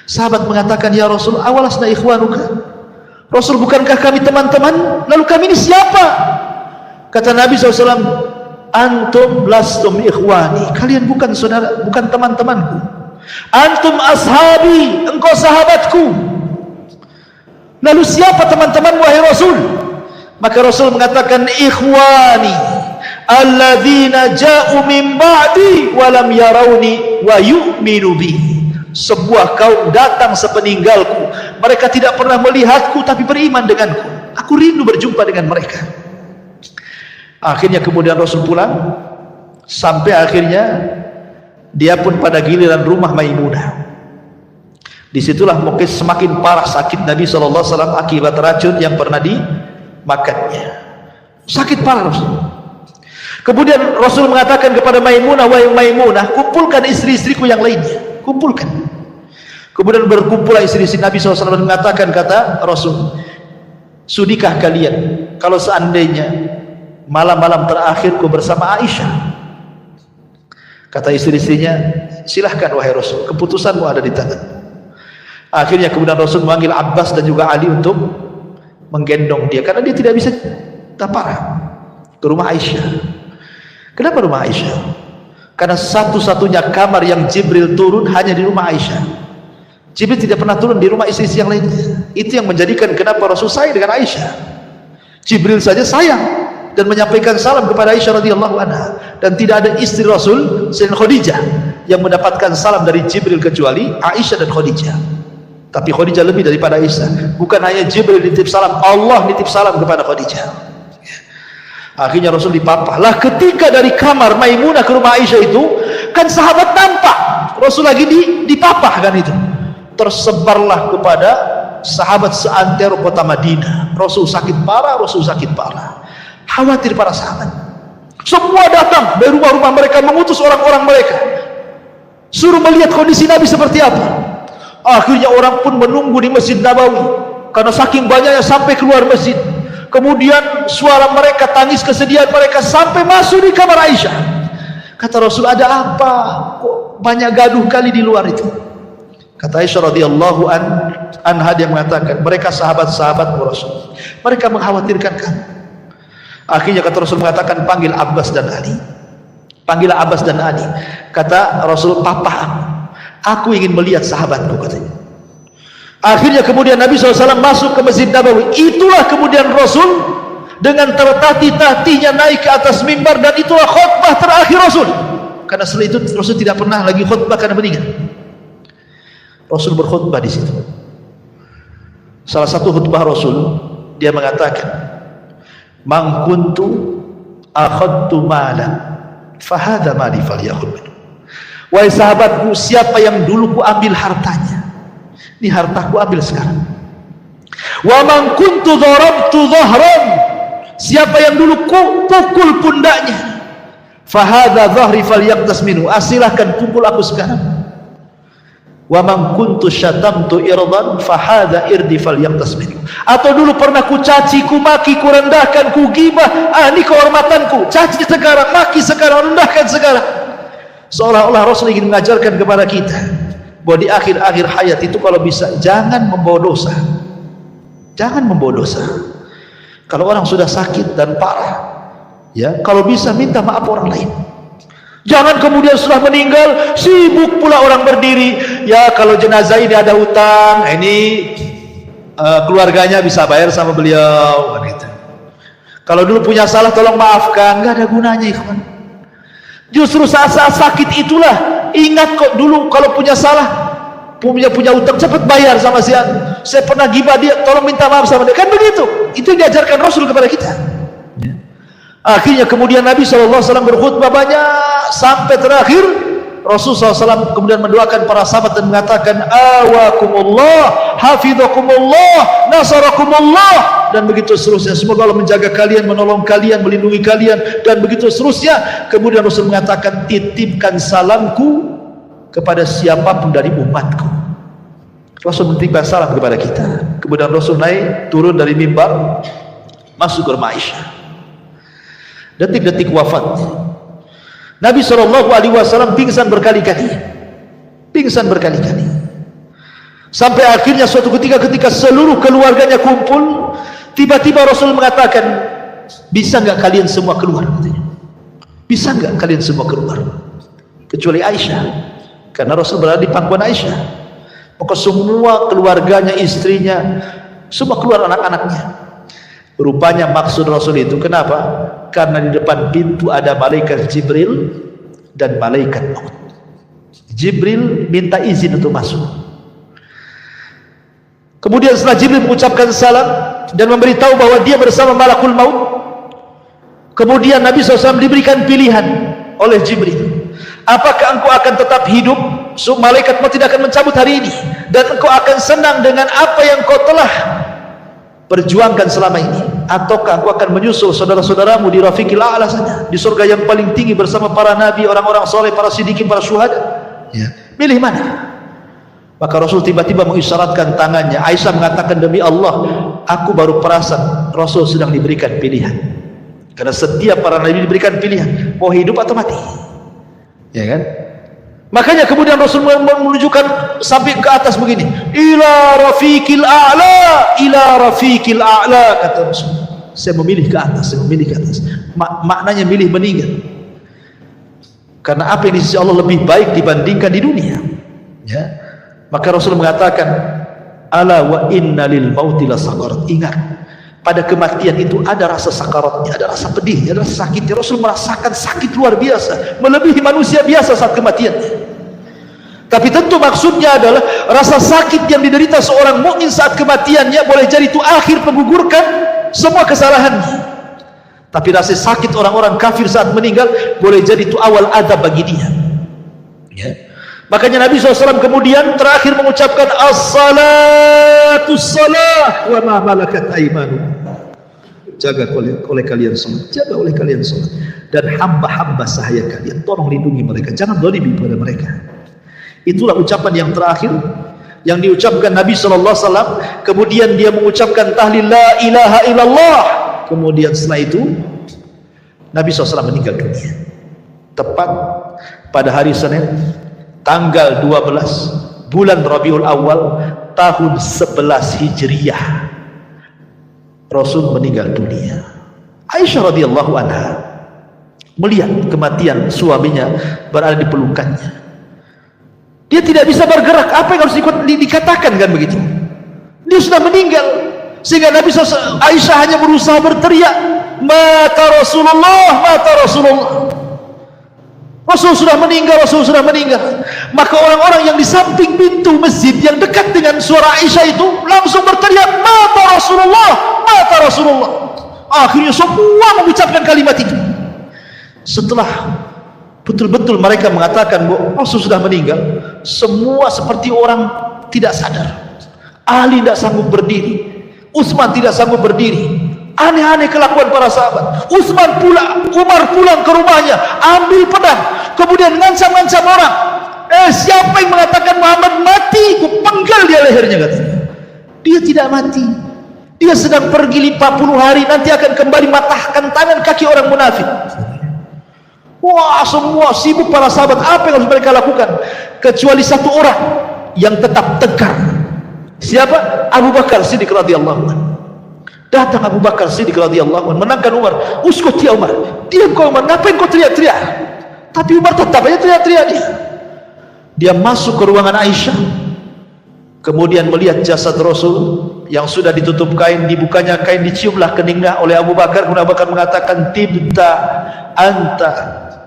Sahabat mengatakan, ya Rasul, awalasna ikhwanuka, Rasul, bukankah kami teman-teman? Lalu kami ini siapa? Kata Nabi SAW, antum lastum ikhwani, kalian bukan saudara, bukan teman-temanku. Antum ashabi, engkau sahabatku. Lalu siapa teman-teman wahai Rasul? Maka Rasul mengatakan, ikhwani alladzina ja'u min ba'di wa lam yarawni wa yu'minu bi. Sebuah kaum datang sepeninggalku, mereka tidak pernah melihatku tapi beriman denganku. Aku rindu berjumpa dengan mereka. Akhirnya kemudian Rasul pulang, sampai akhirnya dia pun pada giliran rumah Maimunah. Disitulah mungkin semakin parah sakit Nabi SAW akibat racun yang pernah dimakannya. Sakit parah Rasul. Kemudian Rasul mengatakan kepada Maimunah, wahai Maimunah, kumpulkan istri-istriku yang lainnya, kumpulkan. Kemudian berkumpullah istri-istri Nabi SAW, mengatakan, kata Rasul, sudikah kalian kalau seandainya malam-malam terakhirku bersama Aisyah? Kata istri-istrinya, silahkan wahai Rasul, keputusanmu ada di tangan. Akhirnya kemudian Rasul memanggil Abbas dan juga Ali untuk menggendong dia, karena dia tidak bisa tapara ke rumah Aisyah. Kenapa rumah Aisyah? Karena satu-satunya kamar yang Jibril turun hanya di rumah Aisyah. Jibril tidak pernah turun di rumah istri-istri yang lainnya. Itu yang menjadikan kenapa Rasul sayang dengan Aisyah. Jibril saja sayang dan menyampaikan salam kepada Aisyah radhiyallahu anha, dan tidak ada istri Rasul selain Khadijah yang mendapatkan salam dari Jibril kecuali Aisyah dan Khadijah. Tapi Khadijah lebih daripada Aisyah. Bukan hanya Jibril nitip salam, Allah nitip salam kepada Khadijah. Akhirnya Rasul dipapah. Lah ketika dari kamar Maimunah ke rumah Aisyah itu, kan sahabat nampak Rasul lagi dipapah kan itu. Tersebarlah kepada sahabat seantero kota Madinah. Rasul sakit parah, Rasul sakit parah. Khawatir para sahabat. Semua datang dari rumah-rumah mereka, mengutus orang-orang mereka, suruh melihat kondisi Nabi seperti apa. Akhirnya orang pun menunggu di Masjid Nabawi, karena saking banyaknya sampai keluar masjid. Kemudian suara mereka, tangis kesedihan mereka sampai masuk di kamar Aisyah. Kata Rasul, ada apa? Kok banyak gaduh kali di luar itu? Kata Aisyah radhiyallahu anha, dia mengatakan, mereka sahabat-sahabat Rasul, mereka mengkhawatirkan kamu. Akhirnya kata Rasul mengatakan, panggil Abbas dan Ali. Panggil Abbas dan Ali. Kata Rasul, papa aku ingin melihat sahabatku, katanya. Akhirnya kemudian Nabi SAW masuk ke Masjid Nabawi. Itulah kemudian Rasul dengan tertatih-tatihnya naik ke atas mimbar, dan itulah khutbah terakhir Rasul. Karena setelah itu Rasul tidak pernah lagi khutbah karena meninggal. Rasul berkhutbah di situ. Salah satu khutbah Rasul, dia mengatakan, "Man kuntu akhadtu malan, fahadha mali falyakhudh minhu." Wahai sahabatku, siapa yang dulu ku ambil hartanya, ini hartaku ambil sekarang. Wa man kuntu darabtu dhahran, siapa yang dulu ku pukul pundaknya, fahadha dhahri falyaqtas minhu, silahkan pukul aku sekarang. Wa man kuntu syatamtu irdan, fahadha irdi falyaqtas minhu, atau dulu pernah ku caci, ku maki, ku rendahkan, ku gibah, ini kehormatanku, caci sekarang, maki sekarang, rendahkan sekarang. Seolah-olah Rasul ingin mengajarkan kepada kita bahwa di akhir-akhir hayat itu kalau bisa jangan membawa dosa. Jangan membawa dosa. Kalau orang sudah sakit dan parah, ya, kalau bisa minta maaf orang lain. Jangan kemudian setelah meninggal sibuk pula orang berdiri, ya kalau jenazah ini ada hutang, ini keluarganya bisa bayar sama beliau, gitu. Kalau dulu punya salah tolong maafkan, nggak ada gunanya ikhwan. Justru saat-saat sakit itulah ingat kok dulu kalau punya salah, punya utang cepat bayar sama si anu. Saya pernah gibah dia, tolong minta maaf sama dia. Kan begitu. Itu yang diajarkan Rasul kepada kita. Akhirnya kemudian Nabi SAW berkhutbah banyak sampai terakhir Rasul SAW kemudian mendoakan para sahabat dan mengatakan awakumullah, hafidhakumullah, nasarakumullah, dan begitu seterusnya. Semoga Allah menjaga kalian, menolong kalian, melindungi kalian, dan begitu seterusnya. Kemudian Rasul mengatakan, titipkan salamku kepada siapapun dari umatku. Rasul menitipkan salam kepada kita. Kemudian Rasul naik turun dari mimbar masuk ke rumah Aisyah. Detik-detik wafatnya Nabi SAW pingsan berkali-kali, sampai akhirnya suatu ketika seluruh keluarganya kumpul, tiba-tiba Rasul mengatakan, bisa nggak kalian semua keluar? Bisa nggak kalian semua keluar? Kecuali Aisyah, karena Rasul berada di pangkuan Aisyah. Maka semua keluarganya, istrinya, semua keluar, anak-anaknya. Rupanya maksud Rasul itu kenapa? Karena di depan pintu ada malaikat Jibril dan malaikat maut. Jibril minta izin untuk masuk. Kemudian setelah Jibril mengucapkan salam dan memberitahu bahwa dia bersama malakul maut, kemudian Nabi SAW diberikan pilihan oleh Jibril. Apakah engkau akan tetap hidup? Malaikat maut tidak akan mencabut hari ini, dan engkau akan senang dengan apa yang kau telah perjuangkan selama ini, ataukah engkau akan menyusul saudara-saudaramu di Rafiqil A'la sana, di surga yang paling tinggi bersama para nabi, orang-orang soleh, para siddiqin, para syuhada? Ya, pilih mana? Maka Rasul tiba-tiba mengisyaratkan tangannya. Aisyah mengatakan, demi Allah, aku baru perasan Rasul sedang diberikan pilihan. Karena setiap para nabi diberikan pilihan, mau hidup atau mati, ya kan? Makanya kemudian Rasul menunjukkan sampai ke atas begini, ila rafiqil a'la, ila rafiqil a'la, kata Rasul. Saya memilih ke atas, saya memilih ke atas. Maknanya milih meninggal. Karena apa yang di sisi Allah lebih baik dibandingkan di dunia. Ya. Maka Rasul mengatakan, ala wa inna lil mauti la sakarat. Ingat, pada kematian itu ada rasa sakaratnya, ada rasa pedihnya, ada rasa sakitnya. Rasul merasakan sakit luar biasa, melebihi manusia biasa saat kematiannya. Tapi tentu maksudnya adalah rasa sakit yang diderita seorang mukmin saat kematiannya boleh jadi itu akhir menggugurkan semua kesalahannya. Tapi rasa sakit orang-orang kafir saat meninggal boleh jadi itu awal adab bagi dia. Ya. Makanya Nabi SAW kemudian terakhir mengucapkan as-salatu salah wa ma malakat aymanukum. Jaga oleh kalian salat, jaga oleh kalian salat, dan hamba-hamba sahaya kalian, tolong lindungi mereka, jangan zalimi pada mereka. Itulah ucapan yang terakhir yang diucapkan Nabi SAW. Kemudian dia mengucapkan tahlil la ilaha illallah. Kemudian setelah itu Nabi SAW meninggal dunia tepat pada hari Senin tanggal 12 bulan Rabiul Awal tahun 11 Hijriyah. Rasul meninggal dunia. Aisyah radhiyallahu anha melihat kematian suaminya berada di pelukannya. Dia tidak bisa bergerak. Apa yang harus dikatakan kan begitu? Dia sudah meninggal. Sehingga Nabi SAW, Aisyah hanya berusaha berteriak, mata Rasulullah, mata Rasulullah. Rasul sudah meninggal, Rasul sudah meninggal. Maka orang-orang yang di samping pintu masjid yang dekat dengan suara Aisyah itu langsung berteriak, mata Rasulullah, mata Rasulullah. Akhirnya semua mengucapkan kalimat itu. Setelah betul-betul mereka mengatakan bahwa Rasul sudah meninggal, semua seperti orang tidak sadar. Ali tidak sanggup berdiri, Utsman tidak sanggup berdiri. Aneh-aneh kelakuan para sahabat. Utsman pula, Umar pulang ke rumahnya, ambil pedang, kemudian ngancam-ngancam orang. Siapa yang mengatakan Muhammad mati, ku penggal dia lehernya, katanya. Dia tidak mati. Dia sedang pergi 40 hari, nanti akan kembali matahkan tangan kaki orang munafik. Wah, semua sibuk para sahabat. Apa yang harus mereka lakukan? Kecuali satu orang yang tetap tegar. Siapa? Abu Bakar Siddiq radhiyallahu anhu. Datang Abu Bakar Siddiq radhiyallahu anhu menangkan Umar. Uskut ya Umar, diam kau Umar, ngapain kau teriak-teriak? Tapi Umar tetap aja teriak-teriak dia. Dia masuk ke ruangan Aisyah, kemudian melihat jasad Rasul yang sudah ditutup kain, dibukanya kain, diciumlah keningnya oleh Abu Bakar. Kemudian Abu Bakar mengatakan, tibta anta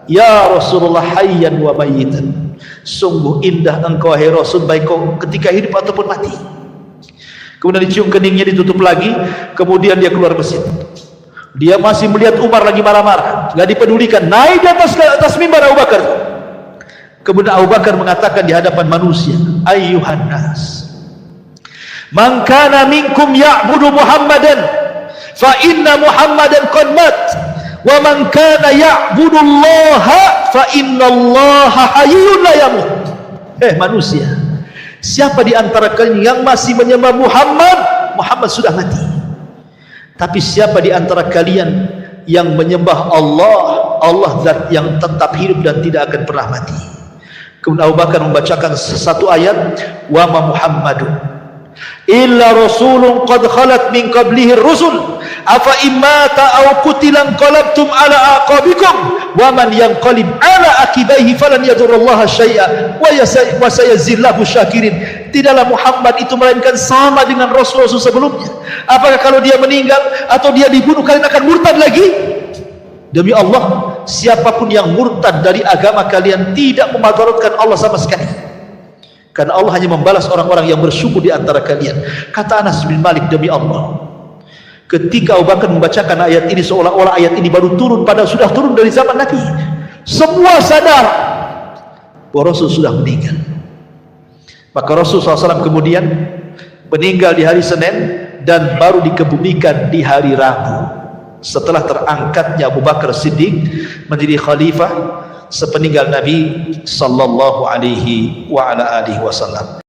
ya Rasulullah hayyan wa mayyitan, sungguh indah engkau hai Rasul, baik kau ketika hidup ataupun mati. Kemudian dicium keningnya, ditutup lagi. Kemudian dia keluar masjid. Dia masih melihat Umar lagi marah-marah, gak dipedulikan, naik di atas mimbar Abu Bakar. Kemudian Abu Bakar mengatakan di hadapan manusia, ayyuhan nas, man kana minkum ya'budu Muhammadan fa inna Muhammadan qad mat, wa man kana ya'budu Allah fa inna Allah hayyun la yamut. Manusia, siapa di antara kalian yang masih menyembah Muhammad, Muhammad sudah mati. Tapi siapa di antara kalian yang menyembah Allah, Allah zat yang tetap hidup dan tidak akan pernah mati. Kemudian Abu Bakar membacakan satu ayat, wa ma Muhammadun illa rasulun qad khalat min qablihi rusul afa immata aw qutilan qalabtum ala aqabikum wa man yanqalib ala akibaihi falan yadurrallaha syai'a wa sayazillahu syakirin. Tidaklah Muhammad itu melainkan sama dengan rasul-rasul sebelumnya. Apakah kalau dia meninggal atau dia dibunuh kalian akan murtad lagi? Demi Allah, siapapun yang murtad dari agama kalian tidak memadaratkan Allah sama sekali, karena Allah hanya membalas orang-orang yang bersyukur di antara kalian. Kata Anas bin Malik, demi Allah, ketika Abu Bakar membacakan ayat ini, seolah-olah ayat ini baru turun, padahal sudah turun dari zaman Nabi. Semua sadar bahwa Rasul sudah meninggal. Maka Rasul SAW kemudian meninggal di hari Senin dan baru dikebumikan di hari Rabu, setelah terangkatnya Abu Bakar Siddiq menjadi khalifah sepeninggal Nabi sallallahu alaihi wa ala alihi wasallam.